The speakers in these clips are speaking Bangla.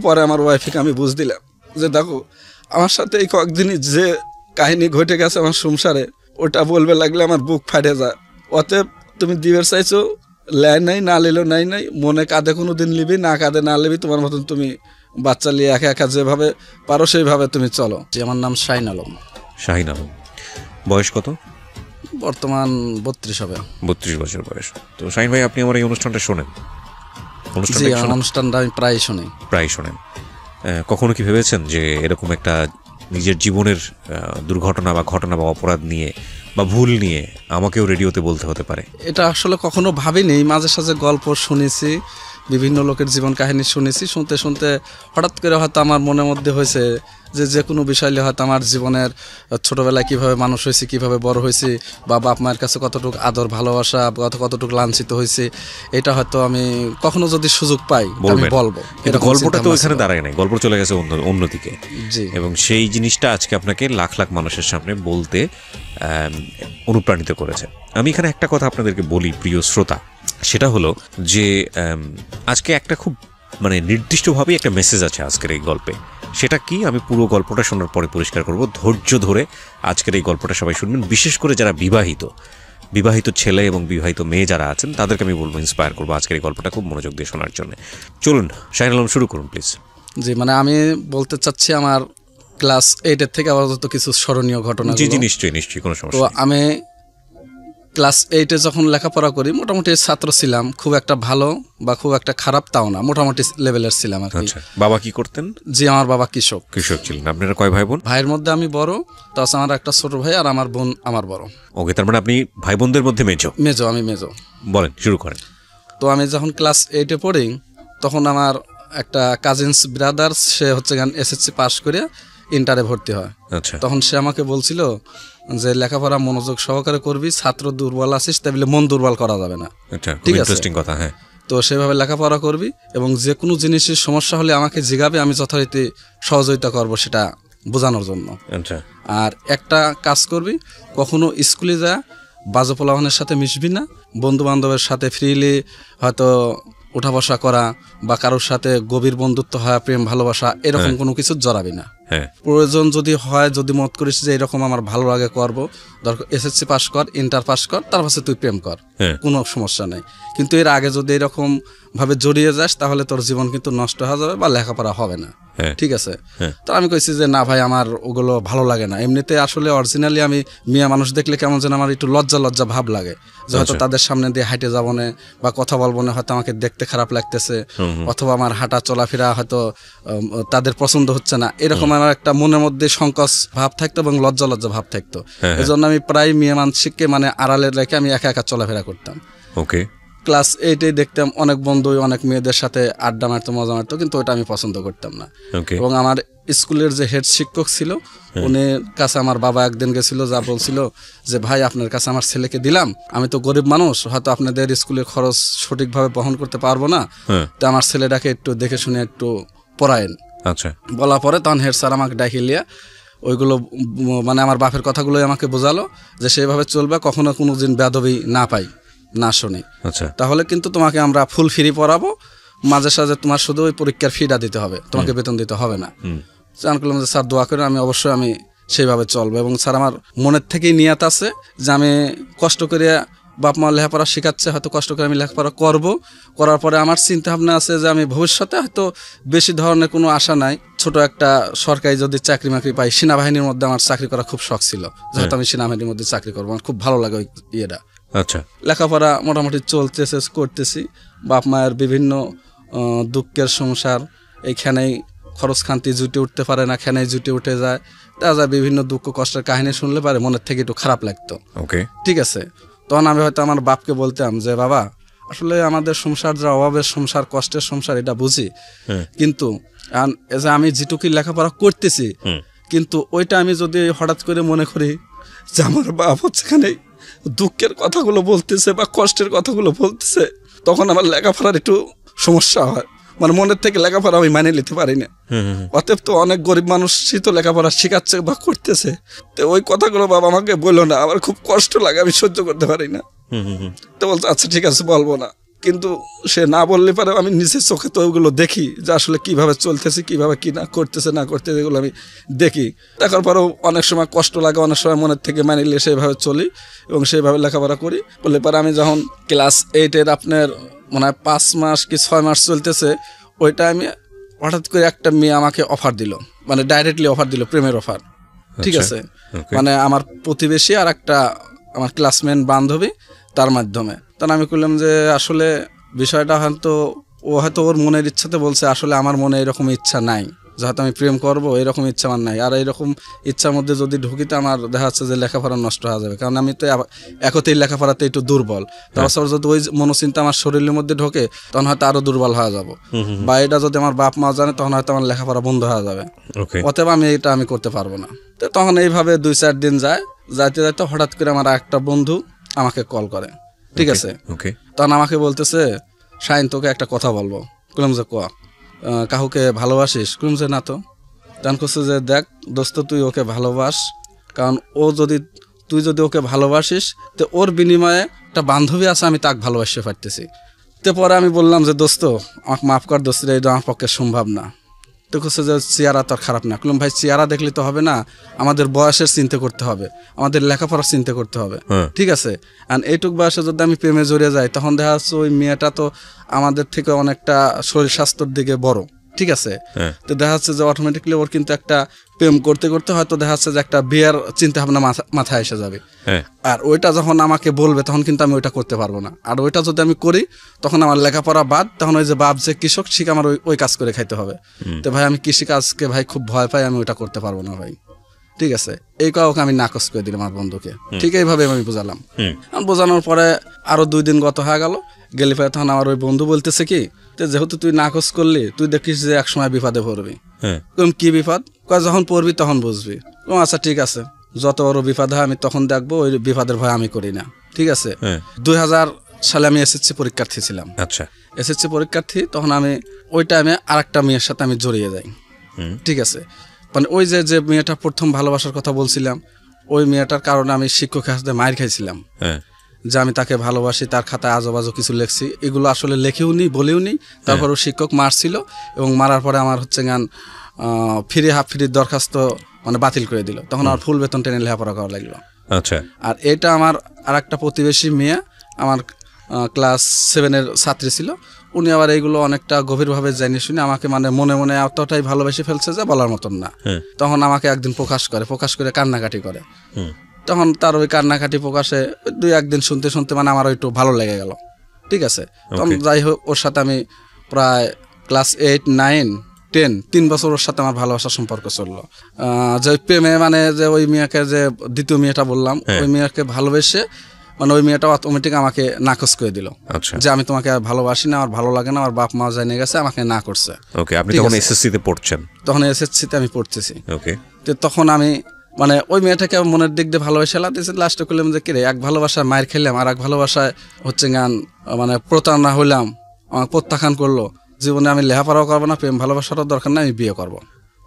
পরে আমার ওয়াইফকে আমি বুঝ দিলাম যে দেখো আমার সাথে এই কয়েকদিনই যে কাহিনী ঘটে গেছে আমার সংসারে, ওটা বলবে লাগলে আমার বুক ফাটে যায়। অতএব তুমি দিবের চাইছো, ল্যায় নাই, না লিলেও নাই, মনে কাঁধে কোনো দিন লিবি, না কাঁধে না লিবি, তোমার মতন তুমি বাচ্চা নিয়ে একা একা যেভাবে পারো সেইভাবে তুমি চলো। আমার নাম শাহিন আলম। শাহিন আলম, বয়স কত? বর্তমান 32 হবে। 32 বছর বয়স। তো শাহিন ভাই, আপনি আমার এই অনুষ্ঠানটা শোনেন? অনুষ্ঠানটা আমি প্রায় শোনেন। কখনো কি ভেবেছেন যে এরকম একটা নিজের জীবনের দুর্ঘটনা বা ঘটনা বা অপরাধ নিয়ে বা ভুল নিয়ে আমাকেও রেডিওতে বলতে হতে পারে? এটা আসলে কখনো ভাবিনি। মাঝে সাঝে গল্প শুনেছি, বিভিন্ন লোকের জীবন কাহিনী শুনেছি, শুনতে শুনতে হঠাৎ করে হয়তো আমার মনের মধ্যে হয়েছে যে কোনো বিষয় নিয়ে হয়তো আমার জীবনের ছোটোবেলায় কীভাবে মানুষ হয়েছি, কীভাবে বড় হয়েছি, বা বাপ মায়ের কাছে কতটুকু আদর ভালোবাসা, কতটুকু লাঞ্ছিত হয়েছি, এটা হয়তো আমি কখনো যদি সুযোগ পাই আমি বলবো। গল্পটা তো এখানে দাঁড়ায় নাই, গল্প চলে গেছে অন্যদিকে। এবং সেই জিনিসটা আজকে আপনাকে লাখ লাখ মানুষের সামনে বলতে অনুপ্রাণিত করেছে। আমি এখানে একটা কথা আপনাদেরকে বলি প্রিয় শ্রোতা, সেটা হলো যে আজকে একটা খুব নির্দিষ্টভাবেই একটা মেসেজ আছে আজকের এই গল্পে। সেটা কি আমি পুরো গল্পটা শোনার পরে পরিষ্কার করব। ধৈর্য ধরে আজকের এই গল্পটা সবাই শুনবেন, বিশেষ করে যারা বিবাহিত ছেলে এবং বিবাহিত মেয়ে যারা আছেন তাদেরকে আমি বলবো, ইন্সপায়ার করবো আজকের এই গল্পটা খুব মনোযোগ দিয়ে শোনার জন্য। চলুন শাহিন আলম, শুরু করুন প্লিজ। জি, আমি বলতে চাচ্ছি আমার ক্লাস 8 থেকে আপাতত কিছু স্মরণীয় ঘটনা। জি, নিশ্চয়ই কোনো সমস্যা। তো আমি ক্লাস 8 যখন লেখাপড়া করি, মোটামুটি ছাত্র ছিলাম, খুব একটা ভালো বা খুব একটা খারাপ তাও না, মোটামুটি লেভেলের ছিলাম আর কি। বাবা কি করতেন? জি, আমার বাবা কৃষক ছিলেন। আপনারা কয় ভাই বোন? ভাইয়ের মধ্যে আমি বড়, তাছাড়া আমার একটা ছোট ভাই, আর আমার বোন আমার বড়। ওকে, তার মানে আপনি ভাই বোনদের মধ্যে মেজো? আমি মেজো। বলেন, শুরু করেন। তো আমি যখন ক্লাস 8 পড়ি, তখন আমার একটা কাজিনস ব্রাদার, সে হচ্ছে এসএসসি পাস করে ইন্টারে ভর্তি হয়। আচ্ছা। তখন সে আমাকে বলছিল যে লেখাপড়া মনোযোগ সহকারে করবি, ছাত্র দুর্বল আছিস, তাই বলে মন দুর্বল করা যাবে না। ঠিক আছে, ইন্টারেস্টিং কথা। হ্যাঁ। তো সেভাবে লেখাপড়া করবি এবং যে কোনো জিনিসের সমস্যা হলে আমাকে জিগাবে, আমি যথারীতি সহযোগিতা করব সেটা বোঝানোর জন্য। আচ্ছা। আর একটা কাজ করবি, কখনো স্কুলে যা বাজে পোলাপানের সাথে মিশবি না, বন্ধু বান্ধবের সাথে ফ্রিলি হয়তো উঠা বসা করা বা কারোর সাথে গভীর বন্ধুত্ব হয়, প্রেম ভালোবাসা, এরকম কোনো কিছু জড়াবি না। প্রয়োজন যদি হয়, যদি মত করিস যে এরকম আমার ভালো লাগে করবো, দরকার এসএসসি পাস কর, ইন্টার পাস কর, তার পাশে তুই প্রেম কর, কোনো সমস্যা নেই। কিন্তু এর আগে যদি এরকম ভাবে জড়িয়ে যাস, তাহলে তোর জীবন কিন্তু নষ্ট হয়ে যাবে বা লেখাপড়া হবে না। ঠিক আছে। তো আমি কইছি যে না ভাই, আমার ওগুলো ভালো লাগে না। এমনিতে আসলে অরিজিনালি আমি মেয়ে মানুষ দেখলে কেমন যেন আমার একটু লজ্জা ভাব লাগে, যে হয়তো তাদের সামনে দিয়ে হাঁটে যাবো না বা কথা বলবো না, হয়তো আমাকে দেখতে খারাপ লাগতেছে, অথবা আমার হাঁটা চলাফেরা হয়তো তাদের পছন্দ হচ্ছে না, এরকম আমার একটা মনের মধ্যে সংকোচ ভাব থাকতো এবং লজ্জা ভাব থাকতো। এই জন্য আমি প্রায় মেয়ে মানসিককে আড়ালে রেখে আমি একা একা চলাফেরা করতাম। ওকে। ক্লাস 8 দেখতাম অনেক বন্ধু অনেক মেয়েদের সাথে আড্ডা মারতো, মজা মারতো, কিন্তু ওটা আমি পছন্দ করতাম না। এবং আমার স্কুলের যে হেড শিক্ষক ছিল, উনি কাছে আমার বাবা একদিন গেছিল, যা বলছিল যে ভাই, আপনার কাছে আমার ছেলেকে দিলাম, আমি তো গরিব মানুষ, হয়তো আপনাদের স্কুলের খরচ সঠিকভাবে বহন করতে পারবো না, তো আমার ছেলেটাকে একটু দেখে শুনে একটু পড়ায়েন। আচ্ছা। বলা পরে তখন হেড স্যার আমাকে ডাকি লিয়া ওইগুলো আমার বাপের কথাগুলোই আমাকে বোঝালো যে সেইভাবে চলবে, কখনো কোনো দিন বেয়াদবি না পাই, না শুনি। আচ্ছা। তাহলে কিন্তু তোমাকে আমরা ফুল ফ্রি পড়াবো, মাঝে সাঝে তোমার শুধু ওই পরীক্ষার ফিটা দিতে হবে, তোমাকে বেতন দিতে হবে না। জান করলাম যে স্যার দোয়া করে, আমি অবশ্যই আমি সেইভাবে চলবো। এবং স্যার আমার মনের থেকেই নিয়াত আছে যে আমি কষ্ট করে বাপ মা লেখাপড়া শেখাচ্ছে, হয়তো কষ্ট করে আমি লেখাপড়া করবো, করার পরে আমার চিন্তা ভাবনা আছে যে আমি ভবিষ্যতে হয়তো বেশি ধরনের কোনো আশা নাই, ছোট একটা সরকারি যদি চাকরি মাকরি পাই, সেনাবাহিনীর মধ্যে আমার চাকরি করার খুব শখ ছিল, যেহেতু আমি সেনাবাহিনীর মধ্যে চাকরি করবো, আমার খুব ভালো লাগে ওই ইয়েটা। আচ্ছা। লেখাপড়া মোটামুটি চলতেছে, করতেছি। বাপ মায়ের বিভিন্ন দুঃখের সংসার, এইখানেই খরচ খান্তি জুটে উঠতে পারে না, খেনেই জুটে উঠে যায়, তা যায় বিভিন্ন দুঃখ কষ্টের কাহিনী শুনলে পারে মনের থেকে একটু খারাপ লাগতো। ওকে, ঠিক আছে। তখন আমি হয়তো আমার বাপকে বলতাম যে বাবা, আসলে আমাদের সংসার যা অভাবের সংসার, কষ্টের সংসার, এটা বুঝি, কিন্তু আমি যেটুকু লেখাপড়া করতেছি, কিন্তু ওইটা আমি যদি হঠাৎ করে মনে করি যে আমার বাপ হচ্ছে এখানে দুঃখের কথাগুলো বলতেছে বা কষ্টের কথাগুলো বলতেছে, তখন আমার লেখাপড়ার একটু সমস্যা হয়, মনের থেকে লেখাপড়া আমি মানে নিতে পারি না। অতএব তো অনেক গরিব মানুষই তো লেখাপড়া শেখাচ্ছে বা করতেছে, তো ওই কথাগুলো বাবা আমাকে বললো না, আমার খুব কষ্ট লাগে, আমি সহ্য করতে পারি না। তো বলতো আচ্ছা ঠিক আছে, বলবো না। কিন্তু সে না বললে পারে আমি নিজের চোখে তো ওগুলো দেখি যে আসলে কিভাবে চলতেছে, কিভাবে কি না করতেছে না করতেছে, এগুলো আমি দেখি। দেখার পরেও অনেক সময় কষ্ট লাগে, অনেক সময় মনের থেকে মানি নিয়ে সেইভাবে চলি এবং সেইভাবে লেখাপড়া করি। বললে পারে আমি যখন ক্লাস 8-এর আপনার মনে হয় 5 মাস কি 6 মাস চলতেছে, ওইটা আমি হঠাৎ করে একটা মেয়ে আমাকে অফার দিল, মানে ডাইরেক্টলি অফার দিল, প্রেমের অফার। ঠিক আছে, মানে আমার প্রতিবেশী আর একটা আমার ক্লাসমেট বান্ধবী, তার মাধ্যমে। তখন আমি বললাম যে আসলে বিষয়টা হয়তো ও হয়তো ওর মনের ইচ্ছাতে বলছে, আসলে আমার মনে এরকম ইচ্ছা নাই যে হয়তো আমি প্রেম করবো, এরকম ইচ্ছা আমার নাই। আর এইরকম ইচ্ছার মধ্যে যদি ঢুকিতে আমার দেখা যাচ্ছে যে লেখাপড়া নষ্ট হয়ে যাবে, কারণ আমি তো একতেই লেখাপড়াতে একটু দুর্বল। তারপর যদি ওই মনোচিন্তা আমার শরীরের মধ্যে ঢোকে তখন হয়তো আরো দুর্বল হয়ে যাবো, বা এটা যদি আমার বাপ মা জানে তখন হয়তো আমার লেখাপড়া বন্ধ হয়ে যাবে। অতএব আমি করতে পারবো না। তো তখন এইভাবে 2-4 দিন যাইতে যাইতে হঠাৎ করে আমার একটা বন্ধু আমাকে কল করে। ঠিক আছে, তখন আমাকে বলতেছে, শাহিন তোকে একটা কথা বলবো। বললাম যে ক, কাহুকে ভালোবাসিস? বললাম যে না। তো তখন করছে যে দেখ দোস্ত, তুই ওকে ভালোবাস, কারণ তুই যদি ওকে ভালোবাসিস তো ওর বিনিময়ে একটা বান্ধবী আছে, আমি তাকে ভালোবাসতে পারতেছি। তো পরে আমি বললাম যে দোস্ত আমাকে মাফ কর দোস্ত, এটা আমার পক্ষে সম্ভব না। তো করছে যে চেহারা তো খারাপ না। বললাম ভাই চেহারা দেখলে তো হবে না, আমাদের বয়সের চিন্তা করতে হবে, আমাদের লেখাপড়ার চিন্তা করতে হবে। ঠিক আছে, আর এইটুক বয়সে যদি আমি প্রেমে জড়িয়ে যাই তখন দেখা যাচ্ছে ওই মেয়েটা তো আমাদের থেকে অনেকটা শরীর স্বাস্থ্যের দিকে বড়। ঠিক আছে, তো দেখা যাচ্ছে যে অটোমেটিকলি ওর কিন্তু একটা প্রেম করতে করতে হয়তো দেখা যাচ্ছে যে একটা বিয়ের চিন্তা ভাবনা মাথায় এসে যাবে। আর ওইটা যখন আমাকে বলবে তখন কিন্তু আমি ওইটা করতে পারবো না। আর ওইটা যদি আমি করি তখন আমার লেখাপড়া বাদ, তখন ওই যে বাপ যে কৃষক ঠিক আমার ওই কাজ করে খাইতে হবে। তো ভাই আমি কৃষি কাজকে ভাই খুব ভয় পাই, আমি ওইটা করতে পারবো না ভাই। ঠিক আছে, এই কাউকে আমি নাকচ করে দিলাম আমার বন্ধুকে। ঠিক এইভাবে আমি বোঝালাম। বোঝানোর পরে আরো 2 দিন গত হয়ে গেলি পরে তখন আমার ওই বন্ধু বলতেছে কি, যেহেতু তুই নাকচ করলি, তুই দেখিস যে এক সময় বিপদে পড়বি। কি বিপদ? যখন পড়বি তখন বুঝবি। আচ্ছা ঠিক আছে, যত বড় বিপদ হয় আমি তখন দেখবো, ওই বিপদের ভয় আমি করি না। ঠিক আছে, 2000 সালে আমি এসএসসি পরীক্ষার্থী ছিলাম। আচ্ছা, এসএসসি পরীক্ষার্থী, তখন আমি ওই টাইমে আরেকটা মেয়ের সাথে আমি জড়িয়ে যাই। ঠিক আছে, মানে ওই যে মেয়েটা প্রথম ভালোবাসার কথা বলছিলাম, ওই মেয়েটার কারণে আমি শিক্ষকের হাতে মার খাইছিলাম যে আমি তাকে ভালোবাসি, তার খাতায় আজোবাজো কিছু লেখছি। এগুলো আসলে লেখেও নি, বলেও নি। তারপর ও শিক্ষক মারছিল এবং মারার পরে আমার হচ্ছে গান হাফ ফ্রির দরখাস্ত মানে বাতিল করে দিল। তখন আমার ফুল বেতন টেনে লেখাপড়া করা লাগলো। আচ্ছা, আর এটা আমার আর একটা প্রতিবেশী মেয়ে, আমার ক্লাস 7-এর ছাত্রী ছিল, উনি আবার এইগুলো অনেকটা গভীরভাবে জানিয়ে শুনে আমাকে মানে মনে মনে এতটাই ভালোবেসে ফেলছে যে বলার মতন না। তখন আমাকে একদিন প্রকাশ করে কান্নাকাটি করে। তখন তার ওই কান্নাকাটি প্রকাশে 2-1 দিন শুনতে শুনতে মানে আমার একটু ভালো লেগে গেল। ঠিক আছে, তখন যাই হোক ওর সাথে আমি প্রায় ক্লাস 8, 9, 10 3 বছর ওর সাথে আমার ভালোবাসার সম্পর্ক চললো। যে প্রেমে মানে যে ওই মেয়েকে, যে দ্বিতীয় মেয়েটা বললাম, ওই মেয়েকে ভালোবেসে মানে ওই মেয়েটা অটোমেটিক আমাকে নাকচ করে দিল যে আমি তোমাকে ভালোবাসি না, আমার ভালো লাগে না, আমার বাপ মা জানিয়ে গেছে, আমাকে না করছে। আপনি তখন এসএসসিতে পড়ছেন? তখন এসএসসিতে আমি পড়তেছি। তো তখন আমি মানে ওই মেয়েটাকে মনের দিক দিয়ে ভালোবাসা দিয়েছি। লাস্টে করলাম যে কিরে, এক ভালোবাসায় মায়ের খেলাম আর এক ভালোবাসায় হচ্ছে গান মানে প্রতারণা হইলাম, আমাকে প্রত্যাখ্যান করলো। জীবনে আমি লেখাপড়াও করবো না, প্রেম ভালোবাসারও দরকার না, আমি বিয়ে করবো,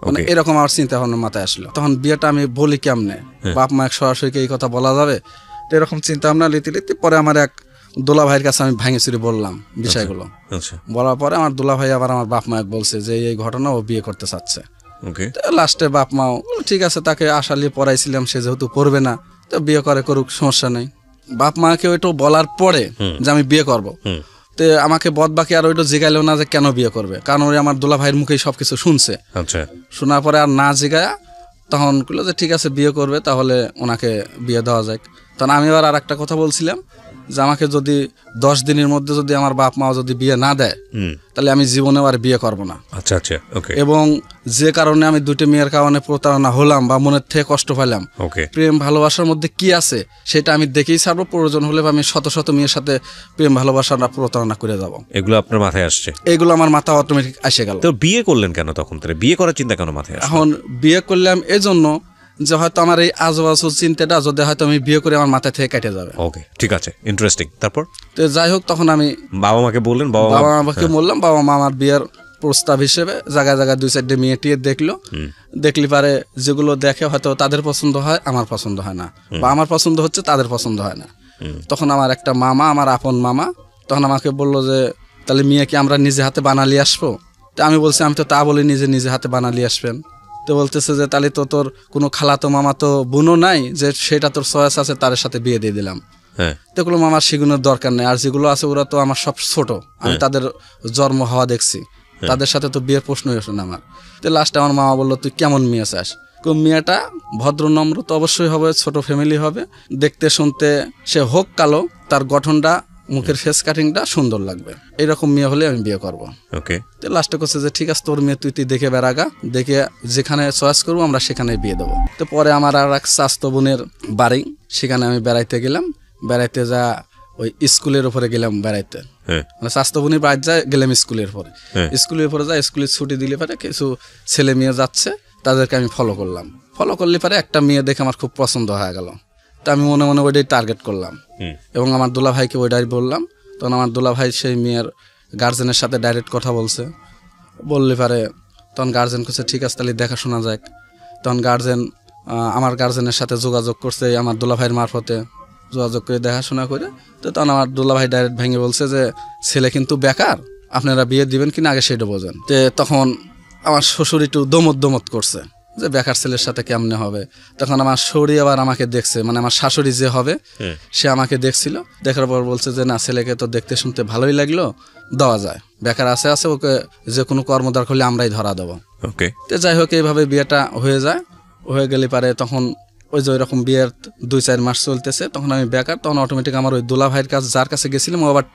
মানে এরকম আমার চিন্তা ভাবনা মাথায় আসলো। তখন বিয়েটা আমি বলি কেমনে, বাপ মা এক সরাসরি এই কথা বলা যাবে? তো এরকম চিন্তা ভাবনা লিতে পরে আমার এক দোলা ভাইয়ের কাছে আমি ভাঙে চুরি বললাম বিষয়গুলো। বলার পরে আমার দোলা ভাই আবার আমার বাপ মা বলছে যে এই ঘটনা, ও বিয়ে করতে চাচ্ছে। লাস্টে বাপ মাও ঠিক আছে, তাকে আশা নিয়ে পড়াইছিলাম, সে যেহেতু পড়বে না তো বিয়ে করুক, সমস্যা নেই। বাপ মাকে ওইটা বলার পরে যে আমি বিয়ে করব, তো আমাকে বদ বাকি আর ওইটা জিগাইলেও না যে কেন বিয়ে করবে, কারণ ওই আমার দোলা ভাইয়ের মুখেই সবকিছু শুনছে। শোনার পরে আর না জিগায়া তখন বললো যে ঠিক আছে বিয়ে করবে, তাহলে ওনাকে বিয়ে দেওয়া যায়। তখন আমি আবার আর একটা কথা বলছিলাম যে আমাকে যদি 10 দিনের মধ্যে যদি আমার বাপ মা যদি বিয়ে না দেয় তাহলে আমি জীবনেও আর বিয়ে করবো না। আচ্ছা আচ্ছা, ওকে। এবং যে কারণে আমি 2টি মেয়ের কারণে প্রতারণা হলাম বা মনের থেকে কষ্ট পেলাম, প্রেম ভালোবাসার মধ্যে কি আছে সেটা আমি দেখেই ছাড়বো। প্রয়োজন হলে আমি শত শত মেয়ের সাথে প্রেম ভালোবাসা প্রতারণা করে যাবো। এগুলো আপনার মাথায় আসছে? এগুলো আমার মাথা অটোমেটিক এসে গেল। তো বিয়ে করলেন কেন তখন? বিয়ে করার চিন্তা কেন মাথায় আসলো? এখন বিয়ে করলাম এই জন্য যে হয়তো আমার এই আজবাজু চিন্তাটা যদি হয়তো আমি বিয়ে করে আমার মাথা থেকে কেটে যাবে। ওকে, ঠিক আছে, ইন্টারেস্টিং। তারপর তো যাই হোক, তখন আমি বাবা মাকে বললেন? বাবা মাকে বললাম, বাবা মা আমার বিয়ের প্রস্তাব হিসেবে জায়গায় জায়গায় 2-4টে মেয়ে টিয়ে দেখলি পারে, যেগুলো দেখে হয়তো তাদের পছন্দ হয়, আমার পছন্দ হয় না, বা আমার পছন্দ হচ্ছে তাদের পছন্দ হয় না। তখন আমার একটা মামা, আমার আপন মামা, তখন আমাকে বললো যে তাহলে মেয়ে কি আমরা নিজে হাতে বানালি আসবো? তো আমি বলছি আমি তো তা বলি নিজে হাতে বানালি আসবেন। তো বলতেছে যে তাহলে তো তোর কোনো খালাতো মামাতো বোনও নাই যে সেটা তোর চয়েস আছে তার সাথে বিয়ে দিয়ে দিলাম। তো বললাম আমার সেগুলোর দরকার নেই, আর যেগুলো আছে ওরা তো আমার সব ছোট, আমি তাদের জন্ম হওয়া দেখছি, তাদের সাথে তো বিয়ের প্রশ্নই আসে না আমার। তো লাস্টে আমার মামা বললো তুই কেমন মেয়ে চাস? মেয়েটা ভদ্র নম্র তো অবশ্যই হবে, ছোট ফ্যামিলি হবে, দেখতে শুনতে সে হোক কালো, তার গঠনটা মুখের ফেস কাটিংটা সুন্দর লাগবে, এইরকম মেয়ে হলে আমি বিয়ে করবো। ওকে। তো লাস্টে করছে যে ঠিক আছে তোর মেয়ে তুই দেখে বেড়াগা, দেখে যেখানে চয়েস করবো আমরা সেখানে বিয়ে দেবো। তো পরে আমার আর এক চাচতো বোনের বাড়ি, সেখানে আমি বেড়াইতে গেলাম। বেড়াইতে যা ওই স্কুলের উপরে গেলাম বেড়াইতে, মানে চাচতো বোনের বাড়ি যায় গেলাম স্কুলের পরে। স্কুলের উপরে যা স্কুলের ছুটি দিলে পারে কিছু ছেলে মেয়ে যাচ্ছে, তাদেরকে আমি ফলো করলাম। ফলো করলে পারে একটা মেয়ে দেখে আমার খুব পছন্দ হয়ে গেল। তা আমি মনে মনে ওইটাই টার্গেট করলাম এবং আমার দুলা ভাইকে ওইটাই বললাম। তখন আমার দুলা ভাই সেই মেয়ের গার্জেনের সাথে ডাইরেক্ট কথা বললে পারে তখন গার্জেন করছে ঠিক আছে তাহলে দেখাশোনা যাক। তখন গার্জেন আমার গার্জেনের সাথে যোগাযোগ করছে আমার দুলা ভাইয়ের মারফতে, যোগাযোগ করে দেখাশোনা করে। তো তখন আমার দুলা ভাই ডাইরেক্ট ভেঙে বলছে যে ছেলে কিন্তু বেকার, আপনারা বিয়ে দিবেন কিনা আগে সেটা বোঝেন। তো তখন আমার শ্বশুর একটু দমত করছে যে বেকার ছেলের সাথে কেমনে হবে। তখন আমার শৌরি আবার আমাকে দেখছে, মানে আমার শাশুড়ি যে হবে সে আমাকে দেখছিল, দেখার পর বলছে যে না ছেলেকে তো দেখতে শুনতে ভালোই লাগলো, দেওয়া যায়, বেকার আছে ওকে যে কোনো কর্মদার করলে আমরাই ধরা দেবো। ওকে। তো যাই হোক এইভাবে বিয়েটা হয়ে যায়। হয়ে গেলে পারে তখন ওই যে ওইরকম বিয়ের 2-4 মাস চলতেছে, তখন আমি বেকার। তখন অটোমেটিক আমার ওই দুলা ভাইয়ের কাছে যার কাছে গেছিলাম ও আবার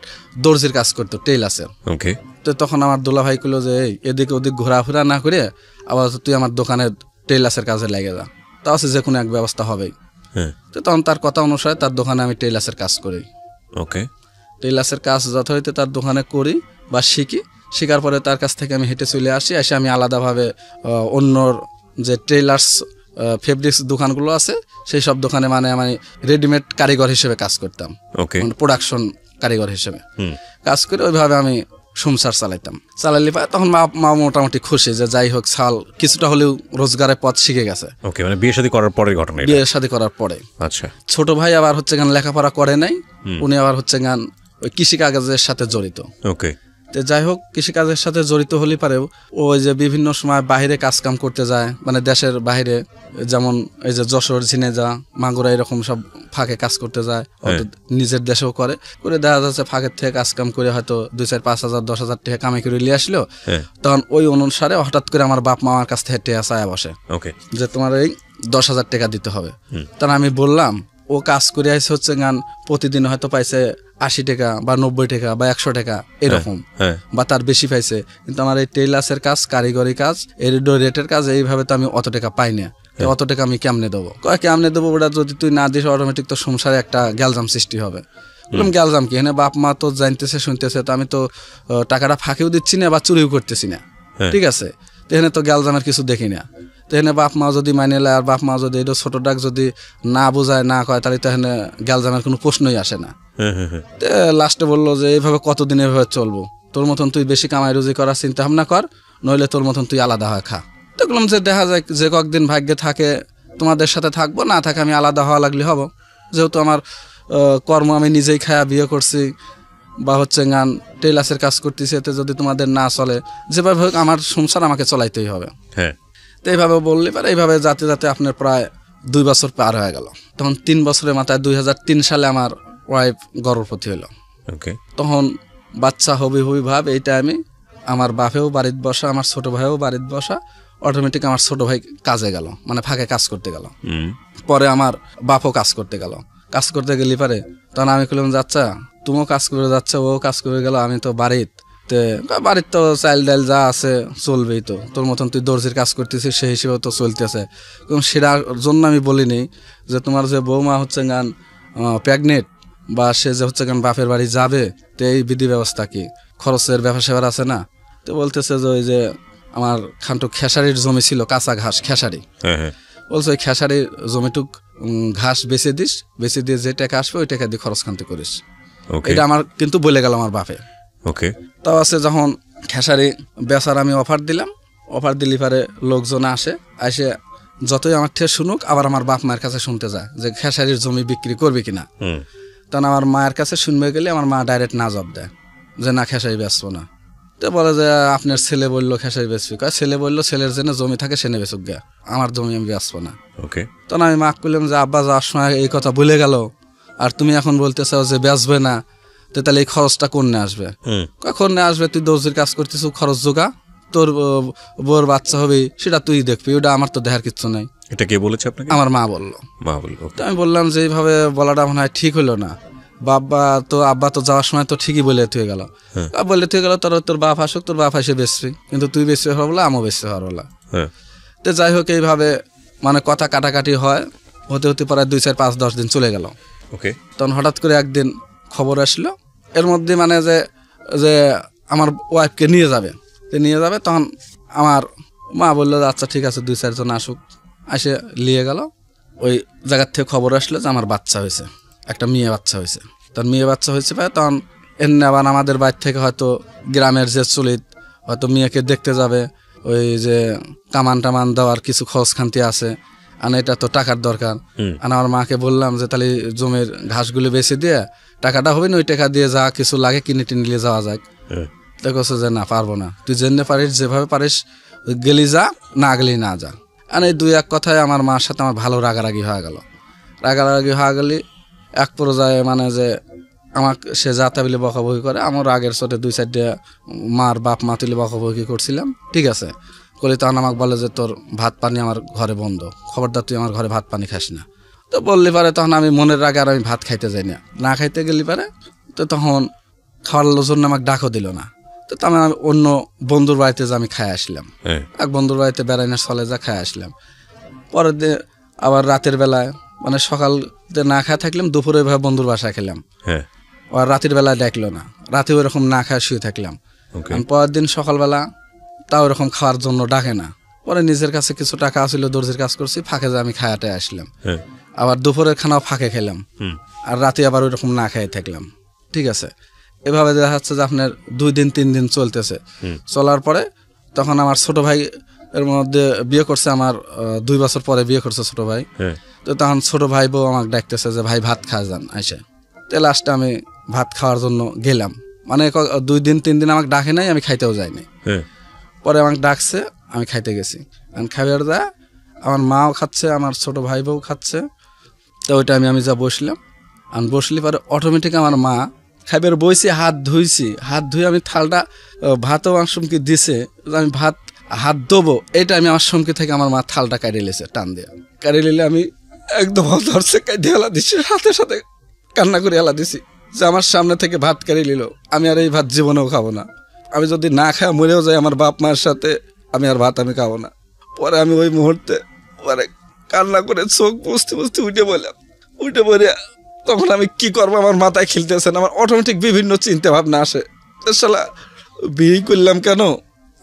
দর্জির কাজ করতো, টেইলার্সের। ওকে। তো তখন আমার দুলা ভাই কইলো যে এদিকে ওদিক ঘোরাফেরা না করে আবার তুই আমার দোকানে টেইলার্সের কাজে লেগে যা, তা আছে যে কোনো এক ব্যবস্থা হবেই। তো তখন তার কথা অনুসারে তার দোকানে আমি টেইলার্সের কাজ করি। ওকে। টেইলার্সের কাজ যথারীতি তার দোকানে করি বা শিখার পরে তার কাছ থেকে আমি হেঁটে চলে আসি। এসে আমি আলাদাভাবে অন্য যে টেইলার্স ফেব্রিক্স দোকানগুলো আছে সেই সব দোকানে মানে আমি রেডিমেড কারিগর হিসেবে কাজ করতাম, প্রোডাকশন কারিগর হিসেবে কাজ করে ওইভাবে আমি সংসার চালাইলে তখন মা মোটামুটি খুশি যে যাই হোক সাল কিছুটা হলেও রোজগারের পথ শিখে গেছে। ওকে, মানে বিয়ে শাদী করার পরে ঘটনা? বিয়ে শাদী করার পরে। আচ্ছা। ছোট ভাই আবার হচ্ছে গান লেখাপড়া করে নাই, উনি আবার হচ্ছে গান ওই কৃষিকাজের সাথে জড়িত। ওকে। তো যাই হোক কৃষিকাজের সাথে জড়িত হলে পারেও ওই যে বিভিন্ন সময় বাইরে কাজ কাম করতে যায়, মানে দেশের বাইরে, যেমন এই যে যশোর, ঝিনেজা, মাগুরা এরকম সব ফাঁকে কাজ করতে যায়, নিজের দেশেও করে দেখা যাচ্ছে ফাঁকের থেকে কাজ কাম করে হয়তো 2-4-5,000 10,000 টাকা কামাই করে নিয়ে আসলো। তখন ওই অনুসারে হঠাৎ করে আমার বাপ মা আমার কাছ থেকে টেয়া চায় বসে যে তোমার এই 10,000 টাকা দিতে হবে। তখন আমি বললাম ও কাজ করে আসছে হচ্ছে গান প্রতিদিন হয়তো পাইছে 80 টাকা বা 90 টাকা বা 100 টাকা এরকম, বা তার বেশি পাইছে, কিন্তু আমার এই টেইলার্সের কাজ, কারিগরি কাজ, রেটের কাজ এইভাবে তো আমি অত টাকা পাই না, অত টাকা আমি কেমনে দেবো? কেমনে দেবো ওটা যদি তুই না দিস অটোমেটিক তো সংসারে একটা গ্যালজাম সৃষ্টি হবে। বললাম গ্যালজাম কি? বাপ মা তো জানতেছে শুনতেছে, তো আমি তো টাকাটা ফাঁকেও দিচ্ছি না বা চুরিও করতেছি না, ঠিক আছে? তো এখানে তো গ্যালজামের কিছু দেখি না। তো এখানে বাপ মা যদি মানে নেয় আর বাপ মা যদি এটা ছোট ডাক যদি না বোঝায় না কয় তাহলে তো এখানে গ্যালজামের কোনো প্রশ্নই আসে না। লাস্টে বললো যে এইভাবে কতদিন এভাবে চলবো, তোর মতন তুই বেশি কামাই রুজি করার চিন্তা ভাবনা কর, নইলে তোর মতন তুই আলাদা হয়ে খা। তো বললাম যে দেখা যায় যে কয়েকদিন ভাগ্যে থাকে তোমাদের সাথে থাকবো, না থাকে আমি আলাদা হওয়া লাগলে হব, যেহেতু আমার কর্ম আমি নিজেই খায়া বিয়ে করছি বা হচ্ছে গান টেইলার্সের কাজ করতেছি, এতে যদি তোমাদের না চলে যেভাবে হোক আমার সংসার আমাকে চলাইতেই হবে। তো এইভাবে বললে পারে এইভাবে যাতে যাতে আপনার প্রায় 2 বছর পার হয়ে গেল। তখন 3 বছরের মাথায় 2003 সালে আমার ওয়াইফ গর্ভবতী হলো। তখন বাচ্চা হবি ভাব এই টাইমে আমার বাপেও বাড়িতে বসা, আমার ছোট ভাইও বাড়িতে বসা, অটোমেটিক আমার ছোট ভাই কাজে গেল, মানে ফাঁকে কাজ করতে গেল। পরে আমার বাপও কাজ করতে গেল। কাজ করতে গেলি পারে তখন আমি বললাম যাচ্ছা তুমিও কাজ করে যাচ্ছে, ও কাজ করে গেল, আমি তো বাড়িতে তো চাইল ডাইল যা আছে চলবেই, তো তোর মতন তুই দর্জির কাজ করতেছিস সেই হিসেবে তো চলতেছে। সেটার জন্য আমি বলিনি যে তোমার যে বৌমা হচ্ছে গান প্রেগনেন্ট বা সে যে হচ্ছে গান বাপের বাড়ি যাবে, তো এই বিধি ব্যবস্থা কি, খরচের ব্যাপার সেবার আছে না? তো বলতেছে যে ওই যে আমার খানটুক খেসারির জমি ছিল, কাঁচা ঘাস খেসারি, বলছে ওই খেসারির জমিটুক ঘাস বেচে দিস, বেচে দিয়ে যে টাকা আসবে ওই টাকা দিয়ে খরচ খানতে করিস। এটা আমার কিন্তু বলে গেল আমার বাপে। তাও আছে যখন খেসারি বেচার আমি অফার দিলাম, অফার দিলি পারে লোকজন আসে যতই আমার থেকে শুনুক আবার আমার বাপ মায়ের কাছে শুনতে যায় যে খেসারির জমি বিক্রি করবে কিনা। তখন আমার মায়ের কাছে শুনবে গেলে আমার মা ডাইরেক্ট না জব দেয় যে না খেসারি বেচবো না। তো বলে যে আপনার ছেলে বললো খেসারি বেচবি, কয় ছেলে বললো ছেলের জন্য জমি থাকে সেনে বেচুক গা, আমার জমি আমি বেচবো না। ওকে। তখন আমি মা করলাম যে আব্বা যাওয়ার সময় এই কথা বলে গেল, আর তুমি এখন বলতে চাও যে বেচবে না, তো তাহলে এই খরচটা কোন আসবে? কখন আসবে? তুই দর্জির কাজ করতেছ, খরচ জোগা, তোর বউর বাচ্চা হবে সেটা তুই দেখবি, ওটা আমার তো দেখার কিচ্ছু নাই। এটা কে বলেছে আপনাকে? আমার মা বললো। মা বললো। তো আমি বললাম যে এইভাবে বলাটা মনে হয় ঠিক হলো না, আব্বা তো যাওয়ার সময় তো ঠিকই বলে থুয়ে গেল, বলে থুয়ে গেল তোর বাপ আসুক, তোর বাপ এসে বেচবি, কিন্তু তুই বেচতে হওয়ার বলে আমিও বেচতে হওয়ার বলা। তো যাই হোক এইভাবে মানে কথা কাটাকাটি হয়, হতে হতে প্রায় 2, 4, 5, 10 দিন চলে গেল। ওকে। তখন হঠাৎ করে একদিন খবর আসলো, এর মধ্যে মানে যে আমার ওয়াইফকে নিয়ে যাবে, তখন আমার মা বললো আচ্ছা ঠিক আছে 2, 4 জন আসুক, এসে নিয়ে গেল। ওই জায়গার থেকে খবর আসলো যে আমার বাচ্চা হয়েছে, একটা মেয়ে বাচ্চা হয়েছে। তখন মেয়ে বাচ্চা হয়েছে পায়, তখন এমনি আবার আমাদের বাড়ি থেকে হয়তো গ্রামের যে চলিত হয়তো মেয়েকে দেখতে যাবে, ওই যে কামান টামান দেওয়ার কিছু খরচ খান্তি আছে, আর এটা তো টাকার দরকার। আর আমার মাকে বললাম যে তাহলে জমির ঘাসগুলো বেছে দিয়ে টাকাটা হবে না, ওই টাকা দিয়ে যা কিছু লাগে কিনে টিনে নিয়ে যাওয়া যায়। দেখছো যে না পারবো না, তুই জেনে পারিস যেভাবে পারিস গেলি যা, না গেলি না যা। আর এই 2-1 কথায় আমার মার সাথে আমার ভালো রাগারাগি হয়ে গেল। গেলে এক পর্যায়ে মানে যে আমাকে সে যাতা বিলে বকাবকি করে, আমার আগের চোটে 2-4 মার বাপ মা তুলে বকাবকি করছিলাম, ঠিক আছে বলি। তখন আমাকে বলে যে তোর ভাত পানি আমার ঘরে বন্ধ, খবরদার তুই আমার ঘরে ভাত পানি খাস না। তো বললি পারে তখন আমি মনের রাগে আর আমি ভাত খাইতে যাই না খাইতে গেলি পারে। তো তখন খাওয়ার জন্য আমাকে ডাকও দিল না। তো আমি অন্য বন্ধুর বাড়িতে যে আমি খাই আসলাম, এক বন্ধুর বাড়িতে বেড়াইনার চলে যা খাই আসলাম। পরের দিন আবার রাতের বেলায় মানে সকাল না খায় থাকলাম, দুপুরে এভাবে বন্ধুর বাসায় খেলাম, আর রাতের বেলায় ডাকলো না, রাতে ওইরকম না খায় শুয়ে থাকলাম। পরের দিন সকালবেলা তাও এরকম খাওয়ার জন্য ডাকে না। পরে নিজের কাছে কিছু টাকা আসছিল, দর্জির কাজ করছি, ফাঁকে যে আমি খায়াতে আসলাম। আবার দুপুরের খানাও ফাঁকে খেলাম, আর রাতে আবার ওইরকম না খাই থাকলাম, ঠিক আছে। এভাবে দেখা যাচ্ছে যে আপনার 2 দিন 3 দিন চলতেছে। চলার পরে তখন আমার ছোট ভাই এর মধ্যে বিয়ে করছে, আমার 2 বছর পরে বিয়ে করছে ছোট ভাই। তো তখন ছোট ভাই বউ আমাকে ডাকতেছে যে ভাই ভাত খাওয়া যান আইসে। তো লাস্টে আমি ভাত খাওয়ার জন্য গেলাম, মানে 2 দিন 3 দিন আমাকে ডাকে নাই, আমি খাইতেও যাইনি। পরে আমাকে ডাকছে, আমি খাইতে গেছি। খাবার যা আমার মাও খাচ্ছে, আমার ছোট ভাই বউ খাচ্ছে। তো ওইটা আমি যা বসলাম, আমি বসলি পরে অটোমেটিক আমার মা খাইবার বইছি, হাত ধুয়ে আমি থালটা ভাতও আমার সমকে দিছে, আমি হাত দেবো, এটা আমি আমার সমকে থেকে আমার মা থালটা কাটিয়ে লেছে, টান দিয়ে কাটিয়ে নিলে আমি একদম ধরছে কাটিয়ে হেলা দিছি, সাথে কান্না করে হেলা দিছি যে আমার সামনে থেকে ভাত কাটিয়ে নিল, আমি আর এই ভাত জীবনেও খাবো না। আমি যদি না খাই মরেও যাই আমার বাপ মার সাথে, আমি আর ভাত আমি খাবো না। পরে আমি ওই মুহূর্তে পরে কান্না করে চোখ বসতে উঠে বলে তখন আমি কি করবো আমার মাথায় খেলতেছে না, আমার অটোমেটিক বিভিন্ন চিন্তা ভাবনা আসে। শালা বিয়ে করলাম কেন,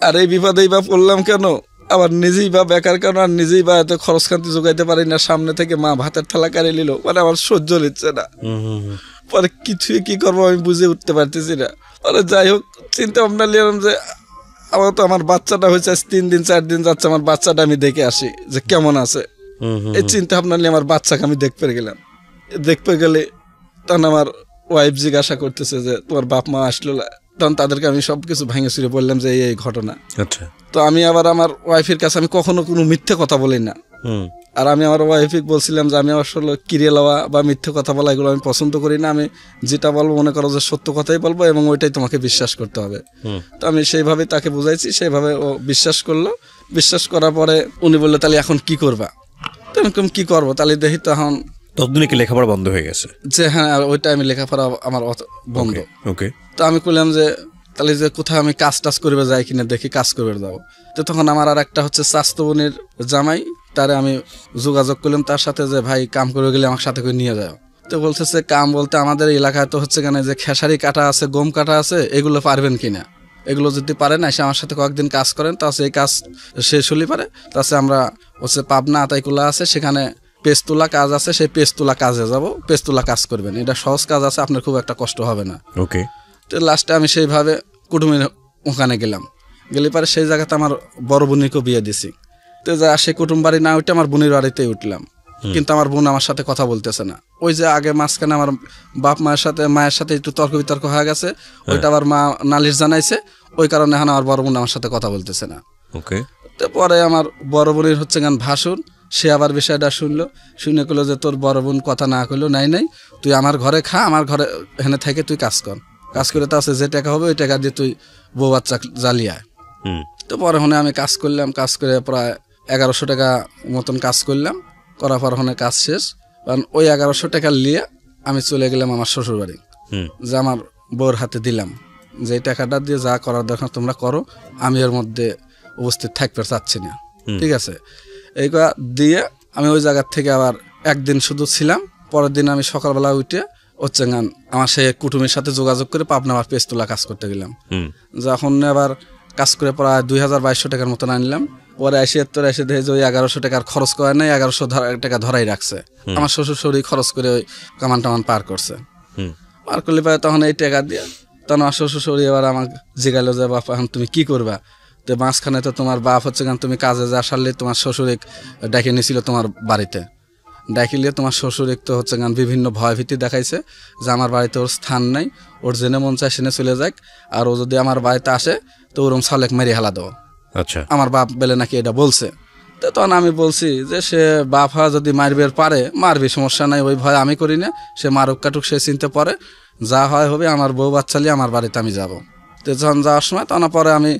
আর এই বিপদেই বা পড়লাম কেন, আবার নিজেই বা বেকার কেন, আর নিজেই বা এত খরচ খান্তি যোগাইতে পারি না, সামনে থেকে মা ভাতের থালা কাড়িয়ে নিল, মানে আমার সহ্য নিচ্ছে না। পরে কিছুই কি করবো আমি বুঝে উঠতে পারতেছি না। পরে যাই হোক চিন্তা ভাবনা নিলাম যে আমার তো আমার বাচ্চাটা হয়েছে 3 দিন 4 দিন যাচ্ছে, আমার বাচ্চাটা আমি দেখে আসি যে কেমন আছে। এই চিন্তা ভাবনা নিয়ে আমার বাচ্চাকে আমি দেখতে গেলে তখন আমার ওয়াইফ জিজ্ঞাসা করতেছে যে তোমার বাপ মা আসলো, তখন তাদেরকে আমি সবকিছু ভেঙে চুরে বললাম যে এই ঘটনা। আচ্ছা। তো আমি আবার আমার ওয়াইফের কাছে আমি কখনো কোনো মিথ্যে কথা বলি না, আর আমি আমার ওয়াইফকে বলছিলাম যে আমি আসলে কিরে লওয়া বা মিথ্যে কথা বলা এগুলো আমি পছন্দ করি না, আমি যেটা বলবো মনে করো যে সত্য কথাই বলবো এবং ওইটাই তোমাকে বিশ্বাস করতে হবে। তো আমি সেইভাবে তাকে বুঝাইছি, সেইভাবে ও বিশ্বাস করলো। বিশ্বাস করার পরে উনি বললো তাহলে এখন কি করবা? তো আমি কি করবো, তাহলে দেখি তখন ততদিনে কি লেখাপড়া বন্ধ হয়ে গেছে? যে হ্যাঁ ওইটা আমি লেখাপড়া আমার বন্ধ। ওকে। তো আমি বললাম যে তাহলে যে কোথাও আমি কাজ করবে যাই কিনা দেখি, কাজ করবে যাবো। তো তখন আমার আর একটা হচ্ছে স্বাস্থ্য বোনের জামাই, তারে আমি যোগাযোগ করলাম তার সাথে যে ভাই কাম করে গেলে আমার সাথে করে নিয়ে যাও। তো বলতেছে কাম বলতে আমাদের এলাকায় তো হচ্ছে কেন যে খেসারি কাটা আছে, গম কাটা আছে, এগুলো পারবেন কিনা, এগুলো যদি পারেন এসে আমার সাথে কয়েকদিন কাজ করেন, তাহলে এই কাজ শেষ হলে পারে তাহলে আমরা হচ্ছে পাবনা আতাইকুলা আছে, সেখানে পেস্তুলা কাজ আছে, সেই পেস্তুলা কাজে যাব, পেস্তুলা কাজ করবেন, এটা সহজ কাজ আছে, আপনার খুব একটা কষ্ট হবে না। ওকে। তো লাস্টে আমি সেইভাবে কুটুমের ওখানে গেলে পারে সেই জায়গাতে আমার বড় বোনিকেও বিয়ে দিছি। তো যা সে কুটুম বাড়ি না উঠে আমার বোনের বাড়িতেই উঠলাম। কিন্তু আমার বোন আমার সাথে কথা বলতেছে না। ওই যে আগে মাঝখানে আমার মায়ের সাথে একটু তর্ক বিতর্ক হয়ে গেছে, ওইটা আবার মা নালিশ জানাইছে, ওই কারণে এখন আমার বড় বোন আমার সাথে কথা বলতেছে না। তো পরে আমার বড় বোনের হচ্ছে গান ভাসুর, সে আবার বিষয়টা শুনে করলো যে তোর বড় বোন কথা না করলো নাই তুই আমার ঘরে খা, আমার ঘরে এখানে থেকে তুই কাজ করে তা আছে যে টাকা হবে ওই টাকা দিয়ে তুই বউ বাচ্চা জ্বালিয়ে আয়। তো পরে হনে আমি কাজ করে প্রায় 1100 টাকা মতন কাজ করলাম, করার পর হনে কাজ শেষ। কারণ ওই 1100 টাকা নিয়ে আমি চলে গেলাম আমার শ্বশুর বাড়ি, যে আমার বউর হাতে দিলাম যে এই টাকাটা দিয়ে যা করার দরকার তোমরা করো, আমি এর মধ্যে উপস্থিত থাকতে চাচ্ছি না, ঠিক আছে। এই দিয়ে আমি ওই জায়গার থেকে আবার একদিন শুধু ছিলাম। পরের দিন আমি সকালবেলা উঠে হচ্ছে গান আমার সেই কুটুমের সাথে যোগাযোগ করে পাবনা আবার পেস্তুলা কাজ করতে গেলাম। যখন আবার কাজ করে প্রায় 2200 টাকার মতন আনলাম। পরে এসে দেখে যে ওই 1100 টাকার খরচ করে নাই, 1100 টাকা ধরাই রাখছে। আমার শ্বশুর শরীর খরচ করে ওই কামান টামান পার করছে। পার করলে পারে তখন এই টাকা দিয়ে তখন আমার শ্বশুর শরীর এবার আমাকে জিগালো যে বাপ এখন তুমি কি করবা। তো মাঝখানে তো তোমার বাপ হচ্ছে গান তুমি কাজে যা সারলে তোমার শ্বশুরে ডেকে নিয়েছিল তোমার বাড়িতে, ডাকিলে তোমার শ্বশুরে তো হচ্ছে গান বিভিন্ন ভয়ভীতি দেখাইছে যে আমার বাড়িতে ওর স্থান নাই, ওর জেনে মন চায় সেনে চলে যাক, আর ও যদি আমার বাড়িতে আসে তো ওরম সালেক মেরে হেলা দেবো। আচ্ছা, আমার বাপ বেলে নাকি এটা বলছে। তো তখন আমি বলছি যে সে বাপ হওয়া যদি মারবের পারে মারবি, সমস্যা নাই, ওই ভয় আমি করি না, সে মারুক কাটুক সে চিনতে পারে, যা হয় হবে, আমার বউ বাচ্চা নিয়ে আমার বাড়িতে আমি যাব। তো যখন যাওয়ার সময় তখন পরে আমি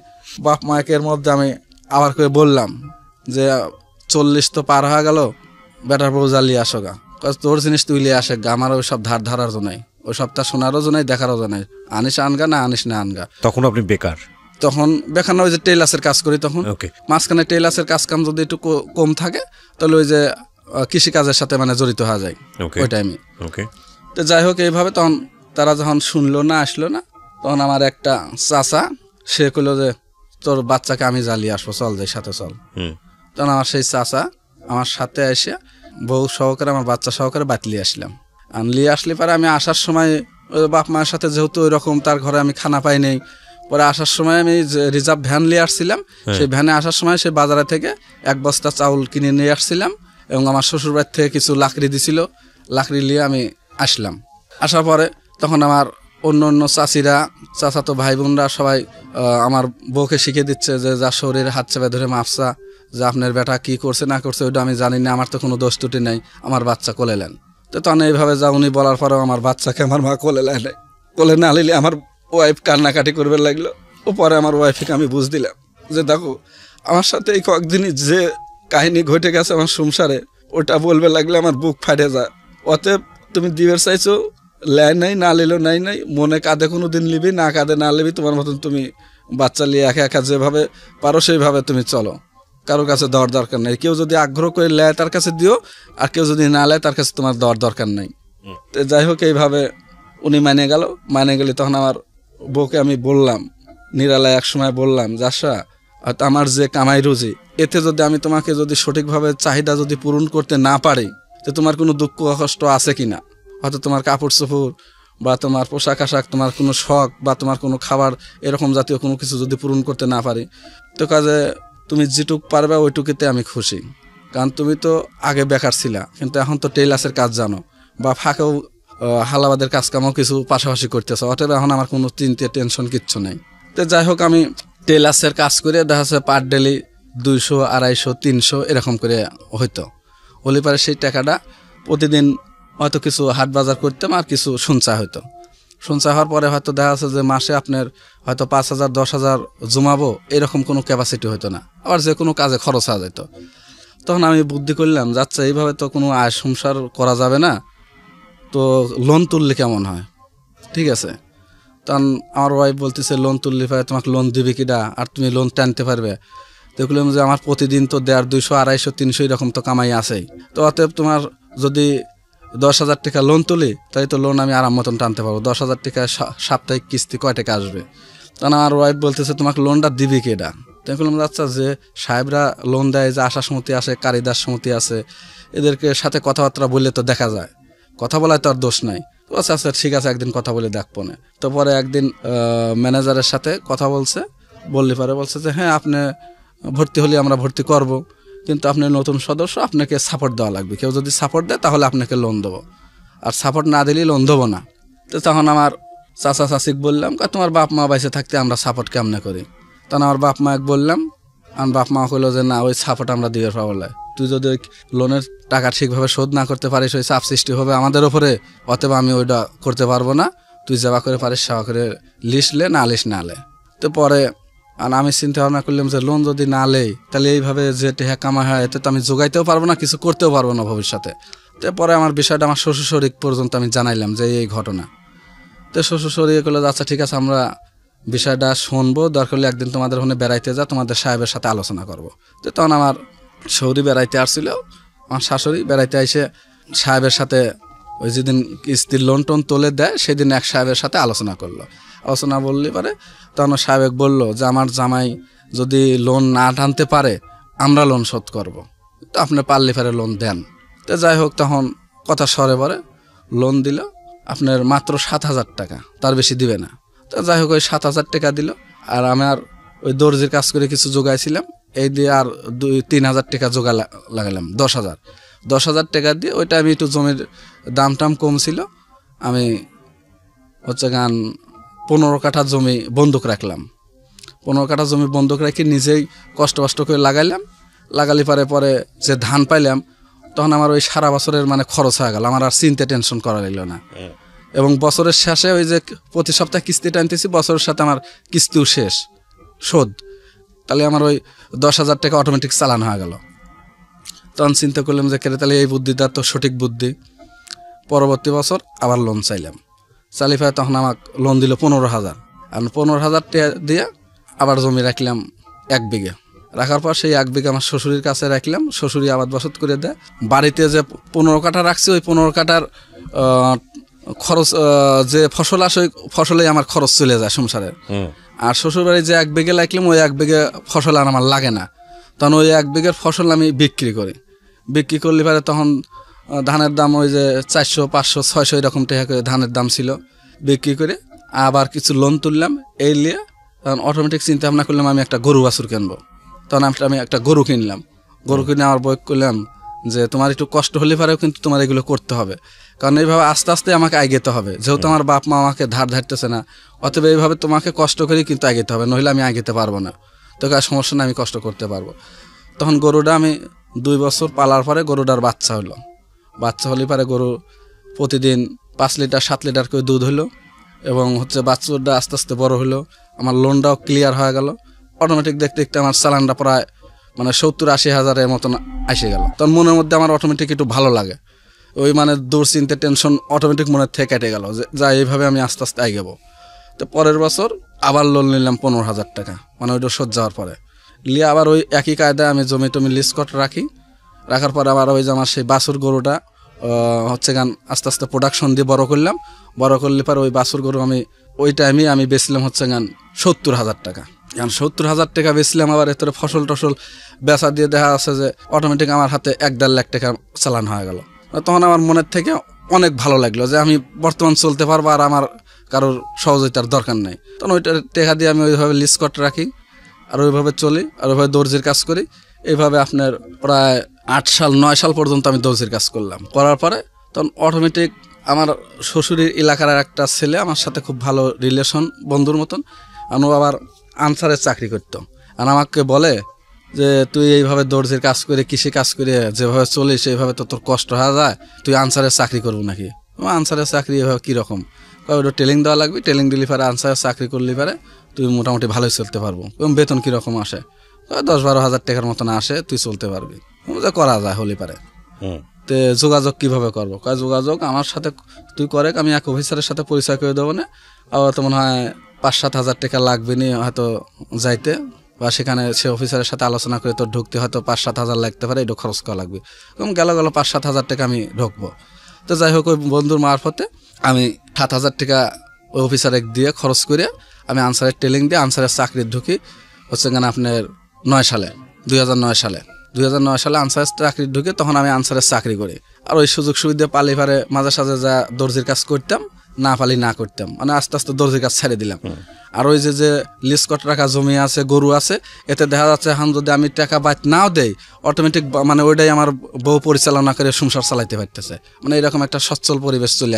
বাপ মায়ের মধ্যে আমি আবার করে বললাম যে 40 তো পার হয়ে গেল, বেটার বউ জ্বালিয়ে আসো গা, তোর জিনিস তুই লিয়ে আসে গা, আমার ওই সব ধারার জন্যই, ওই সবটা শোনারও জন্যই দেখারও জন্যই, আনিস আনগা না আনিস না আনগা। তখন আপনি বেকার? তখন বেকার না, ওই যে টেইলার্সের কাজ করি তখন। মাঝখানে টেইলার্সের কাজ কাম যদি একটু কম থাকে তাহলে ওই যে কৃষিকাজের সাথে মানে জড়িত হওয়া যায় ওই টাইমে। তো যাই হোক এইভাবে তখন তারা যখন শুনলো না আসলো না, তখন আমার একটা চাচা সে কইলো যে তোর বাচ্চাকে আমি জ্বালিয়ে আসবো, চল যাই সাথে চল। তখন আমার সেই চাচা আমার সাথে এসে বউ সহকারে আমার বাচ্চা সহকারে বাতলি আসলাম। আর নিয়ে আসলে পরে আমি আসার সময় বাপ মায়ের সাথে যেহেতু ওই রকম তার ঘরে আমি খানা পাই নেই, পরে আসার সময় আমি যে রিজার্ভ ভ্যান নিয়ে আসছিলাম, সেই ভ্যানে আসার সময় সে বাজারে থেকে 1 বস্তা চাউল কিনে নিয়ে আসছিলাম, এবং আমার শ্বশুর বাড়ি থেকে কিছু লাকড়ি দিছিল, লাকড়ি নিয়ে আমি আসলাম। আসার পরে তখন আমার অন্য চাচিরা, চাচাতো ভাই বোনরা সবাই আমার বউকে শিখিয়ে দিচ্ছে যে যা শরীর হাত চেপে ধরে মাপসা, যে আপনার বেটা কি করছে না করছে ওইটা আমি জানি না, আমার তো কোনো দোষ ত্রুটি নেই, আমার বাচ্চা কোলে নেন। তো তখন এইভাবে যা উনি বলার পরেও আমার বাচ্চাকে আমার মা কোলে নেয়, কোলে না নিলে আমার ওয়াইফ কান্নাকাটি করবে লাগলো। ও পরে আমার ওয়াইফকে আমি বুঝ দিলাম যে দেখো আমার সাথে এই কয়েকদিনই যে কাহিনী ঘটে গেছে আমার সংসারে, ওটা বলবে লাগলে আমার বুক ফাটে যায়। অতএব তুমি দিবের চাইছো, লেয় নাই, না লিলো নাই, মনে কাঁধে কোনো দিন লিবি, না কাঁধে না লিবি, তোমার মতন তুমি বাচ্চা নিয়ে একা একা যেভাবে পারো সেইভাবে তুমি চলো, কারোর কাছে দেওয়ার দরকার নেই। কেউ যদি আগ্রহ করে লেয় তার কাছে দিও, আর কেউ যদি না লেয় তার কাছে তোমার দেওয়ার দরকার নেই। তো যাই হোক এইভাবে উনি মানে গেলে তখন আমার বউকে আমি বললাম নিরালায় এক সময় বললাম, যাসা হয়তো আমার যে কামাই রুজি, এতে যদি আমি তোমাকে যদি সঠিকভাবে চাহিদা যদি পূরণ করতে না পারি, তো তোমার কোনো দুঃখ কষ্ট আছে কিনা, হয়তো তোমার কাপড় চোপড় বা তোমার পোশাক আশাক, তোমার কোনো শখ বা তোমার কোনো খাবার এরকম জাতীয় কোনো কিছু যদি পূরণ করতে না পারি, তো কাজে তুমি যেটুক পারবে ওইটুকুতে আমি খুশি। কারণ তুমি তো আগে বেকার ছিলা, কিন্তু এখন তো টেইলার্সের কাজ জানো, বা ফাঁকেও হালাবাদের কাজ কামও কিছু পাশাপাশি করতেছে, অতএব এখন আমার কোনো চিন্তা টেনশন কিচ্ছু নেই। তো যাই হোক আমি টেইলার্সের কাজ করে দেখা যাচ্ছে পার ডেলি 200, 250, 300 এরকম করে হইতো। হলে পারে সেই টাকাটা প্রতিদিন হয়তো কিছু হাট বাজার করতাম, আর কিছু সঞ্চয় হইতো। সঞ্চয় হওয়ার পরে হয়তো দেখা যাচ্ছে যে মাসে আপনার হয়তো 5,000, 10,000 জমাবো, এরকম কোনো ক্যাপাসিটি হইতো না, আবার যে কোনো কাজে খরচ হয়ে যেত। তখন আমি বুদ্ধি করলাম, যাচ্ছে এইভাবে তো কোনো আয় সংসার করা যাবে না, তো লোন তুললে কেমন হয়, ঠিক আছে। তখন আমার ওয়াইফ বলতেছে লোন তুললে পারে তোমাকে লোন দিবে কিনা, আর তুমি লোন টানতে পারবে। দেখলাম যে আমার প্রতিদিন তো 150, 250, 300 এরকম তো কামাই আছেই, তো অতএব তোমার যদি 10,000 টাকা লোন তুলি, তাই তো লোন আমি আরাম মতন টানতে পারবো। 10,000 টাকা সাপ্তাহিক কিস্তি কয় টাকা আসবে। তখন আমার ওয়াইফ বলতেছে তোমাকে লোনটা দিবি কেডা। তাই বললাম আচ্ছা, যে সাহেবরা লোন দেয়, যে আশা সমিতি আছে, কারিদার সমিতি আছে, এদেরকে সাথে কথাবার্তা বললে তো দেখা যায়, কথা বলায় তো আর দোষ নাই। তো আচ্ছা আচ্ছা ঠিক আছে, একদিন কথা বলে দেখবো না। তো পরে একদিন ম্যানেজারের সাথে কথা বললে পরে বলছে যে হ্যাঁ আপনি ভর্তি হলে আমরা ভর্তি করব, কিন্তু আপনি নতুন সদস্য, আপনাকে সাপোর্ট দেওয়া লাগবে। কেউ যদি সাপোর্ট দেয় তাহলে আপনাকে লোন দেবো, আর সাপোর্ট না দিলেই লোন দেবো না। তো তখন আমার চাচা চাচিক বললাম, তোমার বাপ মা বাইসে থাকতে আমরা সাপোর্ট কেমনে করি? তখন আমার বাপ মা বললাম, আমার বাপ মা হলো যে না, ওই সাপোর্ট আমরা দিয়ে পাবো না। তুই যদি ওই লোনের টাকা ঠিকভাবে শোধ না করতে পারিস, ওই চাপ সৃষ্টি হবে আমাদের ওপরে, অতএব আমি ওইটা করতে পারবো না। তুই যাওয়া করে পারিস সেবা করে লিসলে, না লিস না লে। তো পরে আর আমি চিন্তা ভাবনা করলাম যে লোন যদি না লেই তাহলে এইভাবে যে টেহা কামা হয় এতে তো আমি যোগাইতেও পারবো না, কিছু করতেও পারবো না ভবিষ্যতে। তো পরে আমার বিষয়টা আমার শ্বশুর শরিক পর্যন্ত আমি জানাইলাম যে এই ঘটনা। তো শ্বশুর শরিক করলো, আচ্ছা ঠিক আছে, আমরা বিষয়টা শুনবো, দরকার হলে একদিন তোমাদের ওখানে বেড়াইতে যা, তোমাদের সাহেবের সাথে আলোচনা করবো। তো তখন আমার সৌদি বেড়াইতে আসছিল, আমার শাশুড়ি বেড়াইতে এসে সাহেবের সাথে ওই যেদিন কিস্তির লোন টোন তুলে দেয় সেদিন এক সাহেবের সাথে আলোচনা করলো। আলোচনা বললে পারে তখন সাহেব বললো যে আমার জামাই যদি লোন না টানতে পারে আমরা লোন শোধ করব, তো আপনি পারলে পারে লোন দেন। তো যাই হোক, তখন কথা সরে পরে লোন দিল আপনার মাত্র 7,000 টাকা, তার বেশি দিবে না। তো যাই হোক, ওই 7,000 টাকা দিল। আর আমার ওই দর্জির কাজ করে কিছু জোগাইছিলাম, এই দিয়ে আর 2-3,000 টাকা জোগা লাগালাম, 10,000 টাকা দিয়ে ওইটা আমি একটু জমির দাম টাম কম ছিল, আমি হচ্ছে 15 কাঠা জমি বন্ধক রাখলাম। 15 কাঠা জমি বন্ধক রেখে নিজেই কষ্ট করে লাগালি পরে যে ধান পাইলাম, তখন আমার ওই সারা বছরের মানে খরচ হয়ে গেল, আমার আর চিন্তা টেনশন করা লাগলো না। এবং বছরের শেষে ওই যে প্রতি সপ্তাহে কিস্তি টানতেছি, বছরের সাথে আমার কিস্তিও শেষ শোধ, তাহলে আমার ওই 10,000 টাকা অটোমেটিক চালান হয়ে গেল। তখন চিন্তা করলাম যে তাহলে এই বুদ্ধিটা তো সঠিক বুদ্ধি। পরবর্তী বছর আবার লোন চাইলাম, চালিফায় তখন আমাকে লোন দিল 15,000, আর 15,000 টাকা দিয়ে আবার জমি রাখলাম 1 বিঘা। রাখার পর সেই 1 বিঘা আমার শ্বশুরের কাছে রাখলাম, শ্বশুরি আবাদ বসত করে দেয়। বাড়িতে যে 15 কাঠা রাখছি, ওই 15 কাঠার খরচ যে ফসল আসে ওই ফসলেই আমার খরচ চলে যায় সংসারের। আর শ্বশুরবাড়ি যে 1 বিঘা রাখলাম, ওই 1 বিঘা ফসল আর আমার লাগে না। তখন ওই 1 বিঘার ফসল আমি বিক্রি করলে পারে তখন ধানের দাম ওই যে 400, 500, 600 এরকম টাকা করে ধানের দাম ছিল। বিক্রি করে আবার কিছু লোন তুললাম, এই নিয়ে তখন অটোমেটিক চিন্তা ভাবনা করলাম আমি একটা গরু বাছুর কিনবো। তখন আমি একটা গরু কিনলাম। গরু কিনে আমার বই করলাম যে তোমার একটু কষ্ট হলে পারেও কিন্তু তোমার এগুলো করতে হবে, কারণ এইভাবে আস্তে আস্তে আমাকে এগোতে হবে, যেহেতু আমার বাপ মা আমাকে ধারতেছে না, অতএব এইভাবে তোমাকে কষ্ট করেই কিন্তু এগোতে হবে, নইলে আমি এগোতে পারবো না। তো কার সমস্যা না, আমি কষ্ট করতে পারবো। তখন গরুটা আমি 2 বছর পালার পরে গরুটার বাচ্চা হলে পারে গরু প্রতিদিন 5 লিটার 7 লিটার করে দুধ হলো, এবং হচ্ছে বাচ্চাটা আস্তে আস্তে বড় হলো, আমার লোনটাও ক্লিয়ার হয়ে গেল। অটোমেটিক দেখতে দেখতে আমার চালানটা প্রায় মানে 70-80 হাজারের মতন এসে গেল। তখন মনের মধ্যে আমার অটোমেটিক একটু ভালো লাগে, ওই মানে দুশ্চিন্তা টেনশন অটোমেটিক মনের থেকে কেটে গেল, যে যা এইভাবে আমি আস্তে আস্তে এগোবো। তো পরের বছর আবার লোন নিলাম 15,000 টাকা, মানে ওইটা শোধ যাওয়ার পরে নিয়ে আবার ওই একই কায়দায় আমি জমি লিস্ট করে রাখার পরে আবার ওই যে আমার সেই বাছুর গরুটা হচ্ছে আস্তে আস্তে প্রোডাকশন দিয়ে বড় করলে পরে ওই বাছুর গরু আমি ওই টাইমে আমি বেচলাম হচ্ছে 70,000 টাকা। 70,000 টাকা বেচলাম, আবার এত ফসল টসল বেচা দিয়ে দেখা আছে যে অটোমেটিক আমার হাতে 1-1.5 লাখ টাকা চালান হয়ে গেল। তখন আমার মনের থেকে অনেক ভালো লাগলো যে আমি বর্তমান চলতে পারবো, আর আমার কারোর সহযোগিতার দরকার নেই। তখন ওইটা টাকা দিয়ে আমি ওইভাবে লিস্ট করে রাখি, আর ওইভাবে চলি, আর ওইভাবে দর্জির কাজ করি। এইভাবে আপনার প্রায় 8-9 সাল পর্যন্ত আমি দর্জির কাজ করার পরে তখন অটোমেটিক আমার শ্বশুরের এলাকার একটা ছেলে আমার সাথে খুব ভালো রিলেশন, বন্ধুর মতন, ও আবার আনসারের চাকরি করতো। আর আমাকে বলে যে তুই এইভাবে দর্জির কাজ করে, কৃষি কাজ করে যেভাবে চলিস সেইভাবে তো তোর কষ্ট হয়ে যায়, তুই আনসারের চাকরি করবো নাকি? আনসারের চাকরি এভাবে কীরকম? ওটা ট্রেনিং দেওয়া লাগবে, ট্রেনিং দিলে পারে আনসারের চাকরি করলে পারে তুই মোটামুটি ভালোই চলতে পারবো। এবং বেতন কীরকম আসে? 10-12 হাজার টাকার মতন আসে, তুই চলতে পারবি, করা যায় হলে পারে। তো যোগাযোগ কিভাবে করবো? যোগাযোগ আমার সাথে তুই করে, আমি এক অফিসারের সাথে পরিচয় করে দেবো না, আবার তো মনে হয় 5-7 হাজার টাকা লাগবে নি হয়তো যাইতে, বা সেখানে সে অফিসারের সাথে আলোচনা করে তোর ঢুকতে হয়তো 5-7 হাজার লাগতে পারে, এটা খরচ করা লাগবে। এবং গেল 5-7 হাজার টাকা আমি ঢুকবো। তো যাই হোক, ওই বন্ধুর মারফতে আমি 7 হাজার টাকা ওই অফিসারে দিয়ে খরচ করে আমি আনসারের ট্রেনিং দিয়ে আনসারের চাকরি ঢুকি হচ্ছে আপনার 2009 সালে আনসারের চাকরি ঢুকে তখন আমি আনসারের চাকরি করি। আর ওই সুযোগ সুবিধা পালি পারে মাঝে সাঝে যা দর্জির কাজ করতাম, না পালি না করতাম, মানে আস্তে আস্তে দর্জি কাজ ছেড়ে দিলাম। আর ওই যে লিজ কট রাখা জমি আছে, গরু আছে, এতে দেখা যাচ্ছে এখন যদি আমি টাকা বাইত নাও দেই অটোমেটিক মানে ওইটাই আমার বউ পরিচালনা করে সংসার চালাইতে পারতেছে, মানে এরকম একটা সচ্ছল পরিবেশ চলে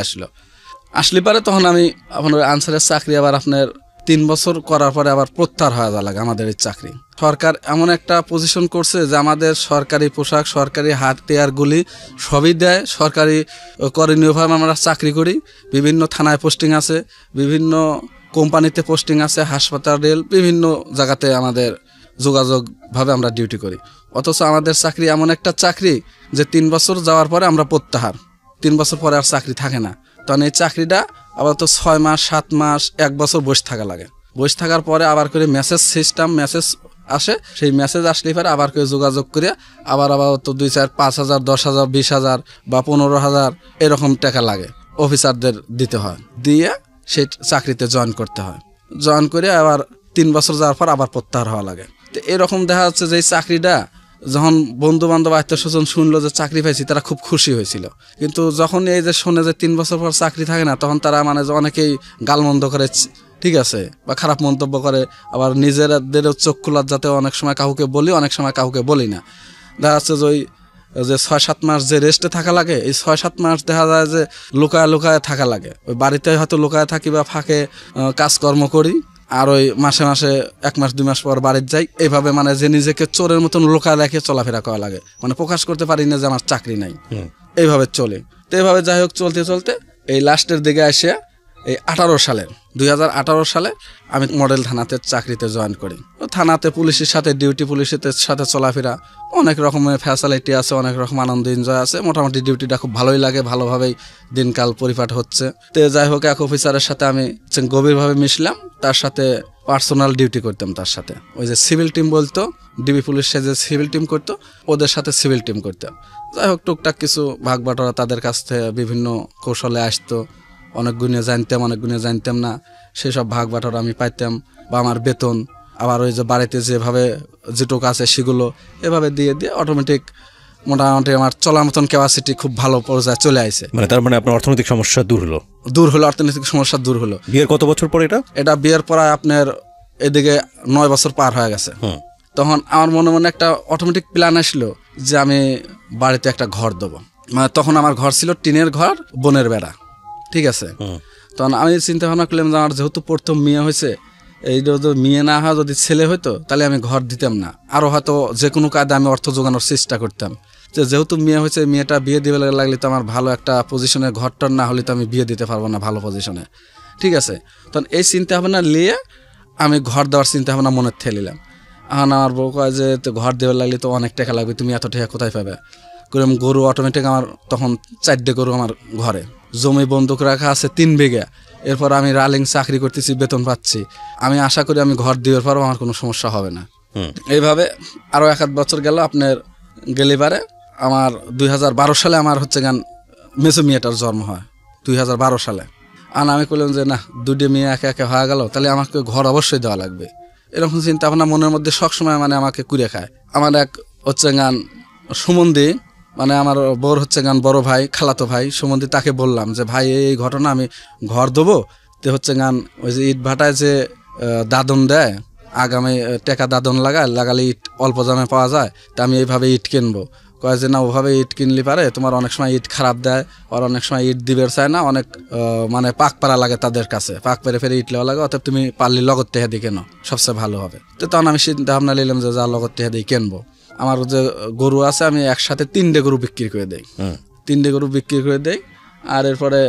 আসলে পারে তখন আমি আপনার আনসারের চাকরি আবার আপনার 3 বছর করার পরে আবার প্রত্যাহার হয়ে যাওয়া লাগে আমাদের এই চাকরি। সরকার এমন একটা পজিশন করছে যে আমাদের সরকারি পোশাক, সরকারি হাতিয়ারগুলি সবই দেয়, সরকারি করণীয়ভাবে আমরা চাকরি করি, বিভিন্ন থানায় পোস্টিং আছে, বিভিন্ন কোম্পানিতে পোস্টিং আছে, হাসপাতাল, রেল, বিভিন্ন জায়গাতে আমাদের যোগাযোগভাবে আমরা ডিউটি করি। অথচ আমাদের চাকরি এমন একটা চাকরি যে 3 বছর যাওয়ার পরে আমরা প্রত্যাহার, 3 বছর পরে আর চাকরি থাকে না। তখন এই চাকরিটা আবার তো 6 মাস 7 মাস 1 বছর বসে থাকা লাগে। বসে থাকার পরে আবার করে মেসেজ সিস্টেম, মেসেজ আসে, সেই মেসেজ আসলে পরে আবার করে যোগাযোগ করে আবার তো 2, 4, 5 হাজার, 10 হাজার, 20 হাজার বা 15 হাজার এরকম টাকা লাগে, অফিসারদের দিতে হয়, দিয়ে সেই চাকরিতে জয়েন করতে হয়। জয়েন করে আবার 3 বছর যাওয়ার পর আবার প্রত্যাহার হওয়া লাগে। তো এরকম দেখা যাচ্ছে যে এই চাকরিটা যখন বন্ধু বান্ধব আত্মীয় স্বজন শুনলো যে চাকরি পাইছি, তারা খুব খুশি হয়েছিল। কিন্তু যখন এই যে শোনে যে 3 বছর পর চাকরি থাকে না, তখন তারা মানে অনেকেই গালমন্দ করে, ঠিক আছে, বা খারাপ মন্তব্য করে। আবার নিজেদেরও চোখ খোলার যাতে অনেক সময় কাউকে বলি, অনেক সময় কাউকে বলি না। দেখা যাচ্ছে যে ওই যে 6-7 মাস যে রেস্টে থাকা লাগে, এই 6-7 মাস দেখা যায় যে লুকায় লুকায় থাকা লাগে। ওই বাড়িতে হয়তো লুকায় থাকি বা ফাঁকে কাজকর্ম করি, আর ওই মাসে মাসে 1 মাস 2 মাস পর বাড়িতে যাই। এইভাবে মানে যে নিজেকে চোরের মতন লুকায় রেখে চলাফেরা করা লাগে, মানে প্রকাশ করতে পারি না যে আমার চাকরি নাই, এইভাবে চলে। তো এইভাবে যাই হোক চলতে চলতে এই লাস্টের দিকে এসে এই 2018 সালে আমি মডেল থানাতে চাকরিতে জয়েন করি। থানাতে পুলিশের সাথে ডিউটি, পুলিশের সাথে চলাফেরা, অনেক রকমের ফ্যাসিলিটি আছে, অনেক রকম আনন্দ এনজয় আছে। মোটামুটি ডিউটিটা খুব ভালোই লাগে, ভালোভাবেই দিনকাল পরিপাট হচ্ছে। তো যাই হোক এক অফিসারের সাথে আমি গভীরভাবে মিশলাম, তার সাথে পার্সোনাল ডিউটি করতাম। তার সাথে ওই যে সিভিল টিম বলতো, ডিবি পুলিশের যে সিভিল টিম করতো, ওদের সাথে সিভিল টিম করতাম। যাই হোক টুকটাক কিছু ভাগ বাটোয়ারা তাদের কাছ থেকে বিভিন্ন কৌশলে আসতো, অনেক গুণে জানতাম, অনেক গুণে জানতাম না, সেসব ভাগ বাটোয়ারা আমি পাইতাম। বা আমার বেতন, আবার ওই যে বাড়িতে যেভাবে যেটুকু আছে সেগুলো এভাবে দিয়ে দিয়ে অটোমেটিক মোটামুটি আমার চলার মতন ক্যাপাসিটি খুব ভালো পর্যায়ে চলে আসে। মানে তার মানে আপনার অর্থনৈতিক সমস্যা দূর হলো, অর্থনৈতিক সমস্যা দূর হলো। বিয়ের কত বছর পর এটা বিয়ের পর আপনার এদিকে 9 বছর পার হয়ে গেছে। তখন আমার মনে মনে একটা অটোমেটিক প্ল্যান আসলো যে আমি বাড়িতে একটা ঘর দেবো। মানে তখন আমার ঘর ছিল টিনের ঘর, বনের বেড়া, ঠিক আছে। তখন আমি চিন্তা ভাবনা করলাম যে আমার যেহেতু প্রথম মেয়ে হয়েছে, এই যদি মেয়ে না হয় যদি ছেলে হইতো তাহলে আমি ঘর দিতাম না, আরও হয়তো যে কোনো কাজে আমি অর্থ জোগানোর চেষ্টা করতাম। যেহেতু মেয়ে হয়েছে, মেয়েটা বিয়ে দিবে লাগলে তো আমার ভালো একটা পজিশনে, ঘরটার না হলে তো আমি বিয়ে দিতে পারবো না ভালো পজিশনে, ঠিক আছে। তখন এই চিন্তা ভাবনা নিয়ে আমি ঘর দেওয়ার চিন্তা ভাবনা মনে ঠেলিলাম। এখন আমার বউ কয় যে তো ঘর দেওয়ার লাগলে তো অনেক টাকা লাগবে, তুমি এত টাকা কোথায় পাবে? করে গরু অটোমেটিক আমার তখন 4টে গরু আমার ঘরে, জমি বন্ধক রাখা আছে 3 বিঘা। এরপর আমি রালিং চাকরি করতেছি, বেতন পাচ্ছি। আমি আশা করি আমি ঘর দেওয়ার পরও আমার কোনো সমস্যা হবে না। এইভাবে আরও 1 বছর গেল। আপনার গেলে পারে আমার 2012 সালে আমার মেসো মেয়েটার জন্ম হয় 2012 সালে। আর আমি বললাম যে না, 2টে মেয়ে একে একে হয়ে গেল, তাহলে আমাকে ঘর অবশ্যই দেওয়া লাগবে। এরকম চিন্তা ভাবনা মনের মধ্যে সবসময় মানে আমাকে কুড়ে খায়। আমার এক সুমন্দি, মানে আমার বড় বড় ভাই, খালাতো ভাই সুমন্দি, তাকে বললাম যে ভাই এই ঘটনা, আমি ঘর দেবো। তো ওই যে ইট ভাটায় যে দাদন দেয়, আগামী টাকা দাদন লাগালে ইট অল্প দামে পাওয়া যায়, তা আমি এইভাবে ইট কিনবো। কয় যে না, ওভাবে ইট কিনলে পারে, তোমার অনেক সময় ইট খারাপ দেয়, আর অনেক সময় ইট দিবে চায় না, অনেক মানে পাক পাড়া লাগে তাদের কাছে, পাক পেরে ফেরে ইট লেওয়া লাগে, অতএব তুমি পারলে লগত টেহা দিয়ে কেনো, সবচেয়ে ভালো হবে। তো তখন আমি চিন্তা ভাবনা নিলাম যে যা লগত টেহা দিয়ে কিনবো। আমার যে গরু আছে আমি একসাথে 3টে গরু বিক্রি করে দেই, 3টে গরু বিক্রি করে দেই। আর এরপরে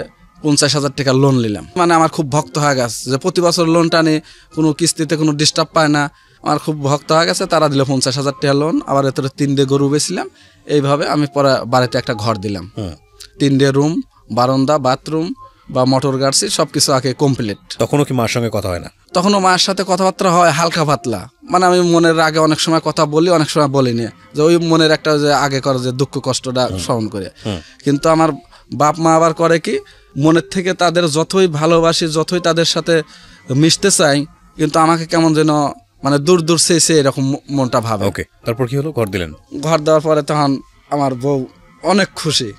50,000 টাকা লোন নিলাম। মানে আমার খুব ভক্ত হয়ে গেছে যে প্রতি বছর লোনটা নিয়ে কোনো কিস্তিতে কোনো ডিস্টার্ব পায় না, আমার খুব ভক্ত হয়ে গেছে। তারা দিল 50,000 টাকা লোন, আবার এত 3টে গরু বেছিলাম। এইভাবে আমি পরে বাড়িতে একটা ঘর দিলাম, 3টে রুম, বারান্দা, বাথরুম বা মোটর গাড়ছি, সবকিছু আগে কমপ্লিট। তখনও কি মার সঙ্গে কথা হয় না? তখনও মায়ের সাথে কথাবার্তা হয় হালকা পাতলা, মানে আমি মনের আগে অনেক সময় কথা বলি, অনেক সময় বলি না, যে ওই মনের একটা যে আগে করে যে দুঃখ কষ্টটা স্মরণ করে। কিন্তু আমার বাপ মা আবার করে কি, মনের থেকে তাদের যতই ভালোবাসি, যতই তাদের সাথে মিশতে চাই, কিন্তু আমাকে কেমন যেন মানে দূর দূর সে এরকম মনটা ভাবে। ওকে, তারপর কি হলো? ঘর দিলেন? ঘর দেওয়ার পরে তখন আমার বউ অনেক খুশি,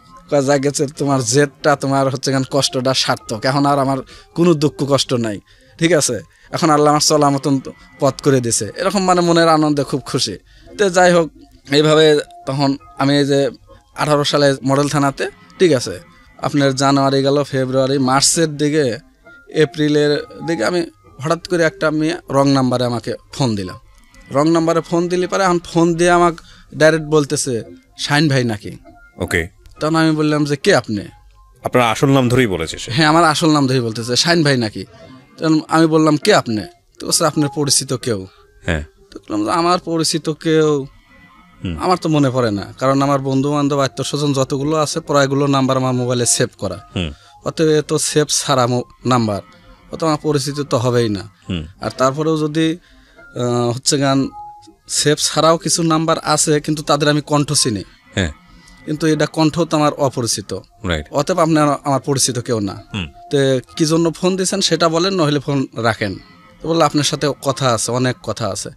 যা গেছে তোমার জেদটা তোমার হচ্ছে গান কষ্টটা সার্থক, এখন আর আমার কোনো দুঃখ কষ্ট নাই, ঠিক আছে, এখন আল্লাহ আমার চলা মতন পথ করে দিছে, এরকম মানে মনের আনন্দে খুব খুশি। তো যাই হোক এইভাবে তখন আমি এই যে 18 সালে মডেল থানাতে, ঠিক আছে, আপনার জানুয়ারি গেল, ফেব্রুয়ারি, মার্চের দিকে, এপ্রিলের দিকে আমি হঠাৎ করে একটা মেয়ে রং নাম্বারে আমাকে ফোন দিলাম। রং নাম্বারে ফোন দিলে পরে এখন ফোন দিয়ে আমাকে ডাইরেক্ট বলতেছে শাহিন ভাই নাকি। ওকে, তখন আমি বললাম যে কে আপনি? আপনার আসল নাম ধরেই বলেছে সে? হ্যাঁ, আমার আসল নাম ধরেই বলতেছে শাহিন ভাই নাকি। তখন আমি বললাম কে আপনি? তো বলছে আপনার পরিচিত কেউ। হ্যাঁ, তো বললাম যে আমার পরিচিত কেউ আমার তো মনে পড়ে না, কারণ আমার বন্ধু বান্ধব আত্মীয় স্বজন যতগুলো আছে প্রায়গুলো নাম্বার আমার মোবাইলে সেভ করা, অতএব এ তো সেভ ছাড়া নাম্বার, অত আমার পরিচিত তো হবেই না। আর তারপরেও যদি হচ্ছে গান সেভ ছাড়াও কিছু নাম্বার আছে, কিন্তু তাদের আমি কণ্ঠ চিনি, কিন্তু এটা কণ্ঠ তো আমার অপরিচিত, অতএব আপনি আমার পরিচিত কেউ না। তো কি জন্য ফোন দিয়েছেন সেটা বলেন, নইলে ফোন রাখেন। তো বললো আপনার সাথে কথা আছে, অনেক কথা আছে।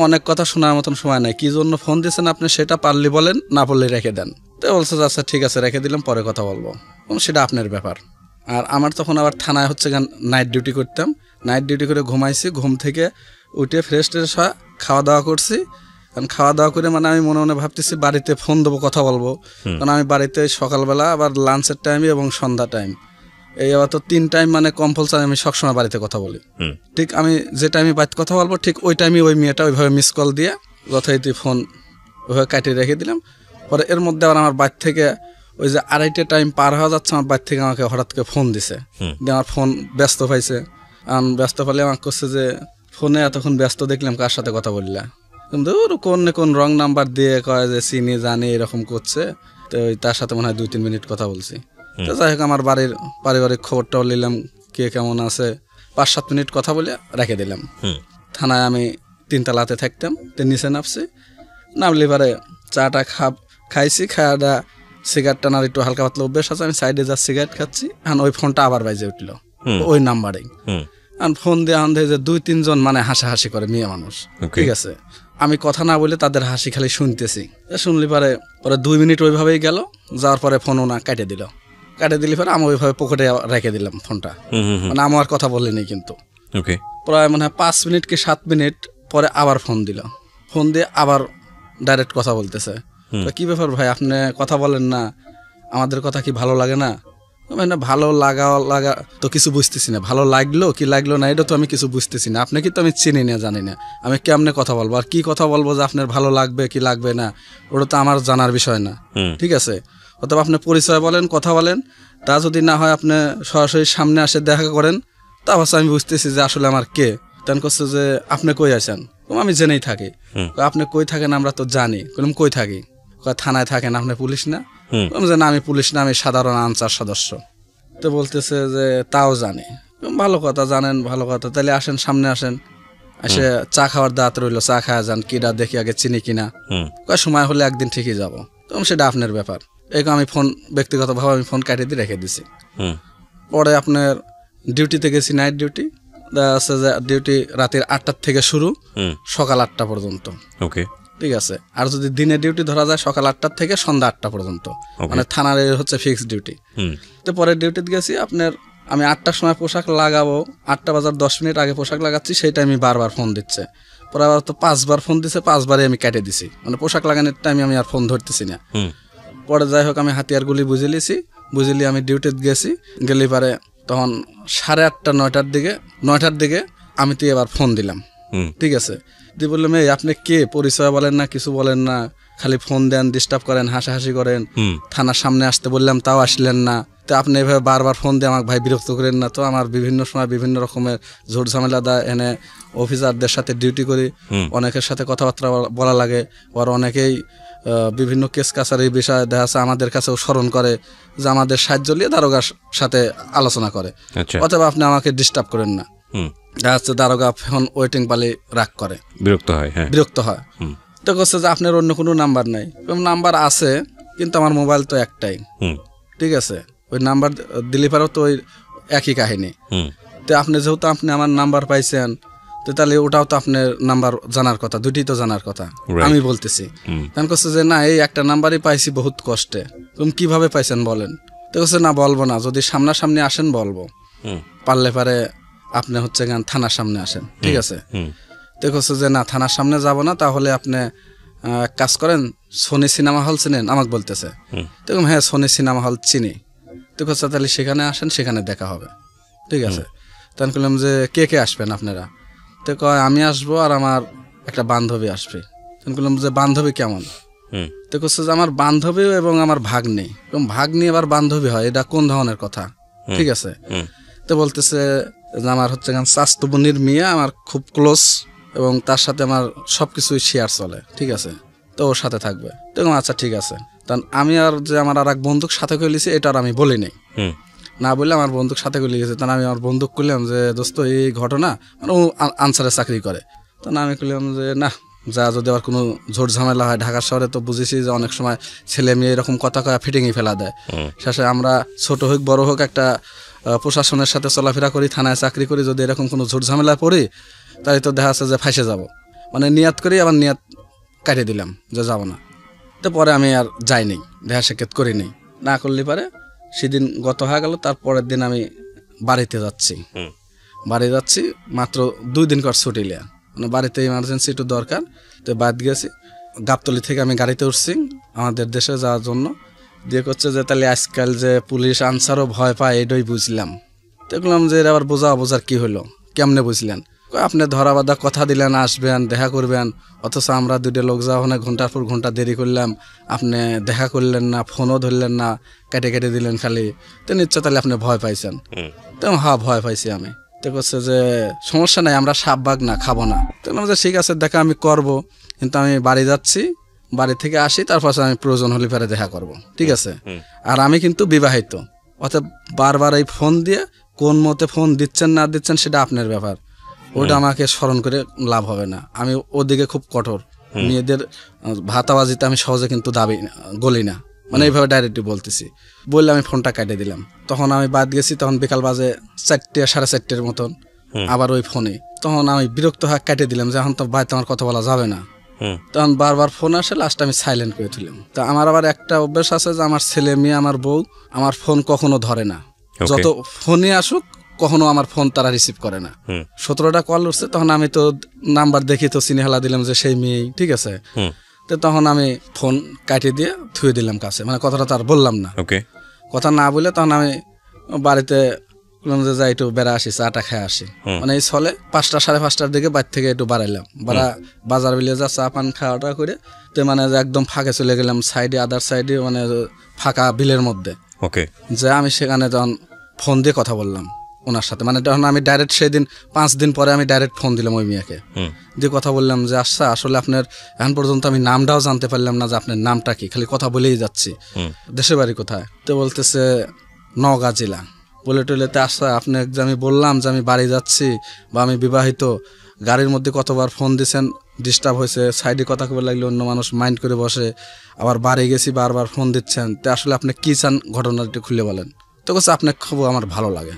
অনেক কথা শোনার মতন সময় নাই, কি জন্য ফোন দিয়েছেন আপনি সেটা পারলে বলেন, না বললে রেখে দেন। তো বলছে আচ্ছা ঠিক আছে রেখে দিলাম, পরে কথা বলবো, সেটা আপনার ব্যাপার। আর আমার তখন আবার থানায় হচ্ছে গান নাইট ডিউটি করতাম, নাইট ডিউটি করে ঘুমাইছি, ঘুম থেকে উঠে ফ্রেশ ট্রেশ হয়, খাওয়া দাওয়া করছি। কারণ খাওয়া দাওয়া করে মানে আমি মনে মনে ভাবতেছি বাড়িতে ফোন দেবো, কথা বলবো, কারণ আমি বাড়িতে সকালবেলা আবার লাঞ্চের টাইমে এবং সন্ধ্যা টাইম, এই আবার তো 3 টাইম মানে কম্পালসারি আমি সবসময় বাড়িতে কথা বলি। ঠিক আমি যে টাইমে বাড়িতে কথা বলবো ঠিক ওই টাইমে ওই মেয়েটা ওইভাবে মিস কল দিয়ে যথারীতি ফোন ওইভাবে কাটিয়ে রেখে দিলাম। পরে এর মধ্যে আবার আমার বাড়ি থেকে ওই যে 2:30 টাইম পার হওয়া যাচ্ছে, আমার বাড়ি থেকে আমাকে হঠাৎ করে ফোন দিছে, দিয়ে আমার ফোন ব্যস্ত পাইছে। ব্যস্ত পাইলে আমাকে করছে যে ফোনে এতক্ষণ ব্যস্ত দেখলাম, কার সাথে কথা বললা? কিন্তু কোন রং নাম্বার দিয়ে কয় যে চিনি জানি এরকম করছে, তো তার সাথে মনে হয় 2-3 মিনিট কথা বলছি। তো যাই হোক আমার বাড়ির পারিবারিক খবরটাও নিলাম, কে কেমন আছে, 5-7 মিনিট কথা বলে রেখে দিলাম। থানায় আমি 3 তলাতে থাকতাম, তো নিচে নামছি, নামলে পরে চাটা খাইছি, খাওয়াটা সিগারেট টানার একটু হালকা পাতলা অভ্যেস আছে, আমি সাইডে যা সিগারেট খাচ্ছি, এখন ওই ফোনটা আবার বাজে উঠলো ওই নাম্বারেই। ফোন দিয়ে যে 2-3 জন মানে হাসাহাসি করে মেয়ে মানুষ, ঠিক আছে, আমি কথা না বলে তাদের হাসি খালি শুনতেছি। শুনলি পরে 2 মিনিট ওইভাবেই গেল, যাওয়ার পরে ফোন ওনা কাটে দিল, পরে আমি ওইভাবে পকেটে রেখে দিলাম ফোনটা, মানে আমার কথা বলিনি। কিন্তু প্রায় মনে হয় 5 মিনিট কি 7 মিনিট পরে আবার ফোন দিল, ফোন দিয়ে আবার ডাইরেক্ট কথা বলতেছে, কি ব্যাপার ভাই আপনি কথা বলেন না, আমাদের কথা কি ভালো লাগে না? মানে ভালো লাগা তো কিছু বুঝতেছি না, ভালো লাগলো কি লাগলো না এটা তো আমি কিছু বুঝতেছি না, আপনাকে তো আমি চিনি না জানি না, আমি কেমনে কথা বলবো আর কি কথা বলবো যে আপনার ভালো লাগবে কি লাগবে না ওটা তো আমার জানার বিষয় না, ঠিক আছে, অথবা আপনি পরিচয় বলেন, কথা বলেন, তা যদি না হয় আপনি সরাসরি সামনে আসে দেখা করেন, তা অবশ্য আমি বুঝতেছি যে আসলে আমার কে। তেন করছে যে আপনি কই আছেন? আমি জেনেই থাকি। আপনি কই থাকেন? আমরা তো জানি। কই থাকি? থানায় থাকেন, আপনি পুলিশ না? যে না আমি পুলিশ না, আমি সাধারণ আনসার সদস্য। তো বলতেছে যে তাও জানি। ভালো কথা, জানেন ভালো কথা, তাহলে আসেন সামনে আসেন, এসে চা খাওয়ার দাঁত রইলো, চা খাওয়া যান, কিনা দেখি আগে চিনি কিনা, সময় হলে একদিন ঠিকই যাবো, তখন সেটা আপনার ব্যাপার। এই আমি ফোন ব্যক্তিগতভাবে আমি ফোন কাটিয়ে দিয়ে রেখে দিছি। পরে আপনার ডিউটিতে গেছি, নাইট ডিউটি, দেখা যে ডিউটি রাতের 8টা থেকে শুরু, সকাল 8টা পর্যন্ত, ঠিক আছে। আর যদি দিনে ডিউটি ধরা যায় সকাল 8টা থেকে সন্ধ্যা 8টা পর্যন্ত, মানে থানার হচ্ছে ফিক্সড ডিউটি। তো পরে ডিউটিতে গেছি, আপনার আমি 8টার সময় পোশাক লাগাবো, 8টা বাজার 10 মিনিট আগে পোশাক লাগাচ্ছি, সেই টাইমে বারবার ফোন দিচ্ছে। পরে আবার তো 5বার ফোন দিচ্ছে, 5বারই আমি কেটে দিছি, মানে পোশাক লাগানোর টাইমে আমি আর ফোন ধরতেছি না। পরে যাই হোক আমি হাতিয়ারগুলি বুঝিলি আমি ডিউটিতে গেছি, গেলি পারে তখন 8:30 9টার দিকে আমি তো এবার ফোন দিলাম, ঠিক আছে, দিয়ে বললাম এই আপনি কে, পরিচয় বলেন না, কিছু বলেন না, খালি ফোন দেন, ডিস্টার্ব করেন, হাসাহাসি করেন, থানার সামনে আসতে বললাম তাও আসলেন না, তো আপনি এভাবে বারবার ফোন দিয়ে আমাকে ভাই বিরক্ত করেন না। তো আমার বিভিন্ন সময় বিভিন্ন রকমের ঝোট ঝামেলা দেয়, এনে অফিসারদের সাথে ডিউটি করি, অনেকের সাথে কথাবার্তা বলা লাগে, আর অনেকেই বিভিন্ন কেস কাছারির বিষয়ে দেখা যাচ্ছে আমাদের কাছেও স্মরণ করে যে আমাদের সাহায্য নিয়ে দারোগার সাথে আলোচনা করে, অথবা আপনি আমাকে ডিস্টার্ব করেন না। দেখা যাচ্ছে দারোগা ফোন ওয়েটিং পালে রাগ করে, বিরক্ত হয়। তো করছে যে আপনার অন্য কোনো নাম্বার নাই? নাম্বার আছে, কিন্তু আমার মোবাইল তো একটাই, ঠিক আছে, ওই নাম্বার দিলে পারেও তো ওই একই কাহিনী। তো আপনি যেহেতু আপনি আমার নাম্বার পাইছেন, তো তাহলে ওটাও তো আপনার নাম্বার জানার কথা, দুটি তো জানার কথা, আমি বলতেছি। তখন করছে যে না এই একটা নাম্বারই পাইছি বহুত কষ্টে, তুমি কিভাবে পাইছেন বলেন? তো বলছে না বলবো না, যদি সামনাসামনি আসেন বলবো, পারলে পারে আপনি হচ্ছে গান থানার সামনে আসেন, ঠিক আছে? তো বলছে যে না থানার সামনে যাব না, তাহলে আপনি কাজ করেন, সোনি সিনেমা হল চিনেন? আমাকে বলতেছে। তো হ্যাঁ সোনি সিনেমা হল চিনি। তো বলছে তাহলে সেখানে আসেন, সেখানে দেখা হবে, ঠিক আছে? তখন বললাম যে কে কে আসবেন আপনারা? তো কয় আমি আসবো আর আমার একটা বান্ধবী আসবে। তখন বললাম যে বান্ধবী কেমন? তো বলছে যে আমার বান্ধবী এবং আমার ভাগ্নি, এবং ভাগ্নি আবার বান্ধবী হয়, এটা কোন ধরনের কথা, ঠিক আছে? তো বলতেছে যে আমার হচ্ছে চাচতো বোনের মেয়ে, আমার খুব ক্লোজ এবং তার সাথে আমার সবকিছুই শেয়ার চলে, ঠিক আছে? তো ওর সাথে থাকবে। তো আচ্ছা ঠিক আছে। তখন আমি আর যে আমার আর এক বন্দুক সাথে করে লিছি, এটা আর আমি বলি নাই, না বললে আমার বন্দুক সাথে করে লিখেছে। তখন আমি আমার বন্দুক করলাম যে দোস্ত এই ঘটনা, মানে ও আনসারে চাকরি করে। তখন আমি করলাম যে না যা, যদি আবার কোনো ঝোট ঝামেলা হয়, ঢাকা শহরে তো বুঝেছি যে অনেক সময় ছেলে মেয়ে এরকম কথা কয়া ফিটিংই ফেলা দেয়। শেষে আমরা ছোট হোক বড় হোক একটা প্রশাসনের সাথে চলাফেরা করি, থানায় চাকরি করি, যদি এরকম কোনো ঝোট ঝামেলায় পড়ি তাই তো দেখা যাচ্ছে যে ফাঁসে যাব, মানে নিয়াত করি, আবার নিয়াত কাটিয়ে দিলাম যে যাবো না। তো পরে আমি আর যাইনি, দেখা সাক্ষাৎ করিনি, না করলে পারে সেদিন গত হয়ে গেল। তারপরের দিন আমি বাড়িতে যাচ্ছি, মাত্র 2 দিন কর ছুটি লিয়া, মানে বাড়িতে ইমার্জেন্সি একটু দরকার। তো বাদ গেছি, গাবতলী থেকে আমি গাড়িতে উঠছি আমাদের দেশে যাওয়ার জন্য। দিয়ে করছে যে তাহলে আজকাল যে পুলিশ আনসারও ভয় পায়, এটাই বুঝলাম। দেখলাম যে এর আবার বোঝার কি হলো, কেমনে বুঝলেন? আপনি ধরা বাঁধা কথা দিলেন আসবেন দেখা করবেন, অথচ আমরা 2টা লোক যাওয়া ঘন্টার পর ঘন্টা দেরি করলাম, আপনি দেখা করলেন না, ফোনও ধরলেন না, কেটে দিলেন খালি। তো নিশ্চয় তাহলে আপনি ভয় পাইছেন? তো হ্যাঁ ভয় পাইছি আমি। তো করছে যে সমস্যা নাই, আমরা সাপ বাঘ না খাবো না। তো বললাম যে ঠিক আছে দেখা আমি করব, কিন্তু আমি বাড়ি যাচ্ছি, বাড়ি থেকে আসি, তারপর আমি প্রয়োজন হলে পরে দেখা করব, ঠিক আছে? আর আমি কিন্তু বিবাহিত, অর্থাৎ বারবার এই ফোন দিয়ে কোন মতে ফোন দিচ্ছেন না দিচ্ছেন সেটা আপনার ব্যাপার, ওটা আমাকে স্মরণ করে লাভ হবে না। আমি ওদিকে খুব কঠোর, মেয়েদের ভাতাবাজিতে আমি সহজে কিন্তু গলি না, মানে এইভাবে ডাইরেক্টলি বলতেছি। বললে আমি ফোনটা কেটে দিলাম। তখন আমি বাদ গেছি, তখন বিকাল বাজে 4টে 4:30 মতন, আবার ওই ফোনে। তখন আমি বিরক্ত হয়ে কেটে দিলাম যে এখন তো ভাই তোমার কথা বলা যাবে না। তখন বারবার ফোন আসে, লাস্ট আমি সাইলেন্ট করে তুললাম। তা আমার আবার একটা অভ্যাস আছে যে আমার ছেলে মেয়ে আমার বউ আমার ফোন কখনো ধরে না, যত ফোনে আসুক কখনো আমার ফোন তারা রিসিভ করে না। 17টা কল উঠছে, তখন আমি তো নাম্বার দেখি তো চিনি হেলা দিলাম যে সেই মেয়েই, ঠিক আছে? তো তখন আমি ফোন কাটিয়ে দিয়ে থুয়ে দিলাম কাছে, মানে কথাটা তার বললাম না। কথা না বলে তখন আমি বাড়িতে বললাম যে যাই একটু বেড়া আসি, চাটা খেয়ে আসি। মানে এই চলে 5টা 5:30টার দিকে বাড়ি থেকে একটু বাড়াইলাম, বাজার বিলে যা চা পান খাওয়াটা করে, তো মানে একদম ফাঁকে চলে গেলাম, সাইডে আদার সাইডে, মানে ফাঁকা বিলের মধ্যে। যে আমি সেখানে তখন ফোন দিয়ে কথা বললাম ওনার সাথে, মানে তখন আমি ডাইরেক্ট সেদিন 5 দিন পরে আমি ডাইরেক্ট ফোন দিলাম ওই মেয়েকে, দিয়ে কথা বললাম যে আচ্ছা আসলে আপনার এখন পর্যন্ত আমি নামটাও জানতে পারলাম না যে আপনার নামটা কি, খালি কথা বলেই যাচ্ছি, দেশের বাড়ি কোথায়? তো বলতেছে নওগাঁ জেলা। বলে টলেতে আচ্ছা আপনি যে আমি বললাম যে আমি বাড়ি যাচ্ছি বা আমি বিবাহিত, গাড়ির মধ্যে কতবার ফোন দিয়েছেন, ডিস্টার্ব হয়েছে, সাইডে কথা কবে লাগলে অন্য মানুষ মাইন্ড করে বসে, আবার বাড়ি গেছি বারবার ফোন দিচ্ছেন, তো আসলে আপনি কি চান ঘটনাটি খুলে বলেন। তো বলছে আপনার খবর আমার ভালো লাগে।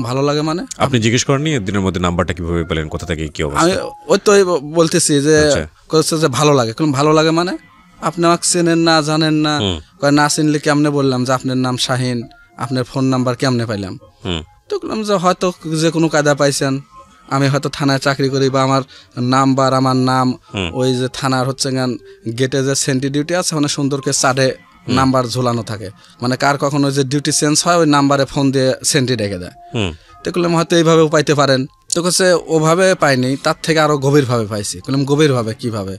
ভালো লাগে মানে আপনি জিজ্ঞেস করেননি দিনের মধ্যে নাম্বারটা কিভাবে পেলেন, কোথা থেকে, কি অবস্থা? আমি ওই তো বলতেছি যে যে ভালো লাগে। ভালো লাগে মানে আপনি আমাকে চেনেন না জানেন না, না চিনলে কেমনে বললাম যে আপনার নাম শাহিন, আপনার ফোন নাম্বার কেমনে পাইলাম? তো বললাম যে হয়তো যে কোনো কায়দা পাইছেন, আমি হয়তো থানায় চাকরি করি, বা আমার নাম্বার আমার নাম ওই যে থানার হচ্ছে গান গেটে যে সেন্টি ডিউটি আছে, মানে সুন্দরকে চারে নাম্বার ঝোলানো থাকে, মানে কার কখনো যে ডিউটি চেঞ্জ হয় ওই নাম্বারে ফোন দিয়ে সেন্টি ডেকে দেয়। তো বললাম হয়তো এইভাবেও পাইতে পারেন। তো কাছে ওভাবে পাইনি, তার থেকে আরো গভীরভাবে পাইছি। বললাম গভীরভাবে কিভাবে?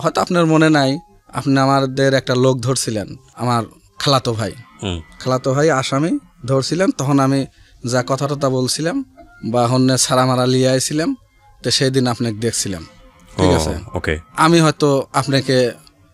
হয়তো আপনার মনে নাই, আপনি আমাদের একটা লোক ধরছিলেন, আমার খালাতো ভাই আসামি ধরছিলেন, তখন আমি যা কথা টথা বলছিলাম বা হন্যে ছাড়া মারা লিয়ে আইছিলাম, তো সেই দিন আপনাকে দেখছিলাম, ঠিক আছে? আমি হয়তো আপনাকে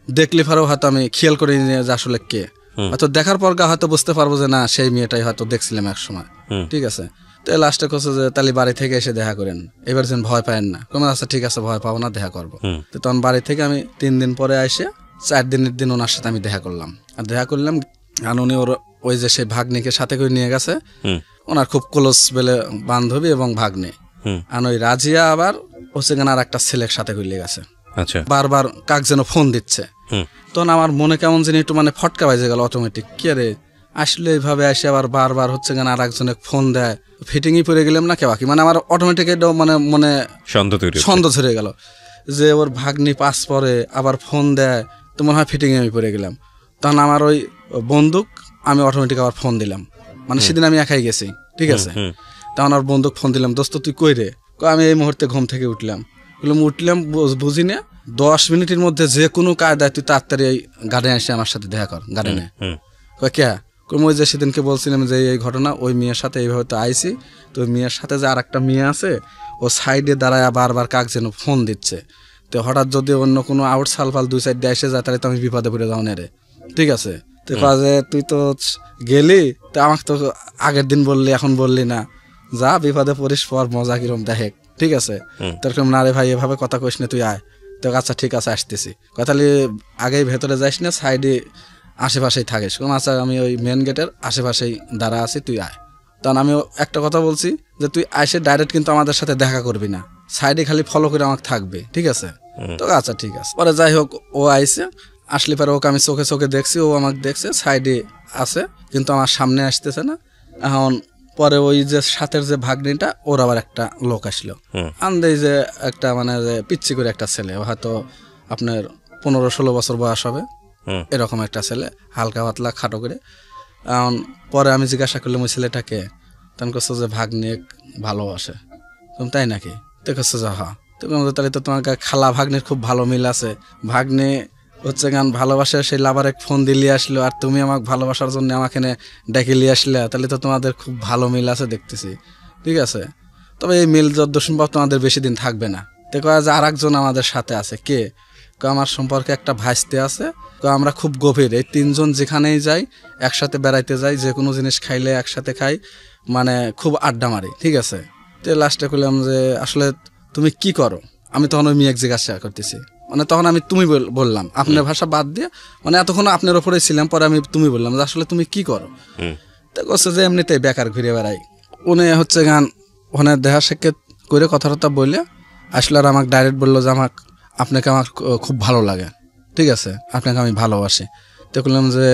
দেখলে পারো, হয়তো আমি খেয়াল করি যে আসলে কে, হয়তো দেখার পর হয়তো বুঝতে পারবো যে না সেই মেয়েটাই হয়তো দেখছিলাম এক সময়, ঠিক আছে? তো লাস্টে করছে যে তাহলে বাড়ি থেকে এসে দেখা করেন, এবার যেন ভয় পায়েন না। আচ্ছা ঠিক আছে ভয় পাবো না, দেখা করবো। তো তখন বাড়ি থেকে আমি 3 দিন পরে এসে 4 দিনের দিন ওনার সাথে আমি দেখা করলাম। আর উনি ওর ওই যে সেই ভাগ্নিকে সাথে করে নিয়ে গেছে, ওনার খুব ক্লোজ বলে বান্ধবী এবং ভাগ্নি। আর ওই রাজিয়া আবার হচ্ছে আর একটা ছেলের সাথে করে গেছে, আচ্ছা, বারবার কাক যেন ফোন দিচ্ছে। তখন আমার মনে কেমন যেন একটু মানে ফটকা বাজে গেল অটোমেটিক, কে রে আসলে এইভাবে আসে আবার বারবার হচ্ছে কেন আর একজনে ফোন দেয়, ফিটিংই পড়ে গেলাম না কেবাকি, মানে আমার অটোমেটিক এটাও মানে মনে সন্দেহ ধরে গেল যে ওর ভাগ্নি পাস পরে আবার ফোন দেয়, তো মনে হয় ফিটিংয়ে আমি পড়ে গেলাম। তখন আমার ওই বন্দুক আমি অটোমেটিক আবার ফোন দিলাম, মানে সেদিন আমি একাই গেছি, ঠিক আছে। তখন আর বন্দুক ফোন দিলাম, দোস্ত তুই কই রে? আমি এই মুহূর্তে ঘুম থেকে উঠলাম বুঝি না 10 মিনিটের মধ্যে যে কোনো কায়দায় তুই তাড়াতাড়ি এই গার্ডেনে এসে আমার সাথে দেখা কর গার্ডেনে। কে? ওই যে সেদিনকে বলছিলাম যে এই ঘটনা, ওই মেয়ের সাথে এইভাবে তো আইসি, তো ওই মেয়ের সাথে যে আর একটা মেয়ে আছে ও সাইডে দাঁড়ায় বারবার কাক যেন ফোন দিচ্ছে, তো হঠাৎ যদি অন্য কোনো আউট সালফাল 2 সাইড দিয়ে এসে যায় তাহলে তো আমি বিপদে পড়ে যাও না রে, ঠিক আছে। তো কাজে তুই তো গেলি, তো আমাকে তো আগের দিন বললি এখন বললি না, যা বিপদে পড়িস পর মজা কিরম দেখে, ঠিক আছে। তোরকম না রে ভাই এভাবে কথা কইস না, তুই আয়। তো আচ্ছা ঠিক আছে আসতেছি, কথালি আগেই ভেতরে যাইস না, সাইডে আশেপাশেই থাকিস। আচ্ছা আমি ওই মেন গেটের আশেপাশেই দাঁড়া আছি, তুই আয়। তখন আমি একটা কথা বলছি যে তুই আইসে ডাইরেক্ট কিন্তু আমাদের সাথে দেখা করবি না, সাইডে খালি ফলো করে আমাকে থাকবে, ঠিক আছে। তো আচ্ছা ঠিক আছে। পরে যাই হোক ও আইসে, আসলে পরে ওকে আমি চোখে চোখে দেখছি, ও আমাকে দেখছে, সাইডে আছে কিন্তু আমার সামনে আসতেছে না। এখন পরে ওই যে সাথের যে ভাগ্নিটা, ওর আবার একটা লোক আসলো, আন্দেই যে একটা মানে যে পিচ্ছি করে একটা ছেলে, হয়তো আপনার 15-16 বছর বয়স হবে, এরকম একটা ছেলে, হালকা পাতলা খাটো করে। এখন পরে আমি জিজ্ঞাসা করলাম ওই ছেলেটাকে, তখন করছো যে ভাগ্নি ভালোবাসে, তাই নাকি? তো করছো যে হ্যাঁ। তো তাহলে তো তোমার খালা ভাগ্নির খুব ভালো মিল আছে, ভাগ্নি হচ্ছে গান ভালোবাসে, সেই লাভারে ফোন দিয়ে আসলো, আর তুমি আমাকে ভালোবাসার জন্য আমাকে ডেকে নিয়ে আসলে, তাহলে তো তোমাদের খুব ভালো মিল আছে দেখতেছি, ঠিক আছে। তবে এই মিল যত সম্ভব তোমাদের বেশি দিন থাকবে না। তো কয়া যে আর একজন আমাদের সাথে আছে, কে? আমার সম্পর্কে একটা ভাইস্তে আছে, আমরা খুব গভীর, এই 3 জন যেখানেই যাই একসাথে বেড়াইতে যাই, যে কোনো জিনিস খাইলে একসাথে খাই, মানে খুব আড্ডা মারি, ঠিক আছে। তো লাস্টে করলাম যে আসলে তুমি কি করো? আমি তখন ওই মেয়ে জিজ্ঞাসা করতেছি, মানে তখন আমি তুমি বললাম, আপনার ভাষা বাদ দিয়ে, মানে এতক্ষণ আপনার ওপরে ছিলাম, পরে আমি তুমি বললাম যে আসলে তুমি কি করো? তো করছে যে এমনিতেই বেকার ঘুরে বেড়াই। উনি হচ্ছে গান ওখানে দেখা সাক্ষাৎ করে কথাটা বললে আসলে আর আমাকে ডাইরেক্ট বললো যে আপনাকে আমার খুব ভালো লাগে, ঠিক আছে, আপনাকে আমি ভালোবাসি। তো বললাম যে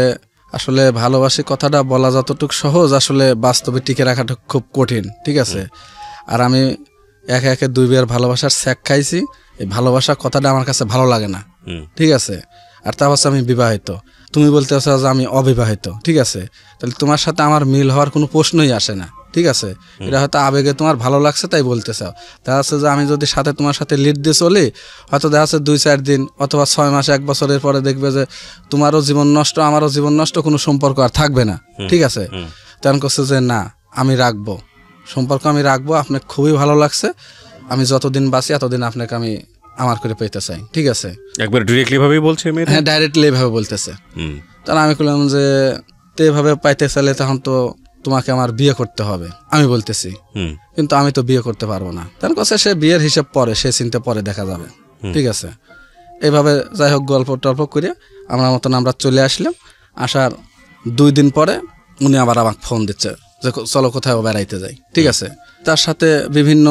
আসলে ভালোবাসি কথাটা বলা যতটুকু সহজ, আসলে বাস্তবে টিকে রাখাটা খুব কঠিন, ঠিক আছে। আর আমি একে একে 2 বিয়ের ভালোবাসার স্যাক খাইছি, এই ভালোবাসা কথাটা আমার কাছে ভালো লাগে না, ঠিক আছে। আর তা হচ্ছে আমি বিবাহিত, তুমি বলতে চাও যে আমি অবিবাহিত, ঠিক আছে। তাহলে তোমার সাথে আমার মিল হওয়ার কোনো প্রশ্নই আসে না, ঠিক আছে। এটা হয়তো আবেগে তোমার ভালো লাগছে তাই বলতে চাও। দেখা যাচ্ছে যে আমি যদি সাথে তোমার সাথে লিড দিয়ে চলি, হয়তো দেখা যাচ্ছে 2-4 দিন অথবা 6 মাস 1 বছরের পরে দেখবে যে তোমারও জীবন নষ্ট আমারও জীবন নষ্ট, কোনো সম্পর্ক আর থাকবে না, ঠিক আছে। তেমন করছে যে না আমি রাখবো সম্পর্ক, আমি রাখবো, আপনাকে খুবই ভালো লাগছে, আমি যতদিন বাঁচি এতদিন আপনাকে আমি আমার করে পেতে চাই, ঠিক আছে। একবার ডিরেক্টলি ভাবেই বলছে? হ্যাঁ ডাইরেক্টলি এভাবে বলতেছে। তাহলে আমি বললাম যে এভাবে পাইতে চাইলে তখন তো তোমাকে আমার বিয়ে করতে হবে, আমি বলতেছি, কিন্তু আমি তো বিয়ে করতে পারবো না। তার কাছে সে বিয়ের হিসাব পরে, সে চিন্তা পরে দেখা যাবে, ঠিক আছে। এইভাবে যাই হোক গল্প টল্প করে আমরা মতন আমরা চলে আসলাম। আসার 2 দিন পরে উনি আবার আমাকে ফোন দিচ্ছে যে চলো কোথাও বেড়াইতে যাই, ঠিক আছে। তার সাথে বিভিন্ন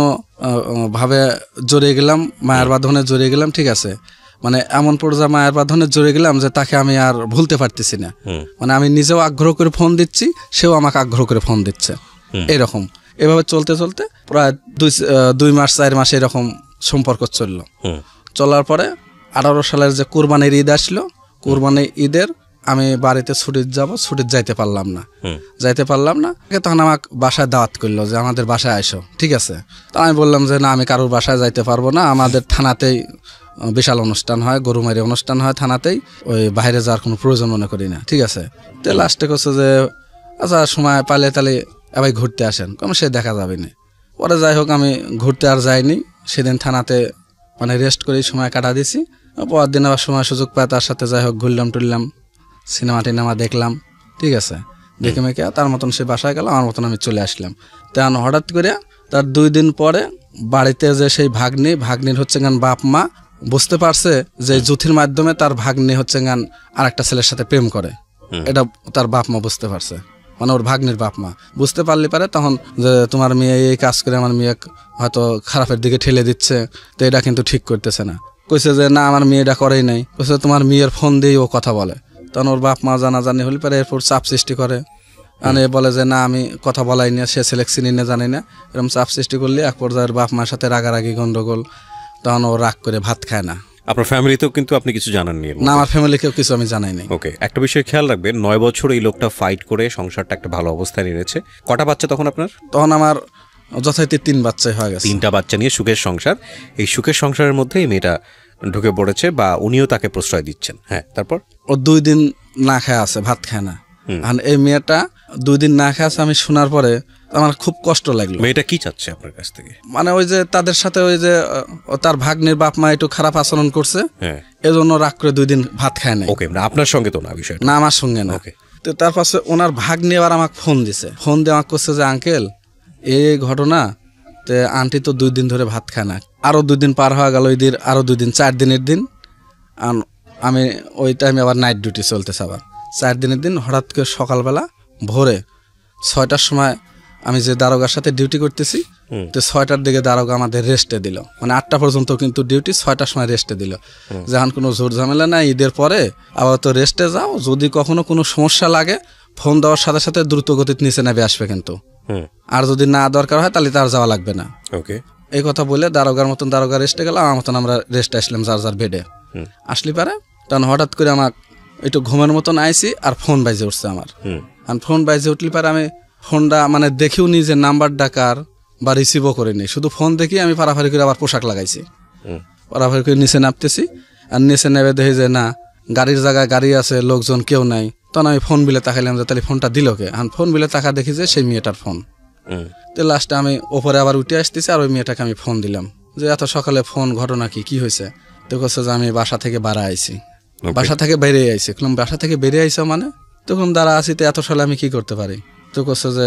ভাবে জড়িয়ে গেলাম, মায়ের বাঁধনে জড়িয়ে গেলাম, ঠিক আছে। মানে এমন পর্যায়ে মায়ের বাঁধনে জড়িয়ে গেলাম যে তাকে আমি আর ভুলতে পারতেছি না। মানে আমি নিজেও আগ্রহ করে ফোন দিচ্ছি, সেও আমাকে আগ্রহ করে ফোন দিচ্ছে, এরকম। এভাবে চলতে চলতে প্রায় 2 মাস 4 মাস এরকম সম্পর্ক চললো। চলার পরে 18 সালের যে কোরবানির ঈদ আসলো, কোরবানির ঈদের আমি বাড়িতে ছুটির যাইতে পারলাম না। তখন আমাকে বাসায় দাওয়াত করলো যে আমাদের বাসায় আইসো, ঠিক আছে। তা আমি বললাম যে না আমি কারোর বাসায় যাইতে পারবো না, আমাদের থানাতেই বিশাল অনুষ্ঠান হয়, গরুমারি অনুষ্ঠান হয় থানাতেই, ওই বাইরে যাওয়ার কোনো প্রয়োজন মনে করি না, ঠিক আছে। তো লাস্টে করছে যে আচ্ছা সময় পাইলে তাহলে এবার ঘুরতে আসেন, সে দেখা যাবে না। পরে যাই হোক আমি ঘুরতে আর যাইনি, সেদিন থানাতে মানে রেস্ট করেই সময় কাটা দিছি। পরের দিন আবার সময় সুযোগ পায় তার সাথে যাই হোক ঘুরলাম টুরলাম, সিনেমা টিনেমা দেখলাম, ঠিক আছে। দেখে মেখে তার মতন সে বাসায় গেল, আমার মতন আমি চলে আসলাম। তেমন হঠাৎ করে তার 2 দিন পরে বাড়িতে যে সেই ভাগ্নির হচ্ছে গান বাপ মা বুঝতে পারছে যে যুথির মাধ্যমে তার ভাগ্নি হচ্ছে গান আর একটা ছেলের সাথে প্রেম করে, এটা তার বাপ মা বুঝতে পারছে, মানে ওর ভাগ্নির বাপ মা বুঝতে পারলে পারে তখন যে তোমার মেয়ে এই কাজ করে আমার মেয়ে হয়তো খারাপের দিকে ঠেলে দিচ্ছে, তো এটা কিন্তু ঠিক করতেছে না, কইছে যে না আমার মেয়েটা করেই নাই, কইছে তোমার মেয়ের ফোন দিয়েই ও কথা বলে। তখন ওর বাপ মা জানাজানি হলে পরে এরপর চাপ সৃষ্টি করে, মানে বলে যে না আমি কথা বলাই না, সে ছেলে চিনি না জানি না, এরকম চাপ সৃষ্টি করলে এক পর্যায়ের বাপ মার সাথে রাগারাগি গন্ডগোল, তখন ও রাগ করে ভাত খায় না। আপনার ফ্যামিলিতেও কিন্তু আপনি কিছু জানাননি? না, আমার ফ্যামিলিকেও কিছু আমি জানাই নাই। ওকে, একটা বিষয় খেয়াল রাখবেন, 9 বছর এই লোকটা ফাইট করে সংসারটা একটা ভালো অবস্থায় এনেছে। কটা বাচ্চা তখন আপনার? তখন আমার যথারীতি 3 বাচ্চাই হয়ে গেছে। 3টা বাচ্চা নিয়ে সুখের সংসার। এই সুখের সংসারের মধ্যে এই মেয়েটা ঢুকে পড়েছে বা উনিও তাকে প্রশ্রয় দিচ্ছেন। হ্যাঁ, তারপর? ও 2 দিন না খায় আছে, ভাত খায় না। আর এই মেয়েটা 2 দিন না খায় আছে, আমি শোনার পরে আমার খুব কষ্ট লাগলো। মেয়েটা কি চাচ্ছে আপনার কাছ থেকে? মানে ওই যে তাদের সাথে ওই যে তার ভাগ্নের বাপ মা একটু খারাপ আচরণ করছে, হ্যাঁ, এজন্য রাগ করে 2 দিন ভাত খায় নাই। ওকে, আপনার সঙ্গে তো না বিষয়টা? না, আমার সঙ্গে না। ওকে। তো তার পাশে ওনার ভাগ্নে আবার আমাকে ফোন দিছে, ফোন দিয়ে আমাকে করছে যে আঙ্কেল এই ঘটনা, তো আন্টি তো 2 দিন ধরে ভাত খায় না। আরো 2 দিন পার হয়ে গেল, ওই দিন আরো 2 দিন, 4 দিনের দিন। আমি ওই টাইমে আবার নাইট ডিউটি চলতেছে। আবার 4 দিনের দিন হঠাৎ করে সকালবেলা ভোরে 6টার সময় আমি যে দারোগার সাথে ডিউটি করতেছি, তো 6টার দিকে দারোগা আমাদের রেস্টে দিল, মানে 8টা পর্যন্ত কিন্তু ডিউটি, 6টার সময় রেস্টে দিল। যখন কোনো জোর ঝামেলা নাই, ঈদের পরে আবার তো রেস্টে যাও, যদি কখনো কোনো সমস্যা লাগে ফোন দেওয়ার সাথে সাথে দ্রুত গতিতে নিচে নেমে আসবে কিন্তু, আর যদি না দরকার হয় তাহলে তার যাওয়া লাগবে না। ওকে, এই কথা বলে দারোগার মতন দারোগা রেস্টে গেল, আমার মতন আমরা রেস্টে আসলাম যার যার বেডে। আসলি পারে তখন হঠাৎ করে আমার একটু ঘুমের মতন আইসি, আর ফোন বাজে উঠছে আমার। আর ফোন বাজে উঠলি পারে আমি ফোনটা মানে দেখিও নি যে নাম্বার ডাকার বা রিসিভও করিনি, শুধু ফোন দেখি আমি পারাফারি করে আবার পোশাক লাগাইছি, পারাফারি করে নিচে নামতেছি। আর নিচে নেমে দেখি যে না, গাড়ির জায়গায় গাড়ি আছে, লোকজন কেউ নাই। তখন আমি ফোন বিলে তাকাইলাম যে তাহলে ফোনটা দিল কে। আর ফোন বিলে তাকা দেখি যে সেই মেয়েটার ফোন। তো লাস্টে আমি ওপরে আবার উঠে আসতেছি, আর ওই মেয়েটাকে আমি ফোন দিলাম যে এত সকালে ফোন, ঘটনা কি হয়েছে? তো বলছে যে আমি বাসা থেকে বাড়া আইছি, বাসা থেকে বেরিয়ে আইছি। বাসা থেকে বেরিয়ে আইসো মানে? তখন দাঁড়া আছি, তো এত সালে আমি কি করতে পারি? তো বলছে যে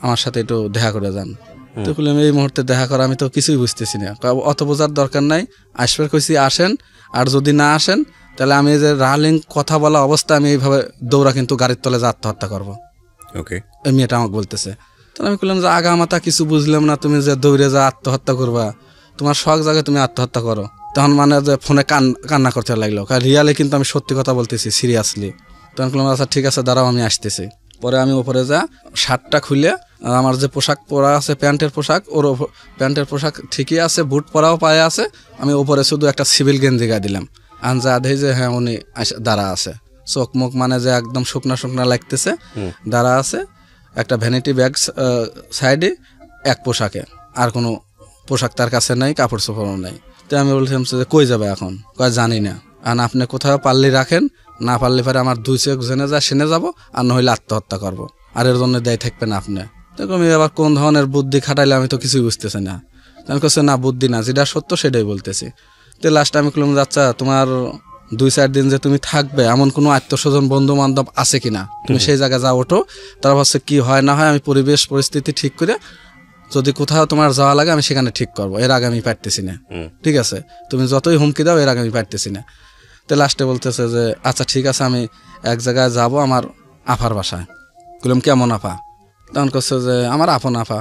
আমার সাথে একটু দেখা করে যান। তো বললাম এই মুহূর্তে দেখা করা আমি তো কিছুই বুঝতেছি না। অত বোঝার দরকার নাই, আসবার কইছি আসেন, আর যদি না আসেন তাহলে আমি যে রালিং কথা বলা অবস্থা আমি এইভাবে দৌড়া কিন্তু গাড়ির তলে যা আত্মহত্যা করবো। ওকে, এই মেয়েটা আমাকে বলতেছে। তখন আমি বললাম যে আগা মাথা কিছু বুঝলাম না, তুমি যে দৌড়ে যা আত্মহত্যা করবা, তোমার শখ জায়গায় তুমি আত্মহত্যা করো। তখন মানে যে ফোনে কান্না করতে লাগলো, কারণ রিয়ালি কিন্তু আমি সত্যি কথা বলতেছি, সিরিয়াসলি। তখন বললাম আচ্ছা ঠিক আছে দাঁড়াও আমি আসতেছি। পরে আমি উপরে যা শার্টটা খুলে আমার যে পোশাক পরা আছে, প্যান্টের পোশাক, ওর প্যান্টের পোশাক ঠিকই আছে, বুট পরাও পায়ে আছে, আমি উপরে শুধু একটা সিভিল গেঞ্জি গায়ে দিলাম। আনজা আধেই যে হ্যাঁ উনি দাঁড়া আছে, চোখ মুখ মানে যে একদম শুকনা শুকনা লাগতেছে, দাঁড়া আছে, একটা ভ্যানিটি ব্যাগ সাইডে, এক পোশাকে, আর কোনো পোশাক তার কাছে নাই, কাপড় চোপড়ও নাই। তো আমি বলছিলাম যে কই যাবে এখন? কয় জানি না, আর আপনি কোথাও পারলে রাখেন, না পারলে পরে আমার 2 চোখ জেনে যা সেনে যাবো, আর নইলে আত্মহত্যা করবো, আর এর জন্য দায়ী থাকবেন আপনি। দেখো আমি আবার কোন ধরনের বুদ্ধি খাটাইলে আমি তো কিছুই বুঝতেছি না। আমি কাছে না বুদ্ধি না, যেটা সত্য সেটাই বলতেছি। তো লাস্টে আমি বললাম আচ্ছা তোমার 2-4 দিন যে তুমি থাকবে এমন কোনো আত্মস্বজন বন্ধু বান্ধব আছে কিনা, তুমি সেই জায়গায় যা ওঠো, তারপর হচ্ছে কি হয় না হয় আমি পরিবেশ পরিস্থিতি ঠিক করে যদি কোথাও তোমার যাওয়া লাগে আমি সেখানে ঠিক করবো, এর আগে আমি পারতেছি না। ঠিক আছে, তুমি যতই হুমকি দাও এর আগে আমি পারতেছি না। তো লাস্টে বলতেছে যে আচ্ছা ঠিক আছে আমি এক জায়গায় যাব আমার আফার বাসায়। বললাম কেমন আপা? তখন করছে যে আমার আপন আপা।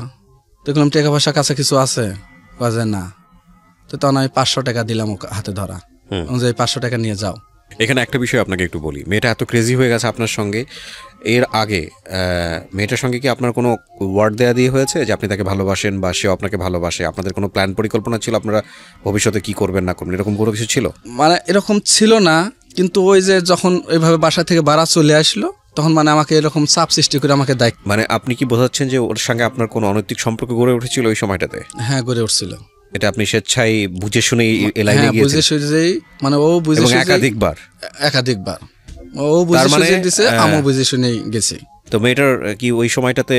তো বললাম টাকা পয়সা কাছে কিছু আছে? যে না। তো তখন আমি 500 টাকা দিলাম হাতে ধরা, যে 500 টাকা নিয়ে যাও। এখানে একটা বিষয় আপনাকে একটু বলি, মেয়েটা এত ক্রেজি হয়ে গেছে আপনার সঙ্গে, এর আগে মেয়েটার সঙ্গে কি আপনার কোনো ওয়ার্ড দেয়া দিয়ে হয়েছে যে আপনি তাকে ভালোবাসেন বা সেও আপনাকে ভালোবাসে? আপনাদের কোনো প্ল্যান পরিকল্পনা ছিল আপনারা ভবিষ্যতে কি করবেন না করবেন, এরকম কোনো কিছু ছিল? মানে এরকম ছিল না, কিন্তু ওই যে যখন ওইভাবে বাসা থেকে বাড়া চলে আসলো তখন মানে আমাকে এরকম চাপ সৃষ্টি করে আমাকে দায়িত্ব। মানে আপনি কি বোঝাচ্ছেন যে ওর সঙ্গে আপনার কোনো অনৈতিক সম্পর্ক গড়ে উঠেছিল ওই সময়টাতে? হ্যাঁ, গড়ে উঠছিল। এটা আপনি স্বেচ্ছায় বুঝে শুনে এই লাইনে গিয়েছেন? বুঝে শুনেই, মানে ও বুঝে শুনে একাধিকবার ও বুঝে শুনে দিয়েছে, আমিও বুঝে শুনেই গেছি। তো মেয়েটার কি ওই সময়টাতে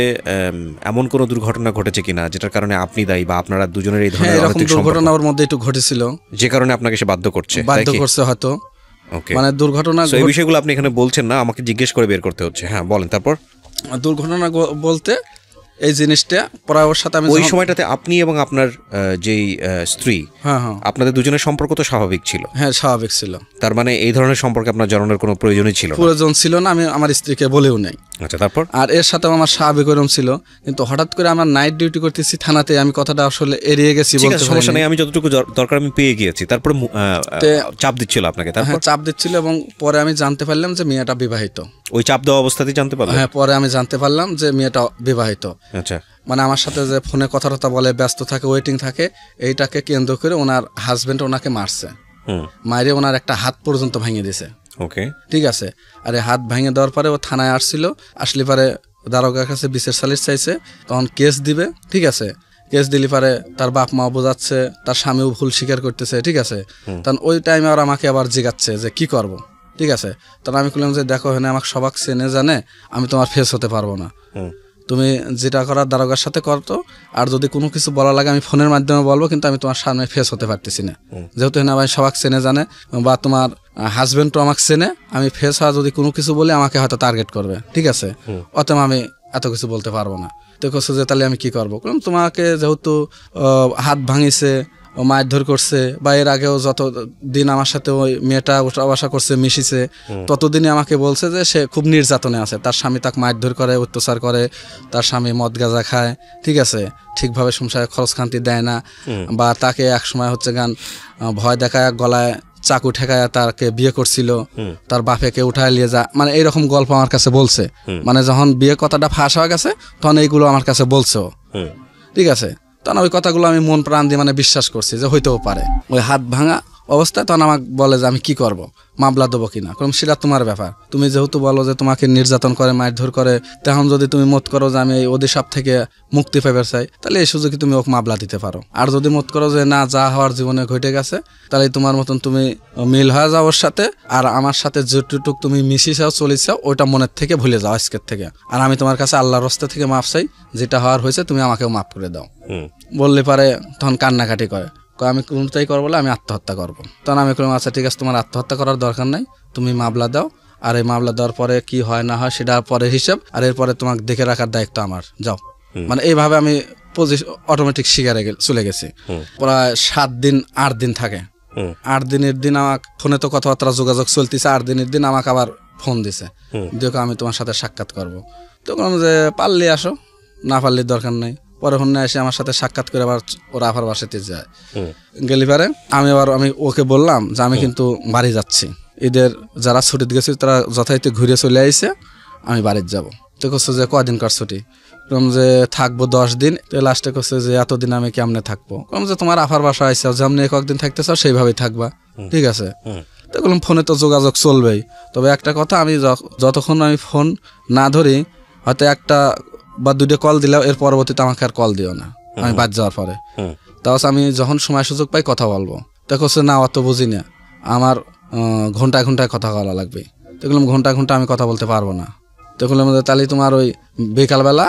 এমন কোনো দুর্ঘটনা ঘটেছে কিনা যেটার কারণে আপনি দায়ী বা আপনারা দুজনের এই ধরনের অনৈতিক দুর্ঘটনা ওর মধ্যে একটু ঘটেছিল, যে কারণে আপনাকে সে বাধ্য করছে হয়তো? মানে দুর্ঘটনা, এই বিষয়গুলো আপনি এখানে বলছেন না, আমাকে জিজ্ঞেস করে বের করতে হচ্ছে। হ্যাঁ বলেন। তারপর দুর্ঘটনা বলতে এই জিনিসটা পড়ার সাথে আমি ওই সময়টাতে আপনি এবং আপনার যেই স্ত্রী, আপনাদের দুজনের সম্পর্ক তো স্বাভাবিক ছিল? হ্যাঁ, স্বাভাবিক ছিল। তার মানে এই ধরনের সম্পর্কে আপনার জড়ানোর কোনো প্রয়োজনই ছিল না? প্রয়োজন ছিল না, আমি আমার স্ত্রীকে বলেও নাই। আচ্ছা, তারপর? আর এর সাথে আমার স্বাভাবিক ওরম ছিল, কিন্তু হঠাৎ করে আমার নাইট ডিউটি করতেছি থানাতে, আমি কথাটা আসলে এড়িয়ে গেছি বলতে সমস্যা নেই, আমি যতটুকু দরকার আমি পেয়ে গিয়েছি। তারপরে চাপ দিচ্ছিল আপনাকে? তারপর চাপ দিচ্ছিল এবং পরে আমি জানতে পারলাম যে মেয়েটা বিবাহিত। ওই চাপ দেওয়া অবস্থাতেই জানতে পারলাম? হ্যাঁ, পরে আমি জানতে পারলাম যে মেয়েটা বিবাহিত। আচ্ছা। মানে আমার সাথে যে ফোনে কথাটা বলে, ব্যস্ত থাকে, ওয়েটিং থাকে, এইটাকে কেন্দ্র করে ওনার হাজবেন্ড ওনাকে মারছে। মাইরে ওনার একটা হাত পর্যন্ত ভেঙে দিয়েছে। ওকে, ঠিক আছে। আর এই হাত ভেঙে দেওয়ার পরে ও থানায় আসছিল, আসলে পরে দারোগার কাছে বিচার সালিশ চাইছে, তখন কেস দিবে। ঠিক আছে, কেস দিলি পারে তার বাপ মা বোঝাচ্ছে, তার স্বামীও ভুল স্বীকার করতেছে। ঠিক আছে, তখন ওই টাইমে আর আমাকে আবার জিগাচ্ছে যে কি করব। ঠিক আছে, তখন আমি বললাম যে দেখো, হ্যাঁ আমাকে সবাক চেনে জানে, আমি তোমার ফেস হতে পারবো না, তুমি যেটা করার দারোগার সাথে করতো, আর যদি কোনো কিছু বলা লাগে আমি ফোনের মাধ্যমে বলবো, কিন্তু আমি তোমার সামনে ফেস হতে পারতেছি না, যেহেতু না আমি সবাক চেনে জানে বা তোমার হাজবেন্ডও আমাকে চেনে, আমি ফেস হওয়া যদি কোনো কিছু বলি আমাকে হয়তো টার্গেট করবে। ঠিক আছে, অতএব আমি এত কিছু বলতে পারবো না। তো কচ্ছে যে তাহলে আমি কি করবো? কারণ তোমাকে যেহেতু হাত ভাঙিছে, মারধর করছে, বা এর আগেও যত দিন আমার সাথে ওই মেয়েটা উঠা বসা করছে, মিশিছে, ততদিনই আমাকে বলছে যে সে খুব নির্যাতনে আছে, তার স্বামী তাকে মারধর করে, অত্যাচার করে, তার স্বামী মদ গাঁজা খায়। ঠিক আছে, ঠিকভাবে সংসারে খরচ খান্তি দেয় না, বা তাকে এক সময় হচ্ছে গান ভয় দেখায় গলায় চাকু ঠেকায় তাকে বিয়ে করছিল, তার বাপেকে উঠায় নিয়ে যা, মানে এইরকম গল্প আমার কাছে বলছে। মানে যখন বিয়ে কথাটা ফাঁস হয়ে গেছে তখন এইগুলো আমার কাছে বলছে। ঠিক আছে, তখন ওই কথাগুলো আমি মন প্রাণ দিয়ে মানে বিশ্বাস করছি যে হইতেও পারে। ওই হাত ভাঙা অবস্থায় তখন আমাকে বলে যে আমি কি করব, মামলা দেবো কিনা। কারণ সেটা তোমার ব্যাপার, তুমি যেহেতু বলো যে তোমাকে নির্যাতন করে, মারধর করে, তখন যদি তুমি মত করো যে আমি এই অভিশাপ থেকে মুক্তি পাইবার চাই, তাহলে এই সুযোগে তুমি ওকে মামলা দিতে পারো। আর যদি মত করো যে না, যা হওয়ার জীবনে ঘটে গেছে, তাহলে তোমার মতন তুমি মিল হয়ে যাও ওর সাথে, আর আমার সাথে যেটুক তুমি মিশিছাও চলিছাও ওইটা মনের থেকে ভুলে যাও আজকের থেকে, আর আমি তোমার কাছে আল্লাহর রাস্তা থেকে মাফ চাই, যেটা হওয়ার হয়েছে তুমি আমাকেও মাফ করে দাও। বললে পারে তখন কান্নাকাটি করে, আমি কোনটাই করবো না, আমি আত্মহত্যা করবো। তখন আমি বললাম আচ্ছা ঠিক আছে, তোমার আত্মহত্যা করার দরকার নাই, তুমি মামলা দাও, আর এই মামলা দেওয়ার পরে কি হয় না হয় সেটা পরে হিসাব, আর এরপরে তোমাকে দেখে রাখার দায়িত্ব আমার, যাও। মানে এইভাবে আমি অটোমেটিক শিকারে চলে গেছি। প্রায় 7 দিন 8 দিন থাকে। 8 দিনের দিন আমাকে ফোনে তো কথাবার্তা যোগাযোগ চলতেছে, 8 দিনের দিন আমাকে আবার ফোন দিছে, দেখো আমি তোমার সাথে সাক্ষাৎ করবো। তো বললাম যে পারলে আসো, না পারলে দরকার নেই। পরে হন্যা এসে আমার সাথে সাক্ষাৎ করে আবার ওরা আবার বাসাতে যায়। গেলি পারে আমি ওকে বললাম যে আমি কিন্তু বাড়ি যাচ্ছি, ঈদের যারা ছুটি গেছি তারা যথারীতি ঘুরে চলে আইছে, আমি বাড়িতে যাব। তো করছে যে কয়দিন কার ছুটি? বললাম যে থাকবো 10 দিন। তো লাস্টে করছে যে এতদিন আমি কেমনে থাকবো? বললাম যে তোমার আফার বাসা আইসা যেমনি কয়েকদিন থাকতে চাও সেইভাবেই থাকবা। ঠিক আছে। তো বললাম ফোনে তো যোগাযোগ চলবেই, তবে একটা কথা, আমি যতক্ষণ আমি ফোন না ধরি, হয়তো একটা বা 2টা কল দিলাম, এর পরবর্তীতে আমাকে আর কল দিও না, আমি বাদ যাওয়ার পরে। তাও আমি যখন সময় সুযোগ পাই কথা বলবো। তো করছে না, অত বুঝি না, আমার ঘন্টায় ঘন্টায় কথা বলা লাগবে। তো বললাম ঘন্টায় ঘন্টা আমি কথা বলতে পারবো না। তো বললাম তাহলে তোমার ওই বিকালবেলা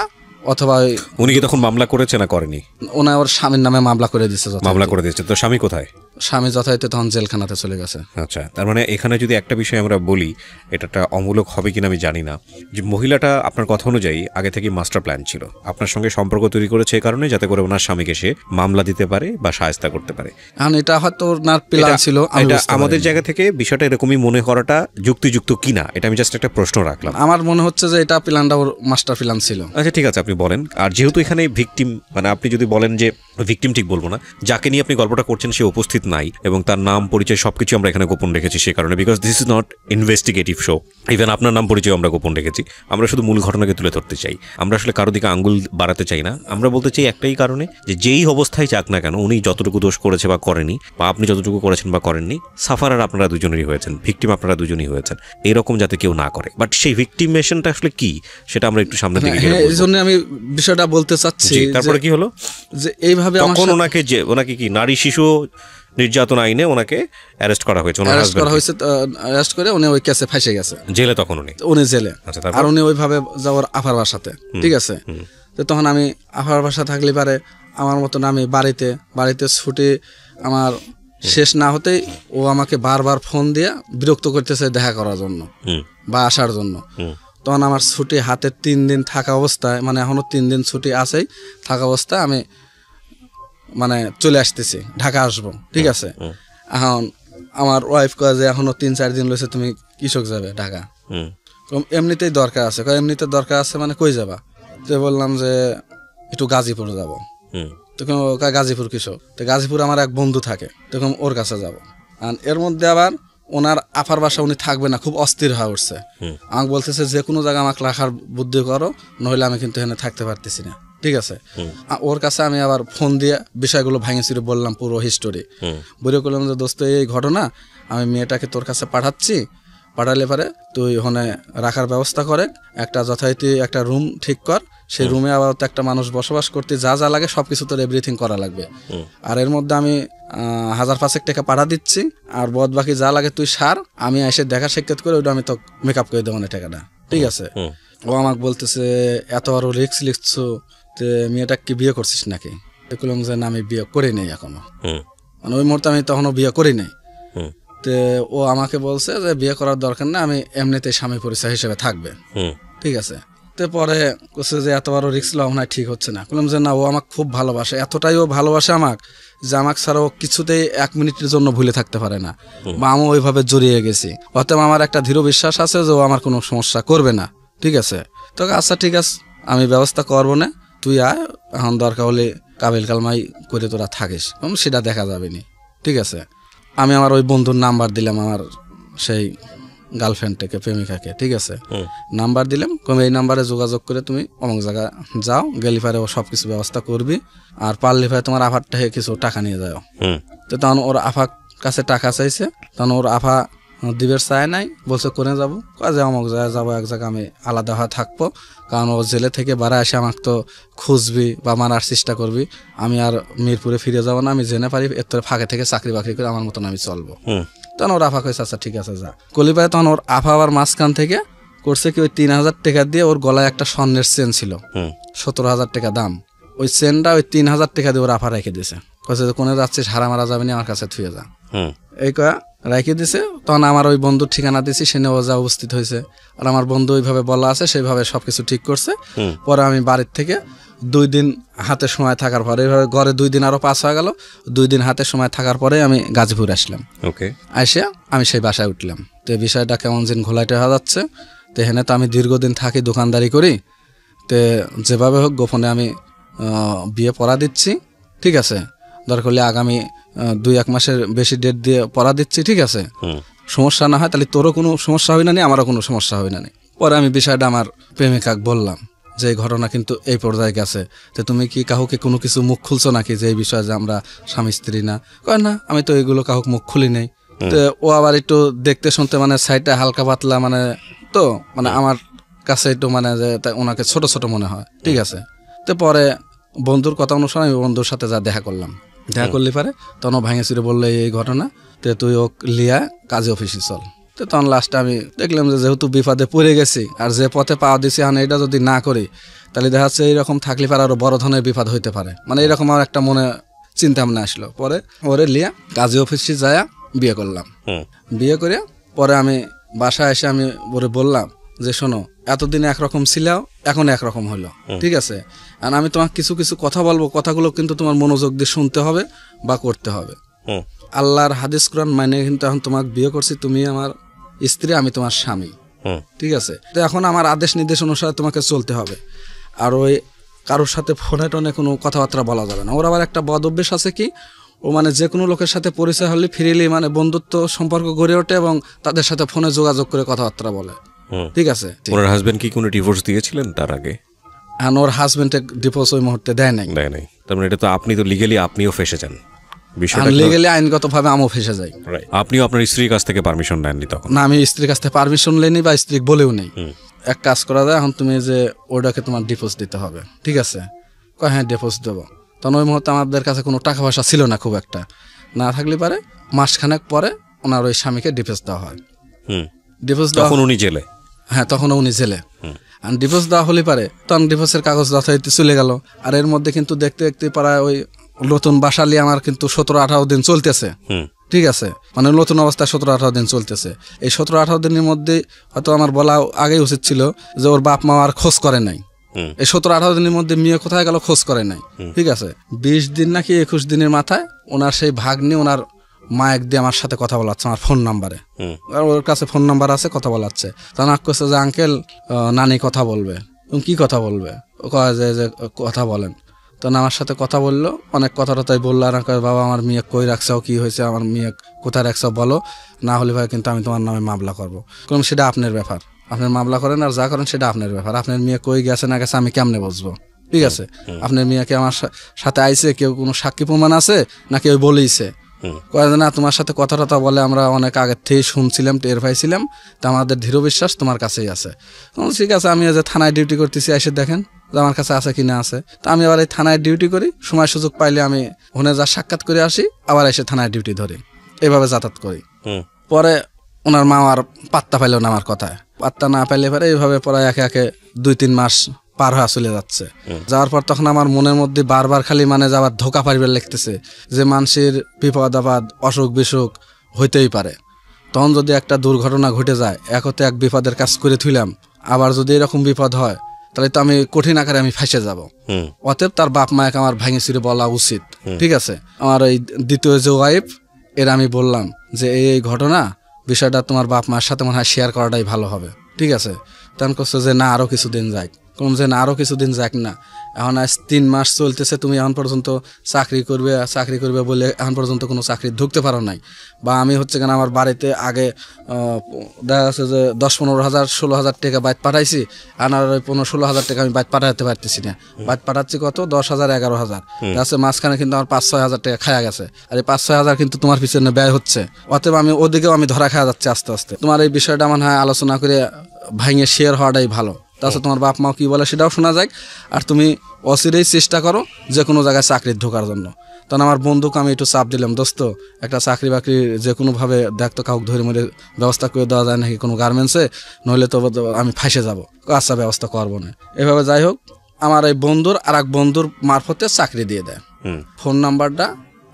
অথবা ওই। উনি কি তখন মামলা করেছে না করেনি? ওনার ওর স্বামীর নামে মামলা করে দিচ্ছে। মামলা করে দিয়েছে। তো স্বামী কোথায়? স্বামী যথারীতি তখন জেলখানাতে চলে গেছে। আচ্ছা, তার মানে এখানে যদি একটা বিষয় আমরা বলি, এটা একটা অমূলক হবে কিনা আমি জানি না, যে মহিলাটা আপনার কথা অনুযায়ী আগে থেকে মাস্টার প্ল্যান ছিল, আপনার সঙ্গে সম্পর্ক তৈরি করেছে এই কারণে যাতে করে ওনার স্বামীকে সে মামলা দিতে পারে বা শায়েস্তা করতে পারে। এখন এটা হয়তো ওনার প্ল্যান ছিল, এটা আমাদের জায়গা থেকে বিষয়টা এরকমই মনে করাটা যুক্তিযুক্ত কিনা, এটা আমি জাস্ট একটা প্রশ্ন রাখলাম। আমার মনে হচ্ছে যে এটা প্ল্যানটা ওর মাস্টার প্ল্যান ছিল। আচ্ছা ঠিক আছে, আপনি বলেন। আর যেহেতু এখানে ভিকটিম, মানে আপনি যদি বলেন যে ভিকটিম ঠিক বলবো না, যাকে নিয়ে আপনি গল্পটা করছেন সে উপস্থিত নাই এবং তার নাম পরিচয় সবকিছু আমরা এখানে গোপন রেখেছি সে কারণে, because this is not investigative show. Even আপনার নাম পরিচয় আমরা গোপন রেখেছি, আমরা শুধু মূল ঘটনাকে তুলে ধরতে চাই, আমরা আসলে কারো দিকে আঙ্গুল বাড়াতে চাই না। আমরা বলতে চাই একটাই কারণে, যে যেই অবস্থায় যাক না কেন, উনি যতটুকু দোষ করেছে বা করেনি, বা আপনি যতটুকু করেছেন বা করেননি, সাফারার আপনারা দুজনেরই হয়েছেন, ভিকটিম আপনারা দুজনই হয়েছেন, এরকম যাতে কেউ না করে। বাট সেই ভিকটিমেশনটা আসলে কি সেটা আমরা একটু সামনে থেকে এই জন্য আমি বিষয়টা বলতে চাচ্ছি। তারপরে কি হলো যে এইভাবে তখন ওনাকে কি নারী শিশু নির্যাতন আইনে ওনাকে অ্যারেস্ট করা হয়েছে, অ্যারেস্ট করে উনি ওই কেসে ফাঁসে গেছে জেলে। তখন উনি জেলে, আর উনি ওইভাবে যাওয়ার আফার বাসাতে। ঠিক আছে। তো তখন আমি আফার বাসা থাকলে পারে আমার মতন আমি বাড়িতে ছুটি আমার শেষ না হতেই ও আমাকে বারবার ফোন দিয়ে বিরক্ত করতেছে দেখা করার জন্য বা আসার জন্য। তখন আমার ছুটি হাতে 3 দিন থাকা অবস্থায়, মানে এখনো 3 দিন ছুটি আছেই থাকা অবস্থায়, আমি মানে চলে আসতেছি, ঢাকা আসবো। ঠিক আছে। এখন আমার ওয়াইফ কয় যে এখনো 3-4 দিন রয়েছে, তুমি কৃষক যাবে ঢাকা। এমনিতেই দরকার আছে। এমনিতে দরকার আছে মানে কই যাবা? তো বললাম যে একটু গাজীপুর যাব। তখন গাজীপুর কিসব? তো গাজীপুর আমার এক বন্ধু থাকে, তখন ওর কাছে যাব। আর এর মধ্যে আবার ওনার আফার বাসা উনি থাকবে না, খুব অস্থির হয়ে উঠছে। আমাকে বলতেছে যে কোনো জায়গায় আমাকে রাখার বুদ্ধি করো, নইলে আমি কিন্তু এখানে থাকতে পারতেছি না। ঠিক আছে, ওর কাছে আমি আবার ফোন দিয়ে বিষয়গুলো ভাঙেছিল, বললাম পুরো হিস্টোরি। বলে করলাম যে দোস্ত এই ঘটনা, আমি মেয়েটাকে তোর কাছে পাঠাচ্ছি, পাঠালে পারে তুই ওখানে রাখার ব্যবস্থা করে একটা যথারীতি একটা রুম ঠিক কর। সেই রুমে আবার তো একটা মানুষ বসবাস করতে যা যা লাগে সবকিছু তোর এভরিথিং করা লাগবে। আর এর মধ্যে আমি 1000-500 টাকা পাঠা দিচ্ছি, আর বাদ বাকি যা লাগে তুই সার, আমি এসে দেখা সাক্ষাৎ করে ওটা আমি তো মেকআপ করে দেবো না টাকাটা। ঠিক আছে। ও আমাকে বলতেছে এত বড় রিস্ক লিখছো, তো মেয়েটা কি বিয়ে করছিস নাকি? দেখলাম যে না, আমি বিয়ে করি নাই এখনো। মানে ওই মুহূর্তে আমি তখনও বিয়ে করি নাই। তো ও আমাকে বলছে যে বিয়ে করার দরকার না, আমি এমনিতে স্বামী পরিচয় হিসেবে থাকবে। ঠিক আছে। তো পরে বলছে যে এত বড় রিস্ক লওয়া না, ঠিক হচ্ছে না। বললাম যে না, ও আমাকে খুব ভালোবাসে, এতটাই ও ভালোবাসে আমাকে যে আমাকে ছাড়া ও কিছুতেই 1 মিনিটের জন্য ভুলে থাকতে পারে না, বা আমি ওইভাবে জড়িয়ে গেছি। অতএব আমার একটা দৃঢ় বিশ্বাস আছে যে ও আমার কোনো সমস্যা করবে না। ঠিক আছে। তো আচ্ছা ঠিক আছে, আমি ব্যবস্থা করবো না, তুই আয়, এখন দরকার হলে কাবিল কালমাই করে তোরা থাকিস, সেটা দেখা যাবে নি। ঠিক আছে। আমি আমার ওই বন্ধুর নাম্বার দিলাম, আমার সেই গার্লফ্রেন্ডটাকে, প্রেমিকাকে। ঠিক আছে, নাম্বার দিলাম, কমে এই নাম্বারে যোগাযোগ করে তুমি অমুক জায়গায় যাও, গেলি পারে ও সব কিছু ব্যবস্থা করবি, আর পারলে পারে তোমার আফার থেকে কিছু টাকা নিয়ে যাও। তো তখন ওর আফার কাছে টাকা চাইছে, তখন ওর আফা দিবের চায় নাই, বলছে করে যাবো, কাজে অমুক জায়গায় যাবো, এক জায়গায় আমি আলাদা হয়ে থাকবো, কারণ ও জেলে থেকে বাড়া এসে আমাকে তো খুঁজবি বা মারার চেষ্টা করবি, আমি আর মিরপুরে ফিরে যাবো না, আমি জেনে পারি এর তোর ফাঁকে থেকে চাকরি বাকরি করে আমার মতন আমি চলবো। তখন ওর আফা কইছে আচ্ছা ঠিক আছে যা। কলিপায় তখন ওর আফা আবার মাঝখান থেকে করছে কি, ওই 3000 টাকা দিয়ে ওর গলায় একটা স্বর্ণের চেন ছিল, 17,000 টাকা দাম, ওই চেনটা ওই 3000 টাকা দিয়ে ওর আফা রেখে দিয়েছে। কইছে যে কোনে যাচ্ছিস, হারা মারা যাবে না, আমার কাছে থুয়ে যা। এই কয়া রেখে দিছে। তখন আমার ওই বন্ধুর ঠিকানা দিছি, সে নিয়ে যা উপস্থিত হয়েছে, আর আমার বন্ধু ওইভাবে বলা আছে সেইভাবে সবকিছু ঠিক করছে। পরে আমি বাড়ির থেকে 2 দিন হাতে সময় থাকার পরে, এইভাবে ঘরে 2 দিন আরো পাস হয়ে গেল, 2 দিন হাতে সময় থাকার পরে আমি গাজীপুর আসলাম। আসে আমি সেই বাসায় উঠলাম। তো এই বিষয়টা কেমন দিন ঘোলাটে হয়ে যাচ্ছে। তো এখানে তো আমি দীর্ঘদিন থাকি, দোকানদারি করি, তো যেভাবে হোক গোপনে আমি বিয়ে পড়া দিচ্ছি। ঠিক আছে, দরকার হলে আগামী 2-1 মাসের বেশি ডেট দিয়ে পড়া দিচ্ছি। ঠিক আছে, সমস্যা না হয় তাহলে তোরও কোনো সমস্যা হবে না, আমারও কোনো সমস্যা হবে না। পরে আমি বিষয়টা আমার প্রেমিকাকে বললাম যে এই ঘটনা কিন্তু এই পর্যায়ে গেছে, তো তুমি কি কাউকে কোনো কিছু মুখ খুলছো নাকি যে এই বিষয়ে যে আমরা স্বামী স্ত্রী না? কয় না, আমি তো এগুলো কাউকে মুখ খুলি নেই। তো ও আবার একটু দেখতে শুনতে মানে সাইডটা হালকা পাতলা, মানে তো মানে আমার কাছে একটু মানে যে ওনাকে ছোট ছোট মনে হয়। ঠিক আছে। তো পরে বন্ধুর কথা অনুসারে আমি বন্ধুর সাথে যা দেখা করলাম, দেখা করলে পারে তখন ভাঙে চুরে বললে এই ঘটনা, তো তুই ও লিয়া কাজী অফিসে চল। তো তখন লাস্টে আমি দেখলাম যে যেহেতু বিপদে পড়ে গেছি, আর যে পথে পাওয়া দিছি এখন এটা যদি না করি তাহলে দেখা যাচ্ছে এইরকম থাকলে পারে আরো বড় ধরনের বিপদ হইতে পারে, মানে এরকম আমার একটা মনে চিন্তা ভাবনা আসলো। পরে ওরে লিয়া কাজী অফিসে যায়া বিয়ে করলাম। বিয়ে করে পরে আমি বাসায় এসে আমি ওরে বললাম যে শোনো, এতদিন একরকম ছিল, এখন একরকম হলো। ঠিক আছে, আর আমি তোমাকে কিছু কিছু কথা বলবো, কথাগুলো কিন্তু তোমার মনোযোগ দিয়ে শুনতে হবে বা করতে হবে। আল্লাহর হাদিস কোরআন মানে কিন্তু এখন তোমাকে বিয়ে করছি, তুমি আমার স্ত্রী, আমি তোমার স্বামী। ঠিক আছে, তো এখন আমার আদেশ নির্দেশ অনুসারে তোমাকে চলতে হবে। আর ওই কারোর সাথে ফোনে টোনে কোনো কথাবার্তা বলা যাবে না। ওর আবার একটা বদ অভ্যেস আছে কি, ও মানে যে কোনো লোকের সাথে পরিচয় হলে ফ্রিলি মানে বন্ধুত্ব সম্পর্ক গড়ে ওঠে এবং তাদের সাথে ফোনে যোগাযোগ করে কথাবার্তা বলে। ঠিক আছে। ওনার হাজবেন্ড কি কোনো ডিভোর্স দিয়েছিলেন তার আগে? হ্যাঁ, ওর হাজবেন্ডে ডিভোর্স ওই মুহূর্তে দেয় নাই। তার মানে এটা তো আপনি তো লিগ্যালি আপনিও ফেসে যান বিষয়টা, লিগ্যালি আইনগতভাবে আমিও ফেসে যাই। আপনিও আপনার স্ত্রীর কাছ থেকে পারমিশন নেননি তখন? না, আমি স্ত্রীর কাছ থেকে পারমিশন নেইনি বা স্ত্রী বলেও নেই। এক কাজ করা যায়, এখন তুমি যে ওটাকে তোমার ডিভোর্স দিতে হবে। ঠিক আছে, কয় হ্যাঁ ডিভোর্স দেবো। তখন ওই মুহূর্তে আমাদের কাছে কোনো টাকা পয়সা ছিল না খুব একটা, না থাকলে পারে মাসখানেক পরে ওনার ওই স্বামীকে ডিভোর্স দেওয়া হয়। ডিভোর্স দেওয়া, তখন উনি জেলে? হ্যাঁ, তখন উনি জেলে। আর ডিভোর্স দেওয়া হলে পারে তখন ডিভোর্সের কাগজ যথারীতি চলে গেল। আর এর মধ্যে কিন্তু দেখতে দেখতে পাড়ায় ওই নতুন বাসালি আমার কিন্তু 17-18 দিন চলতেছে। ঠিক আছে, মানে নতুন অবস্থায় 17-18 দিন চলতেছে। এই 17-18 দিনের মধ্যে হয়তো আমার বলা আগেই উচিত ছিল যে ওর বাপ মা আর খোঁজ করে নাই। এই 17-18 দিনের মধ্যে মেয়ে কোথায় গেল খোঁজ করে নাই। ঠিক আছে, 20 দিন নাকি 21 দিনের মাথায় ওনার সেই ভাগ্নি ওনার মাইক দিয়ে আমার সাথে কথা বলাচ্ছে আমার ফোন নাম্বারে, ওর কাছে ফোন নাম্বার আছে, কথা বলাচ্ছে। তখন করছে যে আঙ্কেল নানি কথা বলবে। কি কথা বলবে? ও কয় যে কথা বলেন। তখন আমার সাথে কথা বললো, অনেক কথা টথাই বললো। আর বাবা আমার মেয়ে কই রাখছাও, কি হয়েছে, আমার মেয়ে কোথায় রাখছাও বলো, না হলে ভাই কিন্তু আমি তোমার নামে মামলা করবো। কারণ সেটা আপনার ব্যাপার, আপনার মামলা করেন আর যা করেন সেটা আপনার ব্যাপার। আপনার মেয়ে কই গেছে না গেছে আমি কেমনে বুঝবো? ঠিক আছে, আপনার মেয়েকে আমার সাথে আইছে, কেউ কোনো সাক্ষী প্রমাণ আছে না কেউ বলেইছে? কয়ে না তোমার সাথে কথা টথা বলে আমরা অনেক আগের থেকে শুনছিলাম, টের পাইছিলাম, তা আমাদের দৃঢ় বিশ্বাস তোমার কাছেই আছে। ঠিক আছে, আমি যে থানায় ডিউটি করতেছি, এসে দেখেন যে আমার কাছে আছে কিনা আছে। তা আমি আবার এই থানায় ডিউটি করি, সময় সুযোগ পাইলে আমি ওখানে যা সাক্ষাৎ করে আসি, আবার এসে থানায় ডিউটি ধরি, এভাবে যাতায়াত করি। পরে ওনার মা আর পাত্তা পাইল না আমার কথায়, পাত্তা না পাইলে পরে এইভাবে পরে একে একে 2-3 মাস পার হয়ে চলে যাচ্ছে। যাওয়ার পর তখন আমার মনের মধ্যে বারবার খালি মানে যাবার ধোকা পারিবার লিখতেছে যে মানুষের বিপদ আপদ অসুখ বিসুখ হইতেই পারে। তখন যদি একটা দুর্ঘটনা ঘটে যায়, একতে এক বিপদের কাজ করে থইলাম, আবার যদি এরকম বিপদ হয় তাহলে তো আমি কঠিন আকারে আমি ফাঁসে যাব। অতএব তার বাপ মাকে আমার ভাঙে চুরে বলা উচিত। ঠিক আছে, আমার এই দ্বিতীয় যে ওয়াইফ, এর আমি বললাম যে এই ঘটনা বিষয়টা তোমার বাপ মার সাথে মনে হয় শেয়ার করাটাই ভালো হবে। ঠিক আছে, তখন করছে যে না আরো কিছুদিন যাক। কোন যে না আরো কিছুদিন যাক না, এখন আজ 3 মাস চলতেছে, তুমি এখন পর্যন্ত চাকরি করবে বলে এখন পর্যন্ত কোনো চাকরি ঢুকতে পারো নাই। বা আমি হচ্ছে কেন আমার বাড়িতে আগে দেখা যাচ্ছে যে 10-15 হাজার 16 হাজার টাকা বাইট পাঠাইছি, আর 15-16 হাজার টাকা আমি বাইট পাঠাতে পারতেছি না। বাইট পাঠাচ্ছি কত 10,000 11,000, আছে মাঝখানে কিন্তু আমার 5-6 হাজার টাকা খায়া গেছে। আর এই 5-6 হাজার কিন্তু তোমার পিছনে ব্যয় হচ্ছে। অতএব আমি ওদিকেও আমি ধরা খাওয়া যাচ্ছে আস্তে আস্তে। তোমার এই বিষয়টা মনে হয় আলোচনা করে ভাঙে শেয়ার হওয়াটাই ভালো। তাছাড়া তোমার বাপ মা কি বলে সেটাও শোনা যায়, আর তুমি অচিরেই চেষ্টা করো যে কোনো জায়গায় চাকরির ঢোকার জন্য। তখন আমার বন্ধুকে আমি একটু চাপ দিলাম, দোস্ত একটা চাকরি বাকরি যে কোনোভাবে দেখতো, কাউকে ধরে মরে ব্যবস্থা করে দেওয়া যায় নাকি কোনো গার্মেন্টসে, নইলে তো আমি ফাঁসে যাবো। আচ্ছা ব্যবস্থা করবো না। এভাবে যাই হোক, আমার এই বন্ধুর আর এক বন্ধুর মারফতে চাকরি দিয়ে দেয়। ফোন নাম্বারটা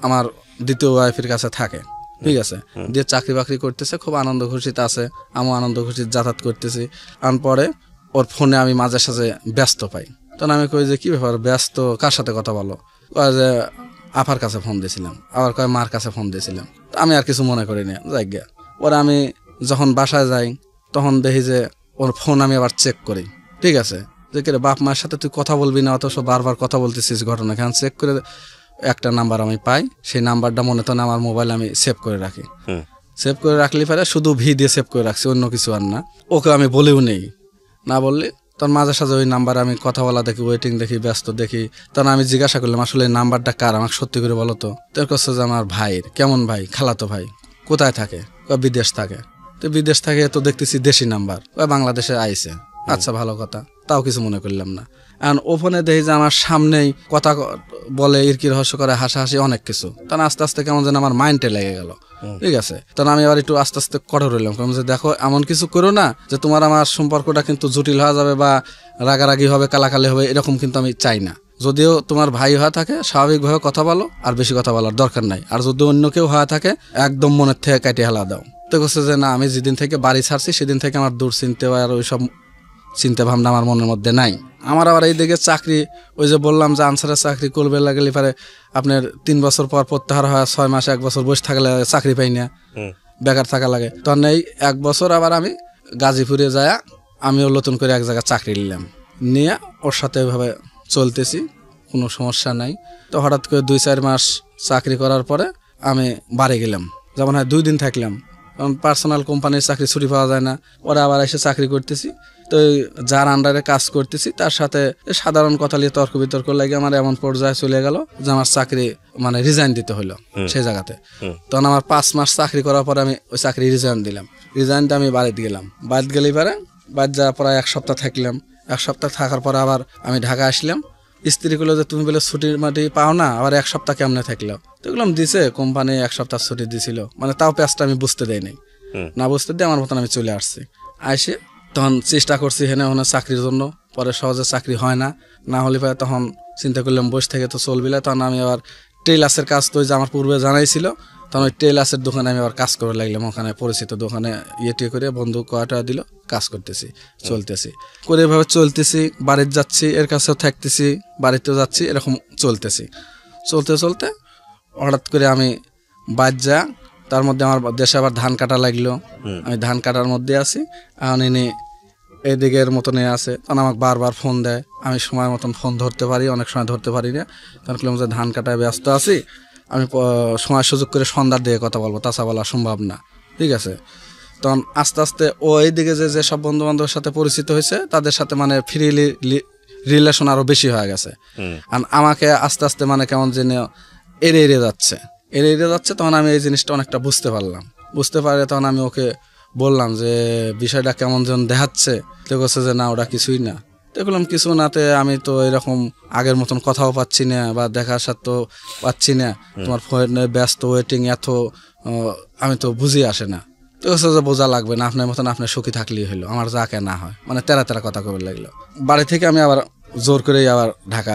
আমার দ্বিতীয় ওয়াইফের কাছে থাকে। ঠিক আছে, দিয়ে চাকরি বাকরি করতেছে, খুব আনন্দ খুশিতে আছে, আমিও আনন্দ খুশি যাতায়াত করতেছি। আন পরে ওর ফোনে আমি মাঝে সাঝে ব্যস্ত পাই। তখন আমি কই যে কি ব্যাপার, ব্যস্ত কার সাথে কথা বলো? কয় যে আফার কাছে ফোন দিয়েছিলাম, আবার কয় মার কাছে ফোন দিয়েছিলাম। আমি আর কিছু মনে করি না, যাই গিয়া। ওরা আমি যখন বাসায় যাই তখন দেখি যে ওর ফোন আমি আবার চেক করি। ঠিক আছে, যে কি বাপ মায়ের সাথে তুই কথা বলবি না, অথচ বারবার কথা বলতেছিস ঘটনা কেন, চেক করে একটা নাম্বার আমি পাই। সেই নাম্বারটা মনে তো আমার মোবাইলে আমি সেভ করে রাখি। সেভ করে রাখলে পরে শুধু ভি দিয়ে সেভ করে রাখছি, অন্য কিছু আর না। ওকে আমি বলেও নেই, না বললে তখন মাঝে সাঝে ওই নাম্বারে আমি কথা বলা দেখি, ওয়েটিং দেখি, ব্যস্ত দেখি। তখন আমি জিজ্ঞাসা করলাম আসলে এই নাম্বারটা কার, আমাকে সত্যি করে বলো তো। তোর কাছে যে আমার ভাইয়ের। কেমন ভাই? খালাতো ভাই। কোথায় থাকে? বিদেশ থাকে। তো বিদেশ থাকে তো দেখতেছি দেশি নাম্বার, বাংলাদেশে আইছে। আচ্ছা ভালো কথা, তাও কিছু মনে করলাম না। এখন ওখানে দেখি যে আমার সামনেই কথা বলে, ইরকি রহস্য করে, হাসাহাসি অনেক কিছু। তখন আস্তে আস্তে কেমন যেন আমার মাইন্ডে লেগে গেল। ঠিক আছে, তখন আমি আবার একটু আস্তে আস্তে কঠোর হইলাম, কারণ যে দেখো এমন কিছু করো না যে তোমার আমার সম্পর্কটা কিন্তু জটিল হয়ে যাবে বা রাগারাগি হবে, কালাকালি হবে, এরকম কিন্তু আমি চাই না। যদিও তোমার ভাই হয়ে থাকে স্বাভাবিকভাবে কথা বলো, আর বেশি কথা বলার দরকার নাই। আর যদি অন্য কেউ হয়ে থাকে একদম মনের থেকে কাটিয়ে হেলা দাও। তো বলছে যে না, আমি যেদিন থেকে বাড়ি ছাড়ছি সেদিন থেকে আমার দূর চিনতে আর ওইসব চিন্তা ভাবনা আমার মনের মধ্যে নাই। আমার আবার এই দিকে চাকরি, ওই যে বললাম যে আনসারের চাকরি করবে লাগলে পারে আপনার 3 বছর পর প্রত্যাহার হয়, 6 মাস 1 বছর বসে থাকলে চাকরি পাই না, বেকার থাকা লাগে। তখন এই 1 বছর আবার আমি গাজীপুরে যায় আমিও নতুন করে এক জায়গায় চাকরি নিলাম, নিয়ে ওর সাথে ওইভাবে চলতেছি, কোনো সমস্যা নাই। তো হঠাৎ করে 2-4 মাস চাকরি করার পরে আমি বাড়ি গেলাম, যেমন হয় 2 দিন থাকলাম, কারণ পার্সোনাল কোম্পানির চাকরি ছুটি পাওয়া যায় না। ওরা আবার এসে চাকরি করতেছি, তো যার আন্ডারে কাজ করতেছি তার সাথে সাধারণ কথা নিয়ে তর্ক বিতর্ক লাগে আমার এমন পর্যায়ে চলে গেল যে আমার চাকরি মানে রিজাইন দিতে হলো সেই জায়গাতে। তখন আমার 5 মাস চাকরি করার পরে আমি ওই চাকরি রিজাইন দিলাম। রিজাইনটা আমি বাড়িতে গেলাম, বাড়িতে গেলে পরে বাড়ি যাওয়ার পরে 1 সপ্তাহ থাকলাম। 1 সপ্তাহ থাকার পরে আবার আমি ঢাকা আসলাম। স্ত্রী গুলো যে তুমি বলে ছুটির মাটি পাও না, আবার 1 সপ্তাহ কেমনে থাকলো? তো এগুলো দিছে কোম্পানি 1 সপ্তাহ ছুটি দিছিল, মানে তাও প্যাচটা আমি বুঝতে দেয় নাই, না বুঝতে দিয়ে আমার মতন আমি চলে আসছি। আসে তখন চেষ্টা করছি হেনে ওখানে চাকরির জন্য, পরে সহজে চাকরি হয় না, না হলে পরে তখন চিন্তা করলাম বসে থেকে তো চলবি না। তখন আমি আবার টেইলার্সের কাজ তো যে আমার পূর্বে জানাইছিল, তখন ওই টেইলার্সের দোকানে আমি আবার কাজ করে লাগলাম। ওখানে পরিচিত দোকানে ইয়ে করে বন্ধু কয়টা দিল, কাজ করতেছি, চলতেছি করে এভাবে চলতেছি। বাড়িতে যাচ্ছি, এর কাছেও থাকতেছি, বাড়িতেও যাচ্ছি, এরকম চলতেছি। চলতে চলতে হঠাৎ করে আমি বাদ যা তার মধ্যে আমার দেশে আবার ধান কাটা লাগলো, আমি ধান কাটার মধ্যে আছি, এখন ইনি এদিকের মতনই আছে, তখন আমাকে বারবার ফোন দেয়, আমি সময় মতন ফোন ধরতে পারি, অনেক সময় ধরতে পারি না, তখন বললাম যে ধান কাটায় ব্যস্ত আছি, আমি সময় সুযোগ করে সন্ধ্যার দিকে কথা বলবো, তাছাড়া বলা সম্ভব না, ঠিক আছে। তখন আস্তে আস্তে ও এইদিকে যে সব বন্ধু বান্ধবের সাথে পরিচিত হয়েছে তাদের সাথে মানে ফ্রিলি রিলেশন আরো বেশি হয়ে গেছে, আর আমাকে আস্তে আস্তে মানে কেমন যেন এড়িয়ে যাচ্ছে, তখন আমি এই জিনিসটা অনেকটা বুঝতে পারে, তখন আমি ওকে বললাম যে বিষয়টা কেমন যেন দেখাচ্ছে, তো বলছে যে না ওটা কিছুই না। দেখলাম কিছু নাতে আমি তো এরকম আগের মতন কথাও পাচ্ছি না বা দেখার সাথে পাচ্ছি না, তোমার ফোনে ব্যস্ত ওয়েটিং এত আমি তো বুঝি আসে না, তো হচ্ছে যে বোঝা লাগবে না, আপনার মতন আপনার সুখী থাকলেই হলো, আমার যাকে না হয়, মানে তেরা কথা কবে লাগলো। বাড়ি থেকে আমি আবার জোর করেই আবার ঢাকা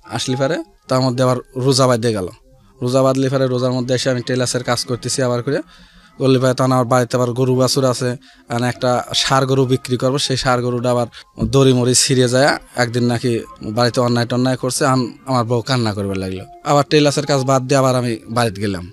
আসলি পারে, তার মধ্যে আবার রোজা বাঁধতে গেল, রোজা বাঁধলি পারে, রোজার মধ্যে এসে আমি টেলার্সের কাজ করতেছি আবার করে বললি ভাই, তখন আমার বাড়িতে আবার গরু বাছুর আছে, মানে একটা ষাঁড় গরু বিক্রি করবো, সেই ষাঁড় গরুটা আবার দড়ি মরি ছিঁড়ে যায়, একদিন নাকি বাড়িতে অন্যায় করছে, আমার বউ কান্না করবে লাগলো, আবার টেলার্সের কাজ বাদ দিয়ে আবার আমি বাড়িতে গেলাম,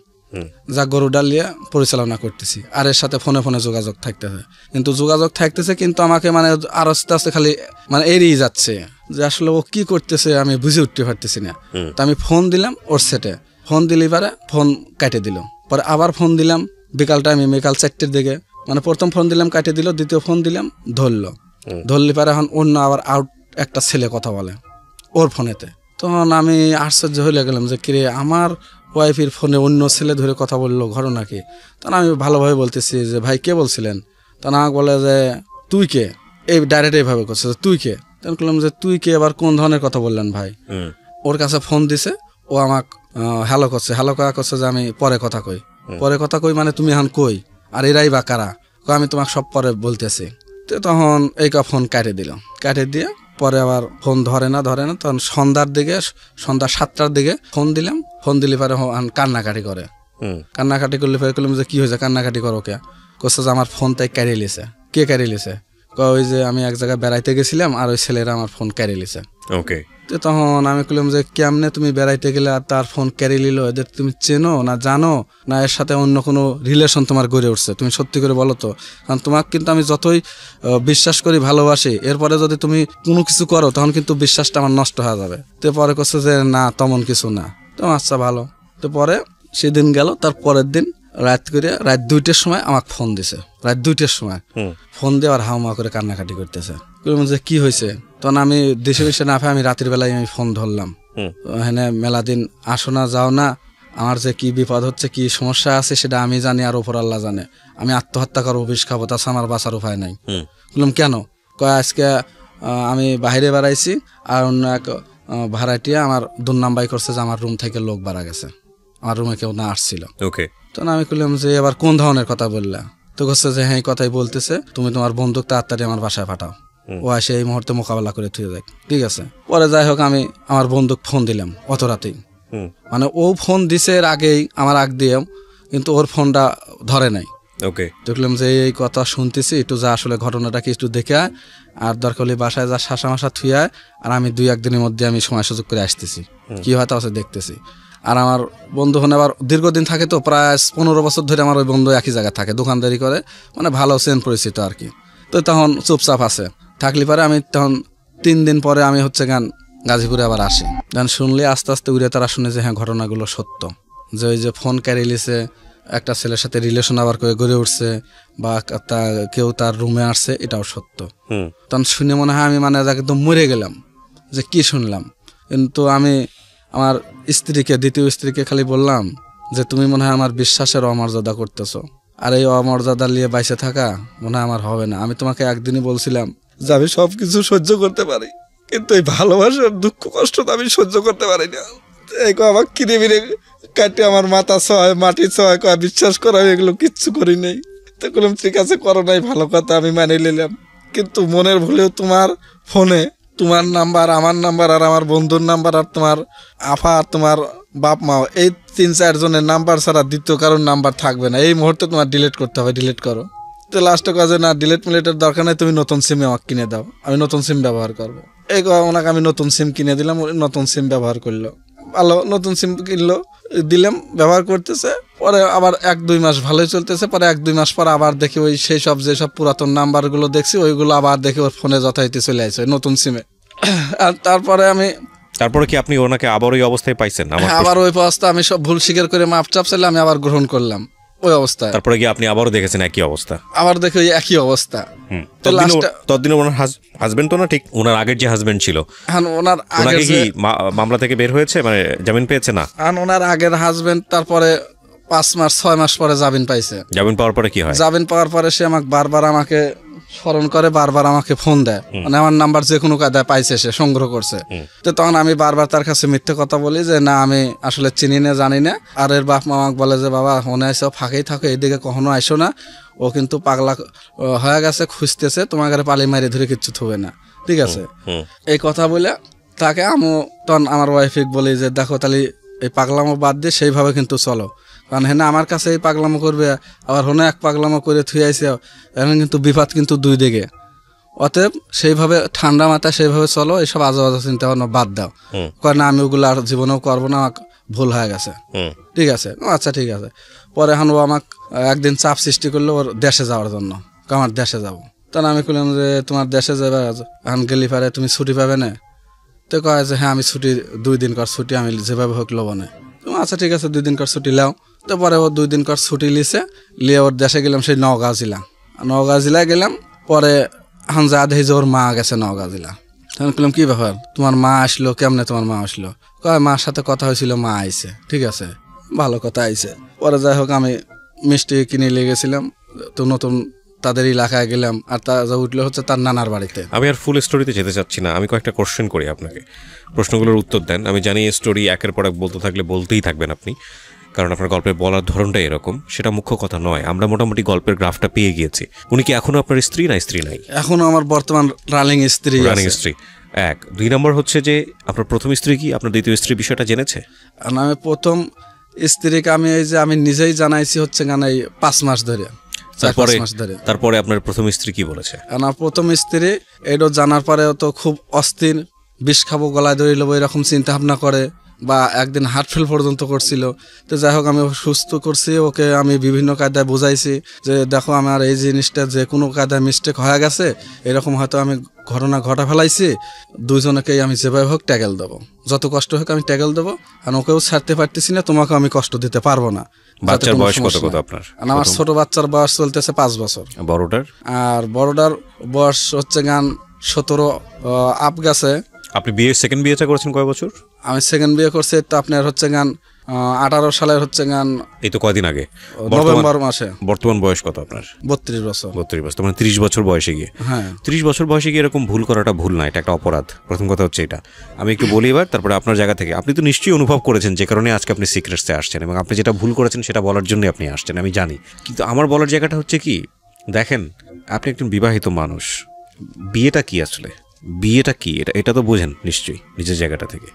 যা গরু ডালিয়ে পরিচালনা করতেছি, আর এর সাথে ফোনে যোগাযোগ থাকতেছে, কিন্তু যোগাযোগ থাকতেছে কিন্তু আমাকে মানে আর আস্তে আস্তে খালি মানে এড়িয়ে যাচ্ছে, যে আসলে ও কি করতেছে আমি বুঝে উঠতে পারতেছি না। তো আমি ফোন দিলাম ওর সেটে, ফোন দিলি পারে ফোন কাটে দিল, পরে আবার ফোন দিলাম বিকাল 4টের দিকে, মানে প্রথম ফোন দিলাম কাটে দিল, দ্বিতীয় ফোন দিলাম ধরলি পারে, এখন অন্য আবার আউট একটা ছেলে কথা বলে ওর ফোনেতে, তখন আমি আশ্চর্য হয়ে গেলাম যে কিরে আমার ওয়াইফের ফোনে অন্য ছেলে ধরে কথা বললো, ঘটনা কি? তখন আমি ভালোভাবে বলতেছি যে ভাই কে বলছিলেন? তখন আমাকে বলে যে তুই কে, এই ডাইরেক্ট এইভাবে করছে যে তুই কে, তখন বললাম যে তুই কে আবার কোন ধরনের কথা বললেন ভাই? ওর কাছে ফোন দিছে, ও আমাকে হ্যালো করছে যে আমি পরে কথা কই মানে তুমি এখন কই, আর এরাই বা কারা? আমি তোমাকে সব পরে বলতেছি। তো তখন এই ফোন কাটে দিয়ে পরে আবার ফোন ধরে না, তখন সন্ধ্যা 7টার দিকে ফোন দিলে পরে কান্নাকাটি করলে পরে বললাম যে কি হয়েছে কান্নাকাটি করো কে? করছে যে আমার ফোন তাই কেড়ে লিছে। কে কেড়ে লিছে? ওই যে আমি এক জায়গায় বেড়াইতে গেছিলাম আর ওই ছেলেরা আমার ফোন কেড়ে লিছে। ওকে। তো তখন আমি বললাম যে কেমনে তুমি বেড়াইতে গেলে আর তার ফোন কেড়ে নিল, এদের তুমি চেনো না জানো না, এর সাথে অন্য কোনো রিলেশন তোমার গড়ে উঠছে? তুমি সত্যি করে বলো তো, কারণ তোমাকে কিন্তু আমি যতই বিশ্বাস করি ভালোবাসি, এরপরে যদি তুমি কোনো কিছু করো তখন কিন্তু বিশ্বাসটা আমার নষ্ট হয়ে যাবে। তো পরে করছে যে না তেমন কিছু না। তো আচ্ছা ভালো। তো পরে সেদিন গেল, তার পরের দিন রাত 2টার সময় আমাকে ফোন দিছে, রাত 2টার সময় ফোন দিয়ে আর হাওমা করে কান্নাকাটি করতেছে। যে কি হয়েছে? তখন আমি দেশে না পাই, আমি রাতের বেলায় আমি ফোন ধরলাম, হ্যাঁ মেলা দিন আসো না যাও না, আমার যে কি বিপদ হচ্ছে কি সমস্যা আছে সেটা আমি জানি আর উপর আল্লাহ জানে, আমি আত্মহত্যা করবো, বিষ খাবো, তাছাড়া আমার বাঁচার উপায় নাই। বললাম কেন? আজকে আমি বাইরে বেড়াইছি আর অন্য এক ভাড়াটিয়া আমার দুর্নাম্বাই করছে যে আমার রুম থেকে লোক বাড়া গেছে, আমার রুমে কেউ না আসছিল। তখন আমি বললাম যে এবার কোন ধরনের কথা বললা? তো বলছে যে হ্যাঁ কথাই বলতেছে, তুমি তোমার বন্দুক তাড়াতাড়ি আমার বাসায় পাঠাও, ও আসে এই মুহূর্তে মোকাবেলা করে থুয়ে যায়। ঠিক আছে। পরে যাই হোক আমি আমার বন্দুক ফোন দিলাম অত রাতেই, মানে ও ফোন দিছে এর আগেই আমার আগ দিয়ে, কিন্তু ওর ফোনটা ধরে নাই। দেখলাম যে এই কথা শুনতেছি, একটু যা আসলে ঘটনাটাকে একটু দেখে আর দরকার হলে বাসায় যা শাসা মাসা থুয়ে আর আমি 2-1 দিনের মধ্যে আমি সময় সুযোগ করে আসতেছি, কি হয়তো আছে দেখতেছি। আর আমার বন্ধু হনে আবার দীর্ঘদিন থাকে, তো প্রায় 15 বছর ধরে আমার ওই বন্ধু একই জায়গায় থাকে, দোকানদারি করে, মানে ভালো চেন পরিচিত আর কি। তো তখন চুপচাপ আছে থাকলে পারে। আমি তখন 3 দিন পরে আমি গাজীপুরে আবার আসি। গান শুনলে আস্তে আস্তে উড়ে তারা শুনে যে হ্যাঁ ঘটনাগুলো সত্য, যে ওই যে ফোন ক্যারি লিছে, একটা ছেলের সাথে রিলেশন আবার করে গড়ে উঠছে বা কেউ তার রুমে আসছে, এটাও সত্য। তখন শুনে মনে হয় আমি মানে একদম মরে গেলাম যে কি শুনলাম। কিন্তু আমি আমার দ্বিতীয় স্ত্রীকে খালি বললাম যে তুমি মনে হয় আমার বিশ্বাসের অমর্যাদা করতেছো, আর এই অমর্যাদা নিয়ে বাইসে থাকা মনে হয় আমার হবে না। আমি তোমাকে একদিনই বলছিলাম যে আমি সবকিছু সহ্য করতে পারি, কিন্তু এই ভালোবাসার দুঃখ কষ্ট তো আমি সহ্য করতে পারি না। এই আমার কিনে বিরে কাটে আমার মাথা ছয় মাটি ছয়, বিশ্বাস করা এগুলো কিচ্ছু করি নাই। তো বললাম ঠিক আছে করো নাই, ভালো কথা, আমি মানে নিলাম, কিন্তু মনের ভুলেও তোমার ফোনে তোমার নাম্বার, আমার নাম্বার আর আমার বন্ধুর নাম্বার আর তোমার আফা আর তোমার বাপ মা, এই 3-4 জনের নাম্বার ছাড়া দ্বিতীয় কারোর নাম্বার থাকবে না, এই মুহূর্তে তোমার ডিলিট করতে হবে, ডিলিট করো। তো লাস্টে কাজে না ডিলিটের দরকার নেই, তুমি নতুন সিম আমাকে কিনে দাও, আমি নতুন সিম ব্যবহার করবো। এই ওনাকে আমি নতুন সিম কিনে দিলাম, নতুন সিম ব্যবহার করলো। ভালো নতুন সিম কিনলো, দিলাম, ব্যবহার করতেছে। পরে আবার 1-2 মাস ভালোই চলতেছে। পরে 1-2 মাস পর আবার দেখি ওই সেই সব যেসব পুরাতন নাম্বারগুলো দেখছি ওইগুলো আবার দেখি ওর ফোনে যথারীতি চলে আসছে নতুন সিমে। আর তারপরে কি আপনি ওনাকে আবার ওই অবস্থায় পাইছেন? আবার ওই অবস্থা, আমি সব ভুল স্বীকার করে মাপ চাপ চাইলে আমি আবার গ্রহণ করলাম ওই অবস্থায়। তারপরে কি আপনি আবারও দেখেছেন একই অবস্থা? আবার দেখি ওই একই অবস্থা। ততদিন ওনার হাজবেন্ড তো না, ঠিক ওনার আগের যে হাজবেন্ড ছিল, হ্যাঁ ওনার আগে কি মামলা থেকে বের হয়েছে, মানে জামিন পেয়েছে? না, ওনার আগের হাজবেন্ড তারপরে 5-6 মাস পরে জামিন পাইছে। জামিন পাওয়ার পরে কি হয়? জামিন পাওয়ার পরে সে বারবার আমাকে স্মরণ করে, বারবার আমাকে ফোন দেয়, মানে আমার নাম্বার যে কোনো কায়দায় পাইছে, সে সংগ্রহ করছে। তো তখন আমি বারবার তার কাছে মিথ্যে কথা বলি যে না আমি আসলে চিনি না, জানি না। আর এর বাপ মা আমাকে বলে যে বাবা মনে হয় ফাঁকেই থাকো, এইদিকে কখনো আইসো না, ও কিন্তু পাগলা হয়ে গেছে, খুঁজতেছে, তোমার ঘরে পালি মারি ধরে কিচ্ছু থবে না, ঠিক আছে? এই কথা বলে তাকে তখন আমার ওয়াইফিক বলি যে দেখো তাহলে এই পাগলামো বাদ দিয়ে সেইভাবে কিন্তু চলো, কারণ হ্যাঁ আমার কাছে এই পাগলামো করবে, আবার হনে এক পাগলামো করে থুয়ে আইসে, এখন কিন্তু বিপদ কিন্তু 2 দিকে। অতএব সেইভাবে ঠান্ডা মাথায় সেইভাবে চলো, এইসব আজে চিন্তা ভাবনা বাদ দাও। কয় না আমি ওগুলো আর জীবনেও করবো না, ভুল হয়ে গেছে, ঠিক আছে? আচ্ছা ঠিক আছে। পরে এখন ও আমাকে একদিন চাপ সৃষ্টি করলো ওর দেশে যাওয়ার জন্য, আমার দেশে যাবো। তখন আমি বললাম যে তোমার দেশে যাবে, এখন গেলি পারে তুমি ছুটি পাবে না? তো কয় যে হ্যাঁ আমি ছুটি 2 দিন কর ছুটি আমি যেভাবে হোক লব না। আচ্ছা ঠিক আছে 2 দিন কর ছুটি লাও। তো পরে ও 2 দিন কর ছুটি লিয়ে ওর দেশে গেলাম, সেই নওগাঁ জেলায় গেলাম। পরে এখন যা দেখি যে ওর মা গেছে নওগাঁ জেলা। তখন বললাম কি ব্যাপার, তোমার মা আসলো কেমনে? তোমার মা আসলো? কয় মার সাথে কথা হয়েছিল, মা আইছে, ঠিক আছে, ভালো কথা আইছে। পরে যাই হোক আমি মিষ্টি কিনে নিয়ে গেছিলাম, তো নতুন তাদের এলাকায় গেলাম, আর তা যা উঠলো হচ্ছে তার নানার বাড়িতে। আমি আর ফুল স্টোরিতে যেতে চাচ্ছি না, আমি কয়েকটা কোশ্চেন করি আপনাকে, প্রশ্নগুলোর উত্তর দেন। আমি জানি এই স্টোরি একের পর এক বলতে থাকলে বলতেই থাকবেন আপনি, কারণ আপনার গল্পের বলার ধরনটাই এরকম, সেটা মুখ্য কথা নয়। আমরা মোটামুটি গল্পের গ্রাফটা পেয়ে গিয়েছি। উনি কি এখনো আপনার স্ত্রী না স্ত্রী নাই? এখনো আমার বর্তমান রানিং স্ত্রী। 1 2 নম্বর হচ্ছে যে আপনার প্রথম স্ত্রী কি আপনার দ্বিতীয় স্ত্রী বিষয়টা জেনেছে? আমি প্রথম স্ত্রীকে আমি নিজেই জানাইছি হচ্ছে গান এই 5 মাস ধরে। তারপরে আপনার প্রথম স্ত্রী কি বলেছে? আমার প্রথম স্ত্রী এটা জানার পরে তো খুব অস্থির, বিষ খাবো, গলায় ধরে নেবো, এরকম চিন্তা ভাবনা করে, বা একদিন হার্ট ফেল পর্যন্ত করছিল। তো যাই হোক আমি সুস্থ করছি, ওকে আমি বিভিন্ন কায়দায় বোঝাইছি যে দেখো আমার এই জিনিসটা যে কোনো কায়দায় মিস্টেক হয়ে গেছে, এরকম হয়তো আমি ঘটনা ঘটা ফেলাইছি, 2 জনকেই আমি যেভাবে হোক ট্যাগেল দেবো, যত কষ্ট হোক আমি ট্যাগেল দেবো, আর ওকেও ছাড়তে পারতেছি না, তোমাকেও আমি কষ্ট দিতে পারবো না। বাচ্চার বয়স কত আপনার? আমার ছোট বাচ্চার বয়স চলতেছে 5 বছর। বড়টার? আর বড়টার বয়স হচ্ছে গান 17 আপ গেছে। আপনি সেকেন্ড বিয়েটা করেছেন কয় বছর? আমি সেকেন্ড বিয়ে করছি তো আপনার হচ্ছে গান 18 সালের হচ্ছে গান, এই তো কয়দিন আগে, নভেম্বর মাসে। বর্তমান বয়স কত আপনার? 32 বছর। 32 বছর, মানে 30 বছর বয়সে গিয়ে। হ্যাঁ 30 বছর বয়সে গিয়ে এরকম ভুল করাটা ভুল না, এটা একটা অপরাধ। প্রথম কথা হচ্ছে এটা। আমি একটু বলি এবার, তারপরে আপনার জায়গা থেকে আপনি তো নিশ্চয়ই অনুভব করেছেন যে কারণে আজকে আপনি সিক্রেটসে আসছেন, এবং আপনি যেটা ভুল করেছেন সেটা বলার জন্যই আপনি আসছেন, আমি জানি। কিন্তু আমার বলার জায়গাটা হচ্ছে কি, দেখেন আপনি একজন বিবাহিত মানুষ, বিয়েটা কি আসলে, বিয়েটা কি এটা তো বোঝেন নিশ্চয়ই নিজের জায়গাটা থেকে।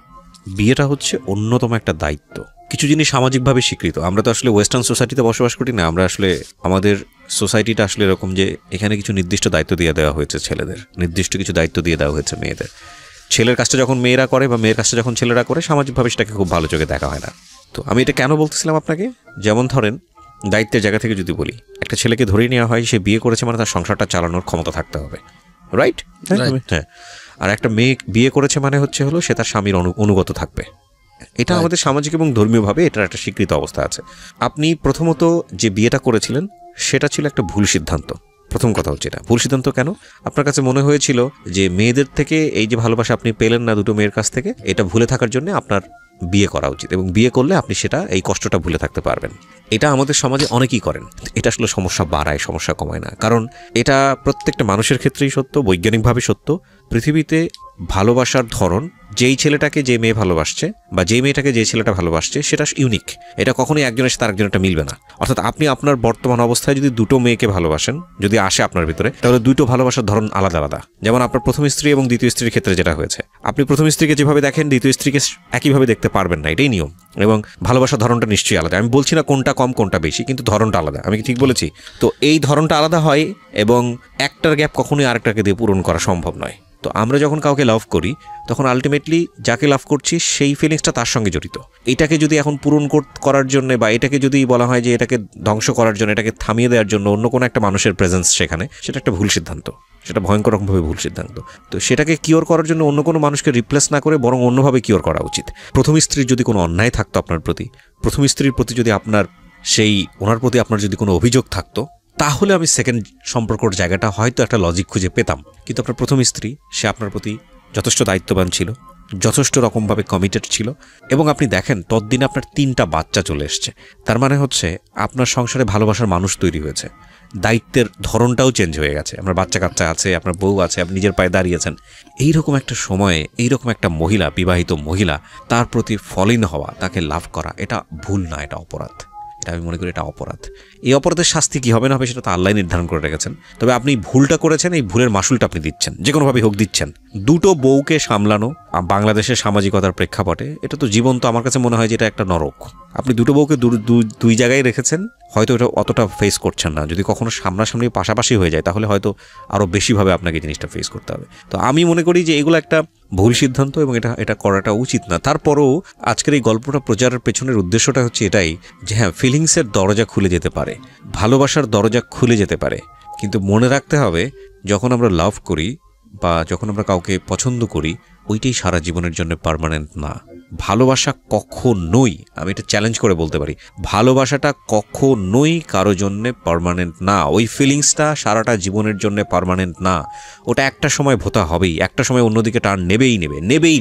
বিয়েটা হচ্ছে অন্যতম একটা দায়িত্ব, কিছু জিনিস সামাজিকভাবে স্বীকৃত। আমরা তো আসলে ওয়েস্টার্ন সোসাইটিতে বসবাস করি না, আমরা আসলে আমাদের সোসাইটিটা আসলে এরকম যে এখানে কিছু নির্দিষ্ট দায়িত্ব দিয়ে দেওয়া হয়েছে ছেলেদের, নির্দিষ্ট কিছু দায়িত্ব দিয়ে দেওয়া হয়েছে মেয়েদের। ছেলের কাজটা যখন মেয়েরা করে বা মেয়ের কাজটা যখন ছেলেরা করে, সামাজিকভাবে সেটাকে খুব ভালো চোখে দেখা হয় না। তো আমি এটা কেন বলতেছিলাম আপনাকে, যেমন ধরেন দায়িত্বের জায়গা থেকে যদি বলি, একটা ছেলেকে ধরেই নেওয়া হয় সে বিয়ে করেছে মানে তার সংসারটা চালানোর ক্ষমতা থাকতে হবে, রাইট? হ্যাঁ। আর একটা মেয়ে বিয়ে করেছে মানে হলো সে তার স্বামীর অনুগত থাকবে। এটা আমাদের সামাজিক এবং ধর্মীয়ভাবে এটার একটা স্বীকৃত অবস্থা আছে। আপনি প্রথমত যে বিয়েটা করেছিলেন সেটা ছিল একটা ভুল সিদ্ধান্ত। প্রথম কথা হচ্ছে এটা ভুল সিদ্ধান্ত। কেন? আপনার কাছে মনে হয়েছিল যে মেয়েদের থেকে এই যে ভালোবাসা আপনি পেলেন না 2টো মেয়ের কাছ থেকে, এটা ভুলে থাকার জন্য আপনার বিয়ে করা উচিত, এবং বিয়ে করলে আপনি সেটা এই কষ্টটা ভুলে থাকতে পারবেন। এটা আমাদের সমাজে অনেকেই করেন। এটা আসলে সমস্যা বাড়ায়, সমস্যা কমায় না। কারণ এটা প্রত্যেকটা মানুষের ক্ষেত্রেই সত্য, বৈজ্ঞানিকভাবে সত্য। পৃথিবীতে ভালোবাসার ধরন, যেই ছেলেটাকে যে মেয়ে ভালোবাসছে বা যেই মেয়েটাকে যে ছেলেটা ভালোবাসছে, সেটা ইউনিক। এটা কখনোই একজনের সাথে আরেকজনেরটা মিলবে না। অর্থাৎ আপনি আপনার বর্তমান অবস্থায় যদি 2টো মেয়েকে ভালোবাসেন, যদি আসে আপনার ভিতরে, তাহলে 2টো ভালোবাসার ধরন আলাদা আলাদা। যেমন আপনার প্রথম স্ত্রী এবং দ্বিতীয় স্ত্রীর ক্ষেত্রে যেটা হয়েছে, আপনি প্রথম স্ত্রীকে যেভাবে দেখেন দ্বিতীয় স্ত্রীকে একইভাবে দেখতে পারবেন না, এটাই নিয়ম। এবং ভালোবাসার ধরনটা নিশ্চয়ই আলাদা। আমি বলছি না কোনটা কম কোনটা বেশি, কিন্তু ধরনটা আলাদা। আমি কি ঠিক বলেছি? তো এই ধরনটা আলাদা হয় এবং একটার গ্যাপ কখনোই আরেকটাকে দিয়ে পূরণ করা সম্ভব নয়। তো আমরা যখন কাউকে লাভ করি তখন আলটিমেটলি যাকে লাভ করছি সেই ফিলিংসটা তার সঙ্গে জড়িত। এটাকে যদি এখন পূরণ করার জন্য বা এটাকে যদি বলা হয় যে এটাকে ধ্বংস করার জন্য, এটাকে থামিয়ে দেওয়ার জন্য অন্য কোনো একটা মানুষের প্রেজেন্স সেখানে, সেটা একটা ভুল সিদ্ধান্ত, সেটা ভয়ঙ্কর রকমভাবে ভুল সিদ্ধান্ত। তো সেটাকে কিওর করার জন্য অন্য কোনো মানুষকে রিপ্লেস না করে বরং অন্যভাবে কিওর করা উচিত। প্রথম স্ত্রীর যদি কোনো অন্যায় থাকতো আপনার প্রতি, প্রথম স্ত্রীর প্রতি যদি আপনার ওনার প্রতি আপনার যদি কোনো অভিযোগ থাকতো, তাহলে আমি সেকেন্ড সম্পর্কর জায়গাটা হয়তো একটা লজিক খুঁজে পেতাম। কিন্তু আপনার প্রথম স্ত্রী, সে আপনার প্রতি যথেষ্ট দায়িত্ববান ছিল, যথেষ্ট রকমভাবে কমিটেড ছিল, এবং আপনি দেখেন ততদিনে আপনার 3টা বাচ্চা চলে এসছে। তার মানে হচ্ছে আপনার সংসারে ভালোবাসার মানুষ তৈরি হয়েছে, দায়িত্বের ধরনটাও চেঞ্জ হয়ে গেছে, আপনার বাচ্চা কাচ্চা আছে, আপনার বউ আছে, আপনি নিজের পায়ে দাঁড়িয়েছেন। এইরকম একটা সময়ে এইরকম একটা মহিলা, বিবাহিত মহিলা, তার প্রতি ফলিন হওয়া, তাকে লাভ করা, এটা ভুল না, এটা অপরাধ। আমি মনে করি এটা অপরাধ। এই অপরাধের শাস্তি কি হবে না হবে সেটা তো আল্লাহ নির্ধারণ করে রেখেছেন। তবে আপনি ভুলটা করেছেন, এই ভুলের মাসুলটা আপনি দিচ্ছেন, যে কোনোভাবেই হোক দিচ্ছেন। 2টো বউকে সামলানো বাংলাদেশের সামাজিকতার প্রেক্ষাপটে এটা তো জীবন, তো আমার কাছে মনে হয় যে এটা একটা নরক। আপনি 2টো বউকে দুই জায়গায় রেখেছেন, হয়তো এটা অতটা ফেস করছেন না। যদি কখনো সামনাসামনি পাশাপাশি হয়ে যায় তাহলে হয়তো আরও বেশিভাবে আপনাকে জিনিসটা ফেস করতে হবে। তো আমি মনে করি যে এগুলো একটা ভুল সিদ্ধান্ত এবং এটা করাটা উচিত না। তারপরও আজকের এই গল্পটা প্রচারের পেছনের উদ্দেশ্যটা হচ্ছে এটাই যে হ্যাঁ, ফিলিংসের দরজা খুলে যেতে পারে, ভালোবাসার দরজা খুলে যেতে পারে, কিন্তু মনে রাখতে হবে যখন আমরা লাভ করি বা যখন আমরা কাউকে পছন্দ করি, ওইটাই সারা জীবনের জন্য পার্মানেন্ট না। ভালোবাসা কখনোই, আমি এটা চ্যালেঞ্জ করে বলতে পারি, ভালোবাসাটা কখনোই কারো জন্যে পার্মানেন্ট না। ওই ফিলিংসটা সারাটা জীবনের জন্য পার্মানেন্ট না। ওটা একটা সময় ভোতা হবেই, একটা সময় অন্যদিকে টার্ন নেবেই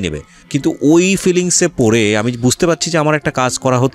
নেবে। কিন্তু ওই ফিলিংসে পড়ে আমি বুঝতে পারছি যে আমার একটা কাজ করা হচ্ছে,